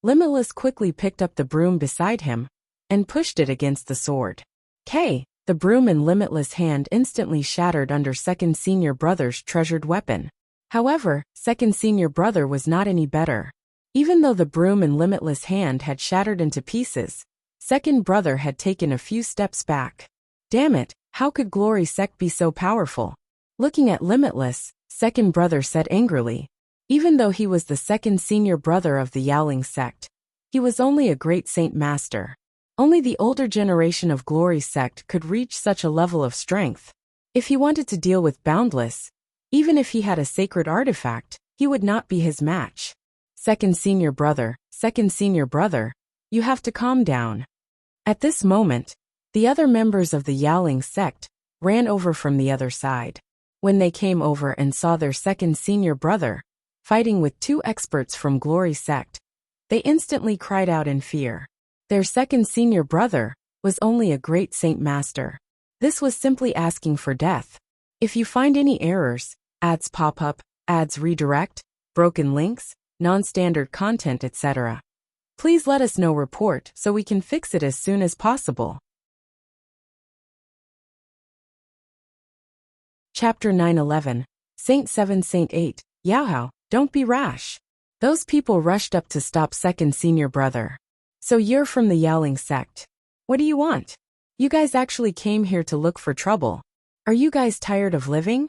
Limitless quickly picked up the broom beside him and pushed it against the sword. K! The broom in Limitless' hand instantly shattered under second senior brother's treasured weapon. However, second senior brother was not any better. Even though the broom in Limitless' hand had shattered into pieces, second brother had taken a few steps back. Damn it, how could Glory Sect be so powerful? Looking at Limitless, second brother said angrily. Even though he was the second senior brother of the Yaoling sect, he was only a great saint master. Only the older generation of Glory Sect could reach such a level of strength. If he wanted to deal with Boundless, even if he had a sacred artifact, he would not be his match. Second senior brother, you have to calm down. At this moment, the other members of the Yaoling sect ran over from the other side. When they came over and saw their second senior brother fighting with two experts from Glory Sect, they instantly cried out in fear. Their second senior brother was only a great saint master. This was simply asking for death. If you find any errors, ads pop up, ads redirect, broken links, non-standard content, etc., please let us know report so we can fix it as soon as possible. Chapter 9:11. Saint 7 Saint 8. Yaohao, don't be rash. Those people rushed up to stop second senior brother. So you're from the Yaoling sect. What do you want? You guys actually came here to look for trouble. Are you guys tired of living?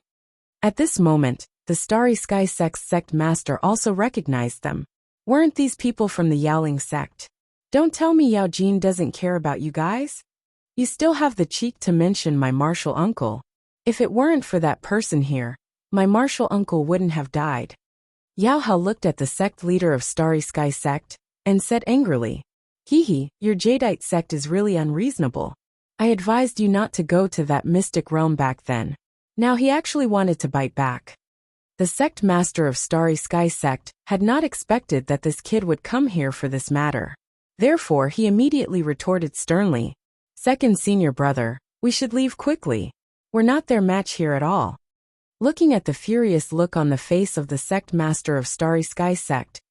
At this moment, the Starry Sky Sect's sect master also recognized them. Weren't these people from the Yaoling sect? Don't tell me Yao Jin doesn't care about you guys? You still have the cheek to mention my martial uncle. If it weren't for that person here, my martial uncle wouldn't have died. Yao Hao looked at the sect leader of Starry Sky sect, and said angrily, Hee, your Jadeite sect is really unreasonable. I advised you not to go to that mystic realm back then. Now he actually wanted to bite back. The sect master of Starry Sky sect had not expected that this kid would come here for this matter. Therefore he immediately retorted sternly, Second senior brother, we should leave quickly. We're not their match here at all. Looking at the furious look on the face of the sect master of Starry Sky sect,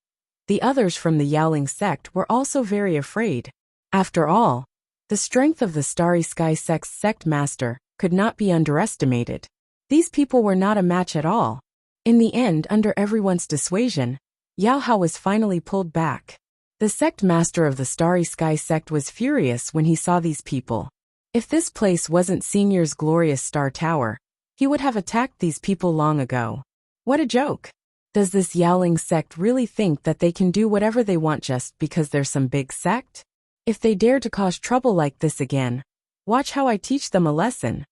the others from the Yaoling sect were also very afraid. After all, the strength of the Starry Sky sect's sect master could not be underestimated. These people were not a match at all. In the end, under everyone's dissuasion, Yao Hao was finally pulled back. The sect master of the Starry Sky sect was furious when he saw these people. If this place wasn't Senior's glorious star tower, he would have attacked these people long ago. What a joke! Does this Yaoling sect really think that they can do whatever they want just because they're some big sect? If they dare to cause trouble like this again, watch how I teach them a lesson.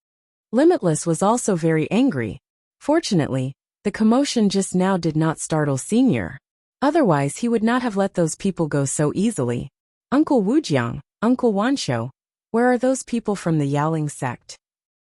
Limitless was also very angry. Fortunately, the commotion just now did not startle Senior. Otherwise he would not have let those people go so easily. Uncle Wujiang, Uncle Wanshou, where are those people from the Yaoling sect?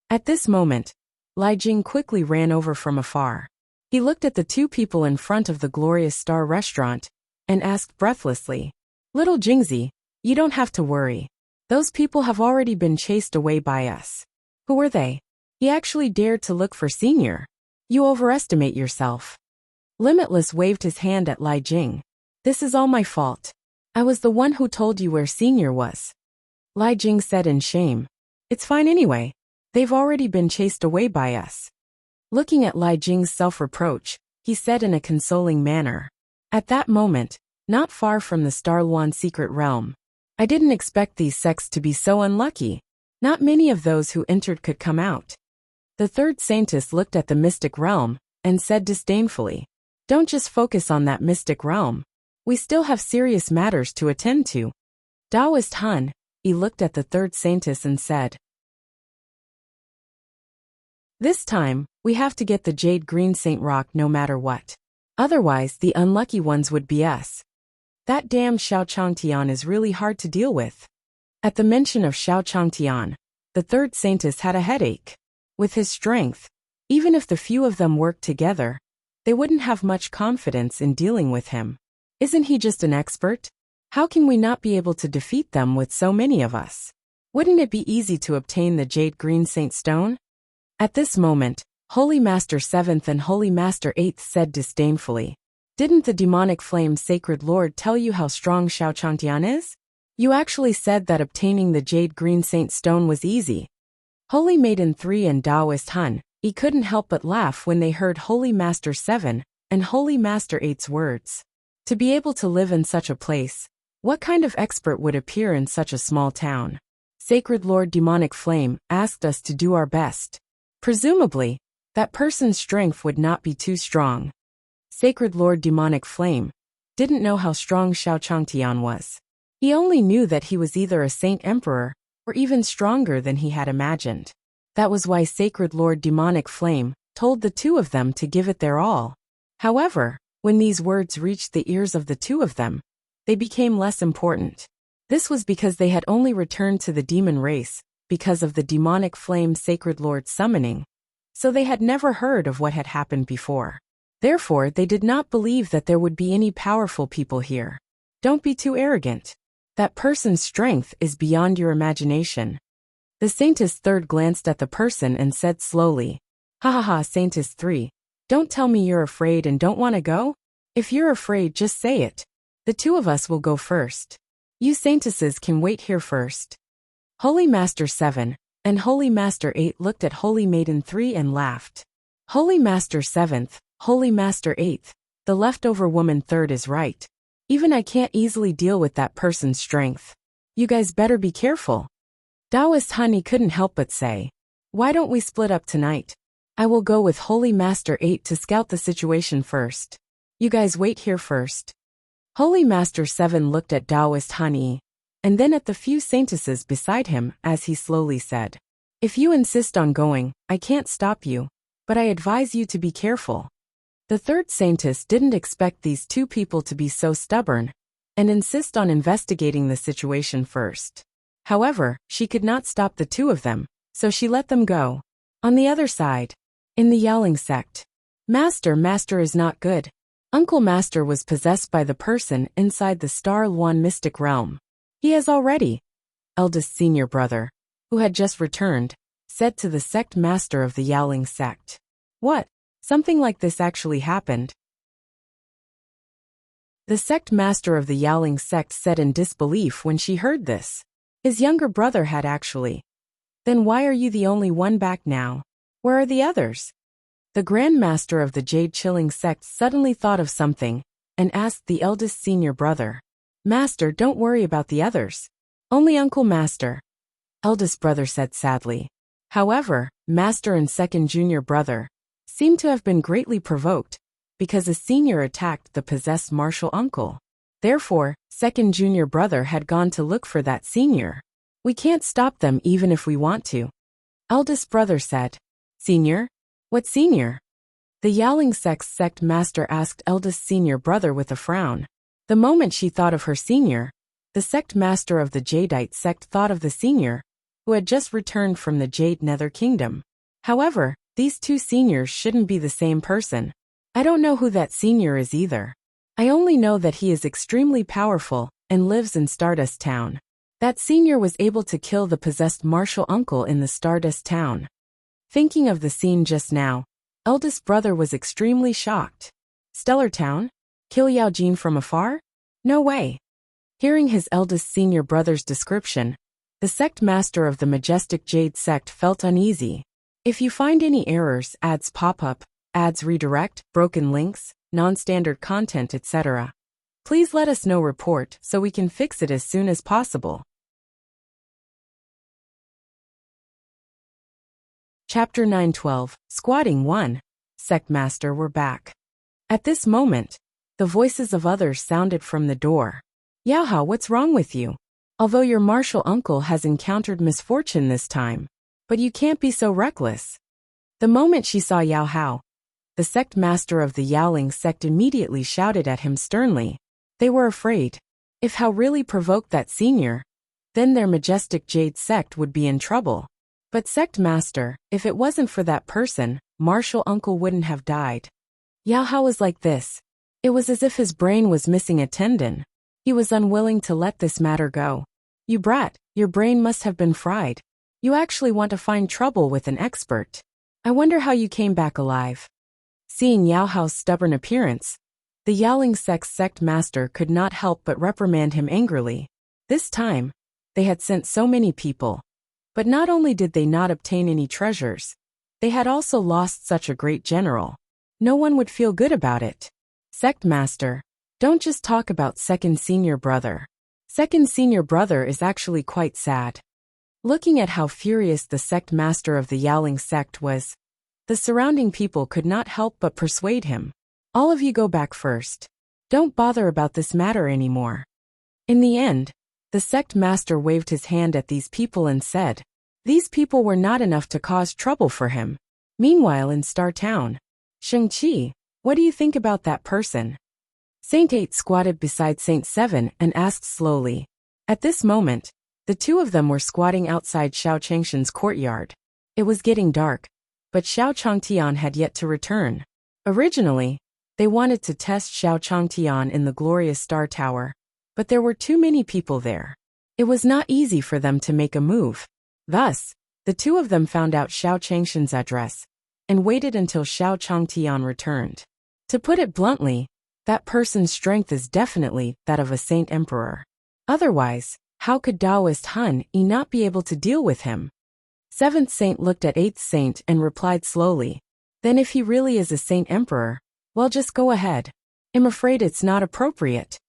At this moment, Lai Jing quickly ran over from afar. He looked at the two people in front of the Glorious Star restaurant and asked breathlessly, Little Jingzi, you don't have to worry. Those people have already been chased away by us. Who were they? He actually dared to look for Senior. You overestimate yourself. Limitless waved his hand at Lai Jing. This is all my fault. I was the one who told you where Senior was. Lai Jing said in shame. It's fine anyway. They've already been chased away by us. Looking at Lai Jing's self-reproach, he said in a consoling manner. At that moment, not far from the Starluan secret realm, I didn't expect these sects to be so unlucky. Not many of those who entered could come out. The third saintess looked at the mystic realm and said disdainfully, Don't just focus on that mystic realm. We still have serious matters to attend to. Taoist Han, he looked at the third saintess and said, This time, we have to get the Jade Green Saint Rock no matter what. Otherwise, the unlucky ones would be us. That damn Xiao Changtian is really hard to deal with. At the mention of Xiao Changtian, the third saintess had a headache. With his strength, even if the few of them worked together, they wouldn't have much confidence in dealing with him. Isn't he just an expert? How can we not be able to defeat them with so many of us? Wouldn't it be easy to obtain the Jade Green Saint Stone? At this moment, Holy Master 7th and Holy Master 8th said disdainfully, Didn't the demonic flame Sacred Lord tell you how strong Xiao Changtian is? You actually said that obtaining the Jade Green Saint Stone was easy. Holy Maiden 3 and Taoist Han, he couldn't help but laugh when they heard Holy Master 7 and Holy Master 8's words. To be able to live in such a place, what kind of expert would appear in such a small town? Sacred Lord Demonic Flame asked us to do our best. Presumably, that person's strength would not be too strong. Sacred Lord Demonic Flame didn't know how strong Xiao Changtian was. He only knew that he was either a Saint Emperor or even stronger than he had imagined. That was why Sacred Lord Demonic Flame told the two of them to give it their all. However, when these words reached the ears of the two of them, they became less important. This was because they had only returned to the demon race because of the demonic flame Sacred Lord summoning, so they had never heard of what had happened before. Therefore, they did not believe that there would be any powerful people here. Don't be too arrogant. That person's strength is beyond your imagination. The Saintess 3rd glanced at the person and said slowly, Ha ha ha, Saintess 3, don't tell me you're afraid and don't want to go? If you're afraid, just say it. The two of us will go first. You Saintesses can wait here first. Holy Master 7 and Holy Master 8 looked at Holy Maiden 3 and laughed. Holy Master 7th, Holy Master 8th, the leftover woman 3rd is right. Even I can't easily deal with that person's strength. You guys better be careful. Taoist Honey couldn't help but say, Why don't we split up tonight? I will go with Holy Master 8 to scout the situation first. You guys wait here first. Holy Master 7 looked at Taoist Honey and then at the few saintesses beside him as he slowly said, "If you insist on going, I can't stop you, but I advise you to be careful." The third saintess didn't expect these two people to be so stubborn and insist on investigating the situation first. However, she could not stop the two of them, so she let them go. On the other side, in the Yowling sect, Master is not good. Uncle Master was possessed by the person inside the Star Luan mystic realm. He has already, eldest senior brother, who had just returned, said to the sect master of the Yowling sect. What? Something like this actually happened? The sect master of the Yowling sect said in disbelief when she heard this. His younger brother had actually. Then why are you the only one back now? Where are the others? The Grand Master of the Jade Chilling sect suddenly thought of something and asked the eldest senior brother. Master, don't worry about the others. Only Uncle Master. Eldest brother said sadly. However, Master and second junior brother seemed to have been greatly provoked because a senior attacked the possessed martial uncle. Therefore, second junior brother had gone to look for that senior. We can't stop them even if we want to. Eldest brother said. Senior? What senior? The Yowling sect master asked eldest senior brother with a frown. The moment she thought of her senior, the sect master of the Jadeite sect thought of the senior, who had just returned from the Jade Nether Kingdom. However, these two seniors shouldn't be the same person. I don't know who that senior is either. I only know that he is extremely powerful and lives in Stardust Town. That senior was able to kill the possessed martial uncle in the Stardust Town. Thinking of the scene just now, eldest brother was extremely shocked. Stellar Town? Kill Yao Jin from afar? No way. Hearing his eldest senior brother's description, the sect master of the Majestic Jade sect felt uneasy. If you find any errors, ads pop up, ads redirect, broken links, non-standard content, etc., please let us know report so we can fix it as soon as possible. Chapter 912, Squatting 1. Sect Master were back. At this moment, the voices of others sounded from the door. Yao Hao, what's wrong with you? Although your martial uncle has encountered misfortune this time, but you can't be so reckless. The moment she saw Yao Hao, the sect master of the Yowling sect immediately shouted at him sternly. They were afraid. If Hao really provoked that senior, then their Majestic Jade sect would be in trouble. But sect master, if it wasn't for that person, martial uncle wouldn't have died. Yao Hao was like this. It was as if his brain was missing a tendon. He was unwilling to let this matter go. You brat, your brain must have been fried. You actually want to find trouble with an expert. I wonder how you came back alive. Seeing Yao Hao's stubborn appearance, the Yowling sect master could not help but reprimand him angrily. This time, they had sent so many people. But not only did they not obtain any treasures, they had also lost such a great general. No one would feel good about it. Sect master, don't just talk about second senior brother. Second senior brother is actually quite sad. Looking at how furious the sect master of the Yowling sect was, the surrounding people could not help but persuade him. All of you go back first. Don't bother about this matter anymore. In the end, the sect master waved his hand at these people and said, these people were not enough to cause trouble for him. Meanwhile in Star Town, Shang-Chi, what do you think about that person? Saint 8 squatted beside Saint 7 and asked slowly. At this moment, the two of them were squatting outside Xiao Changshan's courtyard. It was getting dark, but Xiao Changtian had yet to return. Originally, they wanted to test Xiao Changtian in the glorious Star Tower, but there were too many people there. It was not easy for them to make a move. Thus, the two of them found out Xiao Changshan's address and waited until Xiao Changtian returned. To put it bluntly, that person's strength is definitely that of a saint emperor. Otherwise, how could Taoist Han Yi not be able to deal with him? Seventh saint looked at eighth saint and replied slowly. Then if he really is a saint emperor, well, just go ahead. I'm afraid it's not appropriate.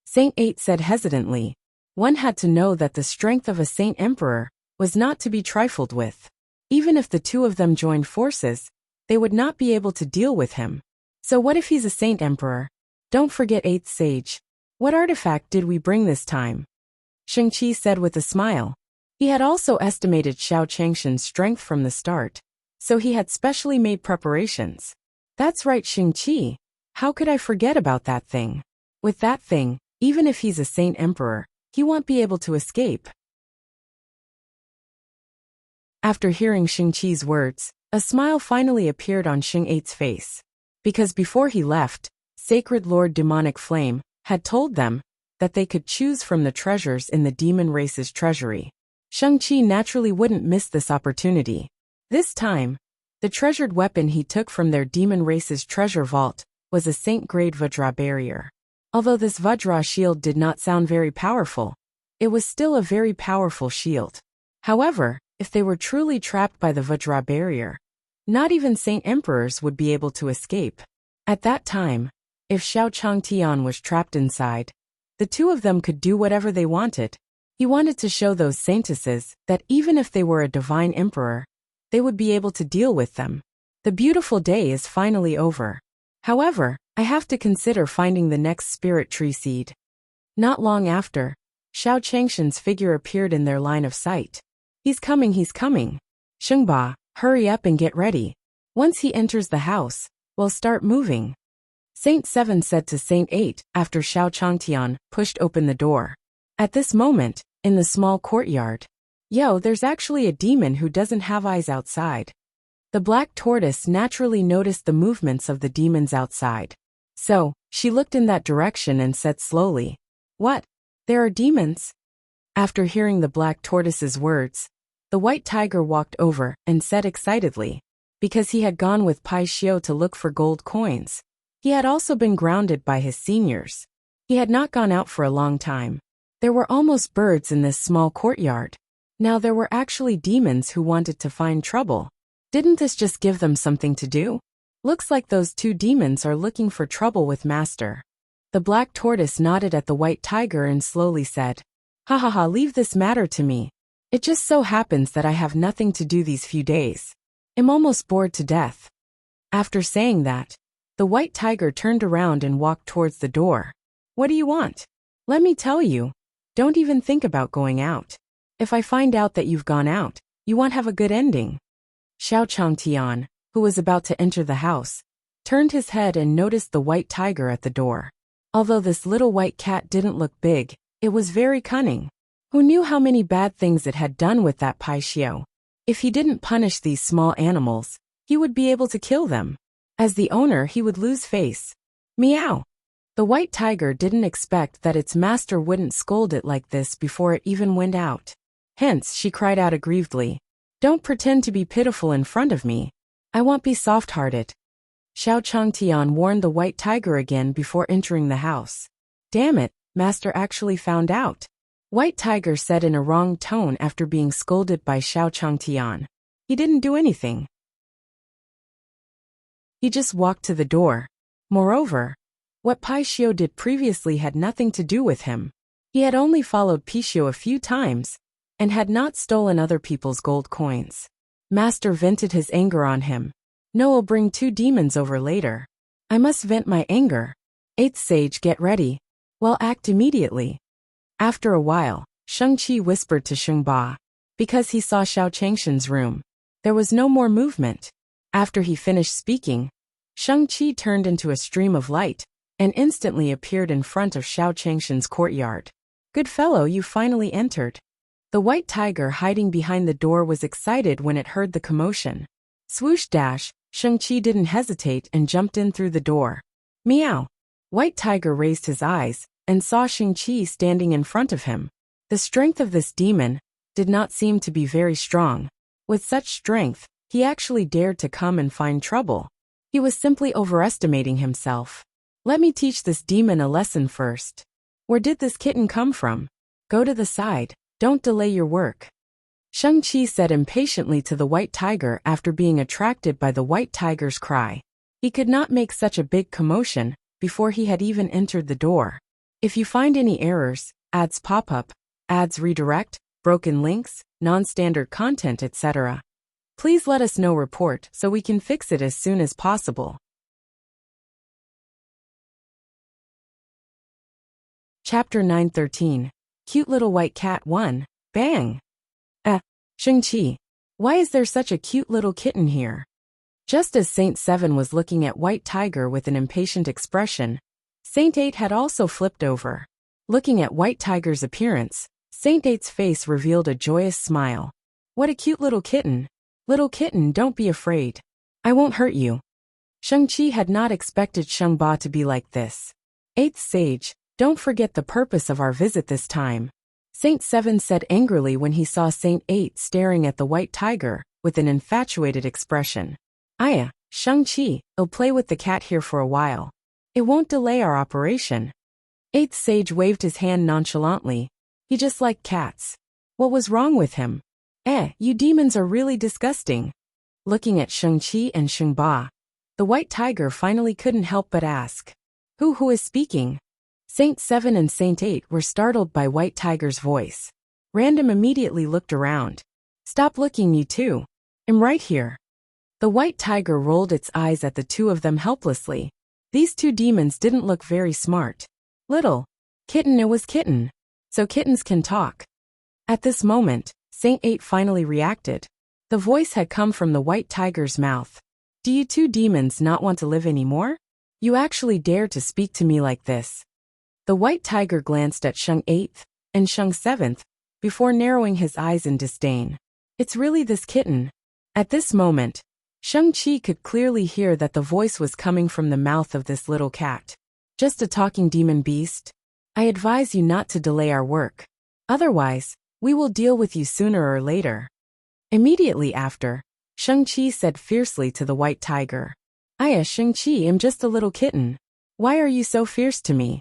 Saint 8 said hesitantly. One had to know that the strength of a saint emperor was not to be trifled with. Even if the two of them joined forces, they would not be able to deal with him. So what if he's a saint emperor? Don't forget 8th sage. What artifact did we bring this time? Shang-Chi said with a smile. He had also estimated Xiao Changshan's strength from the start, so he had specially made preparations. That's right, Shang-Chi. How could I forget about that thing? With that thing, even if he's a Saint Emperor, he won't be able to escape. After hearing Shang-Chi's words, a smile finally appeared on Shang-Eight's face. Because before he left, Sacred Lord Demonic Flame had told them that they could choose from the treasures in the demon race's treasury. Shang-Chi naturally wouldn't miss this opportunity. This time, the treasured weapon he took from their demon race's treasure vault was a Saint-grade Vajra barrier. Although this Vajra shield did not sound very powerful, it was still a very powerful shield. However, if they were truly trapped by the Vajra barrier, not even Saint Emperors would be able to escape. At that time, if Xiao Changtian was trapped inside, the two of them could do whatever they wanted. He wanted to show those saintesses that even if they were a divine emperor, they would be able to deal with them. The beautiful day is finally over. However, I have to consider finding the next spirit tree seed. Not long after, Xiao Changshan's figure appeared in their line of sight. He's coming, he's coming. Shengba, hurry up and get ready. Once he enters the house, we'll start moving. Saint Seven said to Saint Eight after Xiao Changtian pushed open the door. At this moment, in the small courtyard, yo, there's actually a demon who doesn't have eyes outside. The black tortoise naturally noticed the movements of the demons outside. So, she looked in that direction and said slowly, "What? There are demons?" After hearing the black tortoise's words, the white tiger walked over and said excitedly, because he had gone with Pai Xiao to look for gold coins. He had also been grounded by his seniors. He had not gone out for a long time. There were almost birds in this small courtyard. Now there were actually demons who wanted to find trouble. Didn't this just give them something to do? Looks like those two demons are looking for trouble with Master. The black tortoise nodded at the white tiger and slowly said, "Ha ha ha, leave this matter to me. It just so happens that I have nothing to do these few days. I'm almost bored to death." After saying that, the white tiger turned around and walked towards the door. "What do you want? Let me tell you, don't even think about going out. If I find out that you've gone out, you won't have a good ending." Xiao Changtian, who was about to enter the house, turned his head and noticed the white tiger at the door. Although this little white cat didn't look big, it was very cunning. Who knew how many bad things it had done with that Pai Xiao? If he didn't punish these small animals, he would be able to kill them. As the owner, he would lose face. Meow! The white tiger didn't expect that its master wouldn't scold it like this before it even went out. Hence, she cried out aggrievedly, "Don't pretend to be pitiful in front of me. I won't be soft-hearted." Xiao Changtian warned the white tiger again before entering the house. "Damn it, Master actually found out," White Tiger said in a wrong tone after being scolded by Xiao Changtian. "He didn't do anything. He just walked to the door. Moreover, what Pai Xiao did previously had nothing to do with him. He had only followed Pai Xiao a few times, and had not stolen other people's gold coins. Master vented his anger on him. No, I'll bring 2 demons over later. I must vent my anger. 8th Sage, get ready. Well, act immediately." After a while, Shang-Chi whispered to Shengba. Because he saw Xiao Changshan's room, there was no more movement. After he finished speaking, Shang-Chi turned into a stream of light, and instantly appeared in front of Xiao Changshan's courtyard. "Good fellow, you finally entered." The white tiger hiding behind the door was excited when it heard the commotion. Swoosh dash, Shang-Chi didn't hesitate and jumped in through the door. Meow! White tiger raised his eyes, and saw Shang-Chi standing in front of him. The strength of this demon did not seem to be very strong. With such strength, he actually dared to come and find trouble. He was simply overestimating himself. "Let me teach this demon a lesson first. Where did this kitten come from? Go to the side, don't delay your work." Shang-Chi said impatiently to the white tiger after being attracted by the white tiger's cry. He could not make such a big commotion before he had even entered the door. If you find any errors, ads pop up, ads redirect, broken links, non-standard content, etc., please let us know report so we can fix it as soon as possible. Chapter 913. Cute little white cat 1. Bang! Shang-Chi. Why is there such a cute little kitten here? Just as Saint 7 was looking at White Tiger with an impatient expression, Saint 8 had also flipped over. Looking at White Tiger's appearance, Saint 8's face revealed a joyous smile. What a cute little kitten. Little kitten, don't be afraid. I won't hurt you. Shang-Chi had not expected Shang-Ba to be like this. 8th sage, don't forget the purpose of our visit this time. Saint 7 said angrily when he saw Saint 8 staring at the White Tiger with an infatuated expression. Aya, Shang-Chi, I'll play with the cat here for a while. It won't delay our operation. 8th sage waved his hand nonchalantly. He just liked cats. What was wrong with him? You demons are really disgusting. Looking at Shang-Chi and Shang-Ba, the White Tiger finally couldn't help but ask. Who is speaking? Saint 7 and Saint 8 were startled by White Tiger's voice. Random immediately looked around. Stop looking, you two. I'm right here. The White Tiger rolled its eyes at the two of them helplessly. These two demons didn't look very smart. Little kitten, it was kitten. So kittens can talk. At this moment, Saint 8 finally reacted. The voice had come from the White Tiger's mouth. Do you two demons not want to live anymore? You actually dare to speak to me like this? The White Tiger glanced at Shang 8th and Shang 7th before narrowing his eyes in disdain. It's really this kitten. At this moment, Shang-Chi could clearly hear that the voice was coming from the mouth of this little cat. Just a talking demon beast? I advise you not to delay our work. Otherwise, we will deal with you sooner or later. Immediately after, Shang-Chi said fiercely to the White Tiger. Aya, Shang-Chi, I'm just a little kitten. Why are you so fierce to me?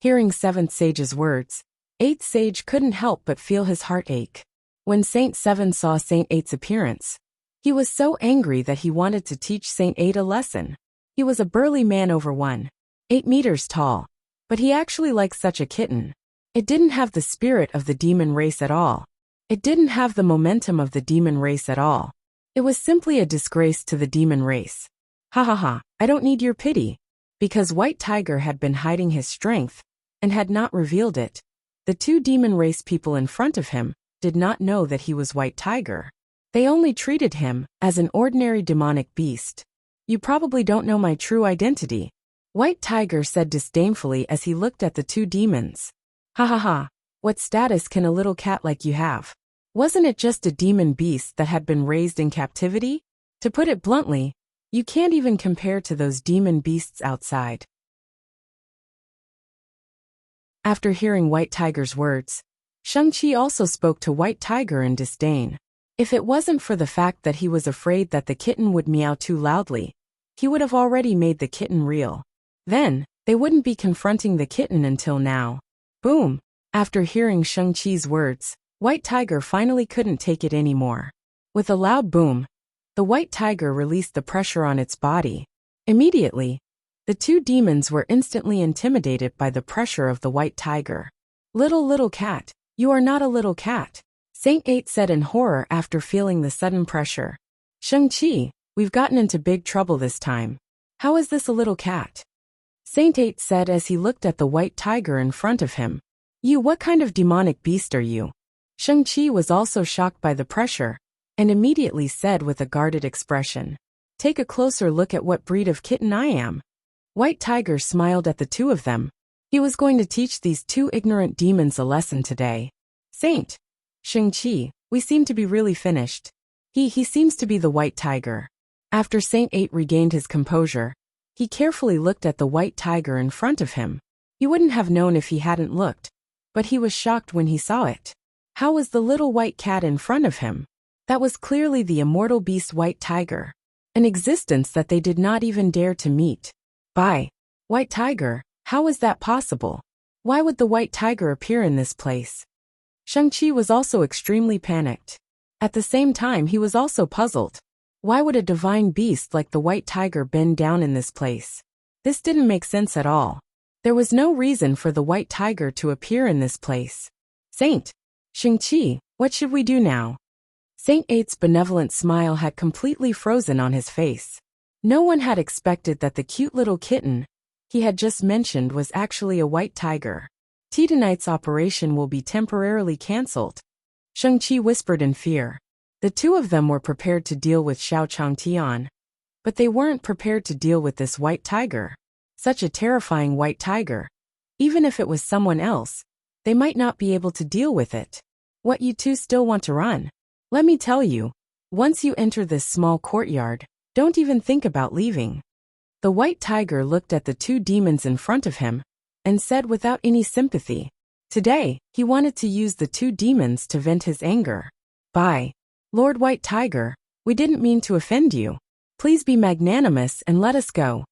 Hearing 7th sage's words, 8th sage couldn't help but feel his heart ache. When Saint 7 saw Saint 8's appearance, he was so angry that he wanted to teach Saint 8 a lesson. He was a burly man over 1.8 meters tall, but he actually liked such a kitten. It didn't have the spirit of the demon race at all. It didn't have the momentum of the demon race at all. It was simply a disgrace to the demon race. Ha ha ha, I don't need your pity. Because White Tiger had been hiding his strength and had not revealed it, the two demon race people in front of him did not know that he was White Tiger. They only treated him as an ordinary demonic beast. You probably don't know my true identity, White Tiger said disdainfully as he looked at the two demons. Ha ha ha, what status can a little cat like you have? Wasn't it just a demon beast that had been raised in captivity? To put it bluntly, you can't even compare to those demon beasts outside. After hearing White Tiger's words, Shang-Chi also spoke to White Tiger in disdain. If it wasn't for the fact that he was afraid that the kitten would meow too loudly, he would have already made the kitten real. Then, they wouldn't be confronting the kitten until now. Boom! After hearing Shang-Chi's words, White Tiger finally couldn't take it anymore. With a loud boom, the White Tiger released the pressure on its body. Immediately, the two demons were instantly intimidated by the pressure of the White Tiger. Little cat, you are not a little cat, Saint 8 said in horror after feeling the sudden pressure. Shang-Chi, we've gotten into big trouble this time. How is this a little cat? Saint 8 said as he looked at the White Tiger in front of him. You, what kind of demonic beast are you? Shang-Chi was also shocked by the pressure, and immediately said with a guarded expression. Take a closer look at what breed of kitten I am. White Tiger smiled at the two of them. He was going to teach these two ignorant demons a lesson today. Saint Shang-Chi, we seem to be really finished. He seems to be the White Tiger. After Saint 8 regained his composure, he carefully looked at the White Tiger in front of him. He wouldn't have known if he hadn't looked, but he was shocked when he saw it. How was the little white cat in front of him? That was clearly the immortal beast White Tiger, an existence that they did not even dare to meet. White Tiger, how is that possible? Why would the White Tiger appear in this place? Shang-Chi was also extremely panicked. At the same time, he was also puzzled. Why would a divine beast like the White Tiger bend down in this place? This didn't make sense at all. There was no reason for the White Tiger to appear in this place. Saint Shang-Chi, what should we do now? Saint 8's benevolent smile had completely frozen on his face. No one had expected that the cute little kitten he had just mentioned was actually a White Tiger. Tonight's operation will be temporarily cancelled. Shang-Chi whispered in fear. The two of them were prepared to deal with Xiao Changtian, but they weren't prepared to deal with this white tiger. Such a terrifying white tiger. Even if it was someone else, they might not be able to deal with it. What, you two still want to run? Let me tell you, once you enter this small courtyard, don't even think about leaving. The white tiger looked at the two demons in front of him and said without any sympathy. Today, he wanted to use the two demons to vent his anger. Bye. Lord White Tiger, we didn't mean to offend you. Please be magnanimous and let us go.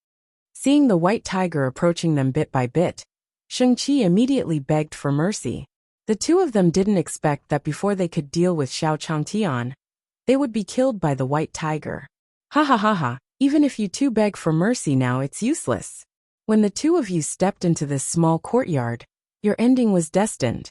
Seeing the white tiger approaching them bit by bit, Shang-Chi immediately begged for mercy. The two of them didn't expect that before they could deal with Xiao Changtian, they would be killed by the white tiger. Ha ha ha ha, even if you two beg for mercy now, it's useless. When the two of you stepped into this small courtyard, your ending was destined.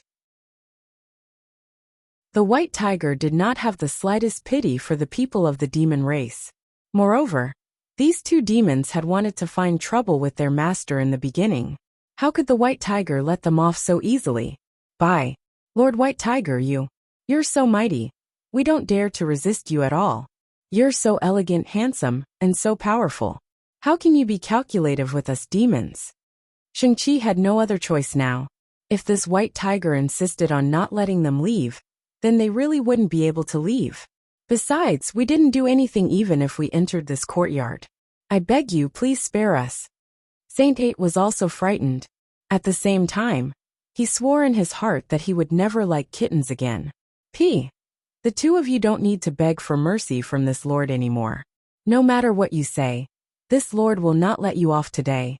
The white tiger did not have the slightest pity for the people of the demon race. Moreover, these two demons had wanted to find trouble with their master in the beginning. How could the white tiger let them off so easily? Bye. Lord White Tiger, you're so mighty. We don't dare to resist you at all. You're so elegant, handsome, and so powerful. How can you be calculative with us demons? Shang-Chi had no other choice now. If this white tiger insisted on not letting them leave, then they really wouldn't be able to leave. Besides, we didn't do anything even if we entered this courtyard. I beg you, please spare us. Saint 8 was also frightened. At the same time, he swore in his heart that he would never like kittens again. The two of you don't need to beg for mercy from this lord anymore. No matter what you say, this lord will not let you off today.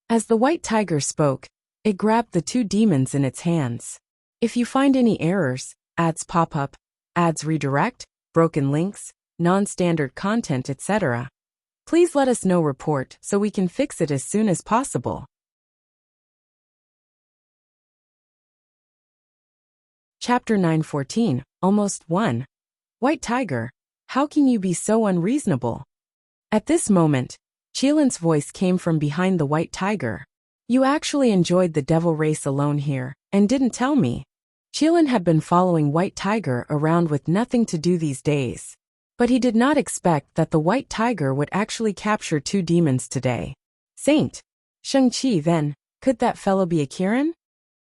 As the white tiger spoke, it grabbed the two demons in its hands. If you find any errors, ads pop up, ads redirect, broken links, non-standard content, etc., please let us know. Report so we can fix it as soon as possible. Chapter 914, Almost Won. White Tiger, how can you be so unreasonable? At this moment, Qilin's voice came from behind the white tiger. You actually enjoyed the devil race alone here, and didn't tell me. Qilin had been following White Tiger around with nothing to do these days. But he did not expect that the White Tiger would actually capture two demons today. Saint Shang-Chi, then, could that fellow be a Kirin?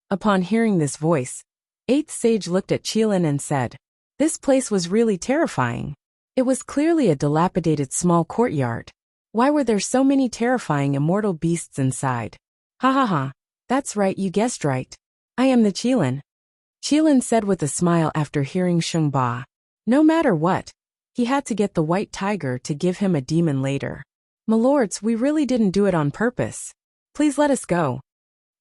Upon hearing this voice, Eighth Sage looked at Qilin and said, this place was really terrifying. It was clearly a dilapidated small courtyard. Why were there so many terrifying immortal beasts inside? Ha ha ha, that's right, you guessed right. I am the Qilin. Qilin said with a smile after hearing Shang Ba. No matter what, he had to get the white tiger to give him a demon later. My lords, we really didn't do it on purpose. Please let us go.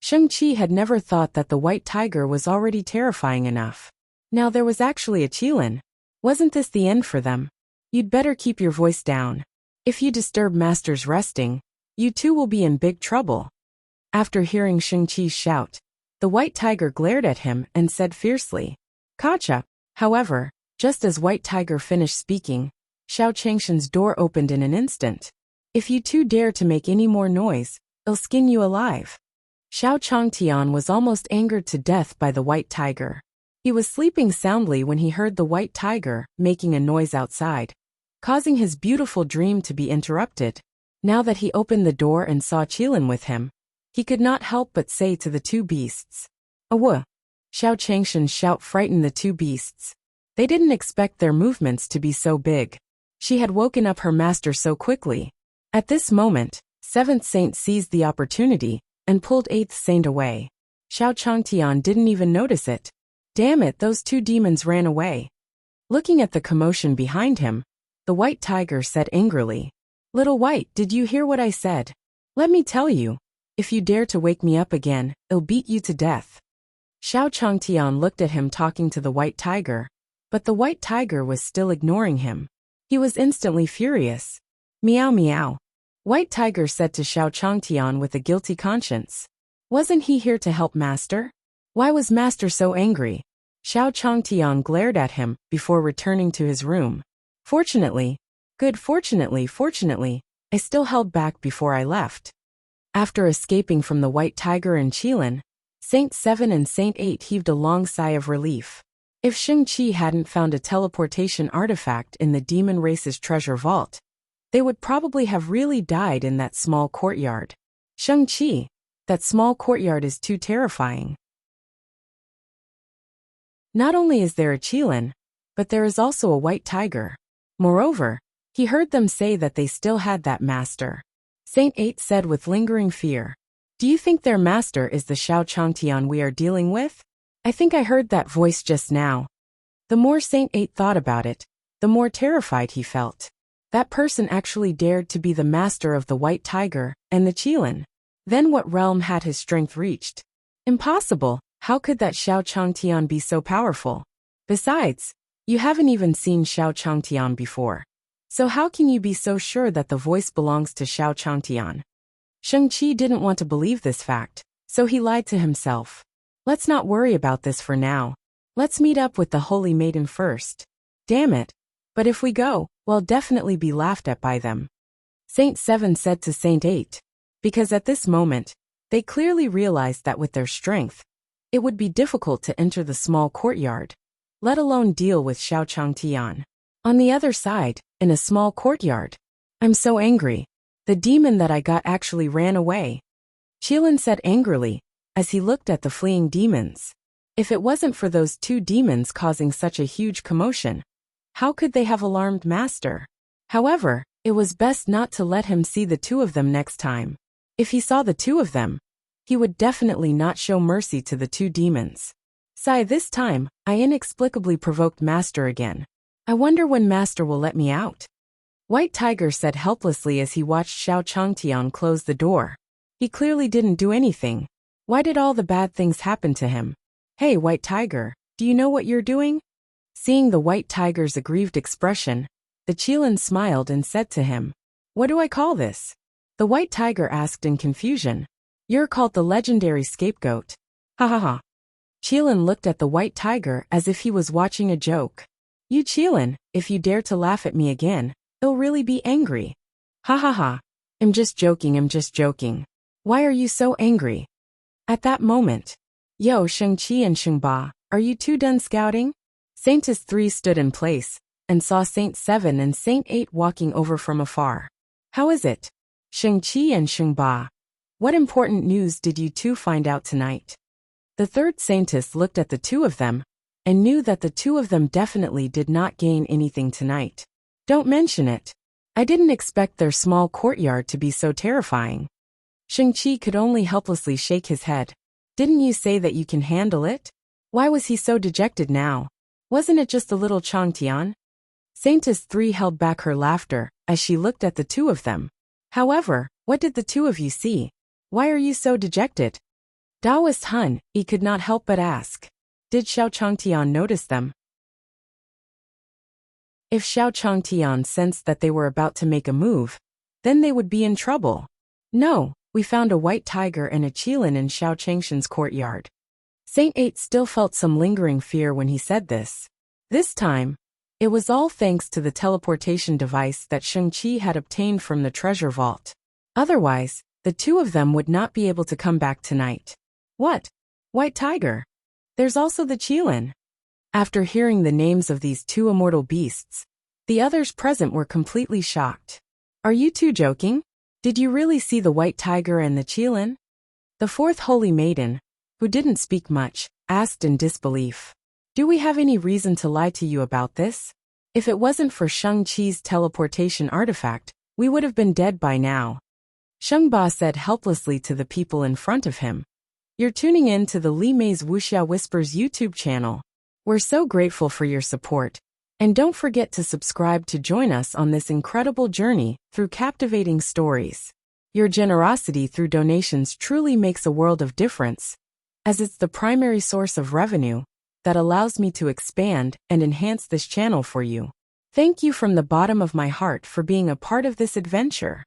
Shang-Chi had never thought that the white tiger was already terrifying enough. Now there was actually a Qilin. Wasn't this the end for them? You'd better keep your voice down. If you disturb Master's resting, you too will be in big trouble. After hearing Shang-Chi's shout, the white tiger glared at him and said fiercely, Kacha. However, just as White Tiger finished speaking, Xiao Changshan's door opened in an instant. If you two dare to make any more noise, I'll skin you alive. Xiao Changtian was almost angered to death by the white tiger. He was sleeping soundly when he heard the white tiger making a noise outside, causing his beautiful dream to be interrupted. Now that he opened the door and saw Qilin with him, he could not help but say to the two beasts, Awa! Xiao Changshan's shout frightened the two beasts. They didn't expect their movements to be so big. She had woken up her master so quickly. At this moment, Seventh Saint seized the opportunity and pulled Eighth Saint away. Xiao Changtian didn't even notice it. Damn it, those two demons ran away. Looking at the commotion behind him, the white tiger said angrily, Little White, did you hear what I said? Let me tell you, if you dare to wake me up again, I'll beat you to death. Xiao Changtian looked at him talking to the white tiger, but the white tiger was still ignoring him. He was instantly furious. Meow meow. White Tiger said to Xiao Changtian with a guilty conscience. Wasn't he here to help Master? Why was Master so angry? Xiao Changtian glared at him before returning to his room. Fortunately, I still held back before I left. After escaping from the white tiger and Qilin, Saint 7 and Saint 8 heaved a long sigh of relief. If Shang-Chi hadn't found a teleportation artifact in the demon race's treasure vault, they would probably have really died in that small courtyard. Shang-Chi, that small courtyard is too terrifying. Not only is there a Qilin, but there is also a white tiger. Moreover, he heard them say that they still had that master. Saint 8 said with lingering fear, "Do you think their master is the Xiao Changtian we are dealing with? I think I heard that voice just now." The more Saint 8 thought about it, the more terrified he felt. That person actually dared to be the master of the white tiger and the Qilin. Then what realm had his strength reached? Impossible. How could that Xiao Changtian be so powerful? Besides, you haven't even seen Xiao Changtian before. So how can you be so sure that the voice belongs to Xiao Changtian? Shang-Chi didn't want to believe this fact, so he lied to himself. Let's not worry about this for now. Let's meet up with the Holy Maiden first. Damn it. But if we go, we'll definitely be laughed at by them. Saint 7 said to Saint 8. Because at this moment, they clearly realized that with their strength, it would be difficult to enter the small courtyard, let alone deal with Xiao Changtian. On the other side, in a small courtyard. I'm so angry. The demon that I got actually ran away. Qilin said angrily, as he looked at the fleeing demons. If it wasn't for those two demons causing such a huge commotion, how could they have alarmed Master? However, it was best not to let him see the two of them next time. If he saw the two of them, he would definitely not show mercy to the two demons. Sigh, this time, I inexplicably provoked Master again. I wonder when Master will let me out. White Tiger said helplessly as he watched Xiao Changtian close the door. He clearly didn't do anything. Why did all the bad things happen to him? Hey, White Tiger, do you know what you're doing? Seeing the White Tiger's aggrieved expression, the Qilin smiled and said to him, "What do I call this?" The White Tiger asked in confusion. "You're called the legendary scapegoat." Ha ha ha. Qilin looked at the White Tiger as if he was watching a joke. "You Qilin, if you dare to laugh at me again, I'll really be angry." Ha ha ha. I'm just joking. Why are you so angry? At that moment, yo, Shang-Chi and Shang-Ba, are you two done scouting? Saintess 3 stood in place, and saw Saint 7 and Saint 8 walking over from afar. How is it? Shang-Chi and Shang-Ba. What important news did you two find out tonight? The third Saintess looked at the two of them, and knew that the two of them definitely did not gain anything tonight. Don't mention it. I didn't expect their small courtyard to be so terrifying. Shang-Chi could only helplessly shake his head. Didn't you say that you can handle it? Why was he so dejected now? Wasn't it just a little Changtian? Saintess 3 held back her laughter as she looked at the two of them. However, what did the two of you see? Why are you so dejected? Daoist Hun, he could not help but ask. Did Xiao Changtian notice them? If Xiao Changtian sensed that they were about to make a move, then they would be in trouble. No, we found a white tiger and a Qilin in Xiao Changshan's courtyard. Saint 8 still felt some lingering fear when he said this. This time, it was all thanks to the teleportation device that Shang-Chi had obtained from the treasure vault. Otherwise, the two of them would not be able to come back tonight. What? White tiger? There's also the Qilin. After hearing the names of these two immortal beasts, the others present were completely shocked. Are you two joking? Did you really see the white tiger and the Qilin? The fourth holy maiden, who didn't speak much, asked in disbelief. Do we have any reason to lie to you about this? If it wasn't for Shang-Chi's teleportation artifact, we would have been dead by now. Shang-Ba said helplessly to the people in front of him. You're tuning in to the Li Mei's Wuxia Whispers YouTube channel. We're so grateful for your support. And don't forget to subscribe to join us on this incredible journey through captivating stories. Your generosity through donations truly makes a world of difference, as it's the primary source of revenue that allows me to expand and enhance this channel for you. Thank you from the bottom of my heart for being a part of this adventure.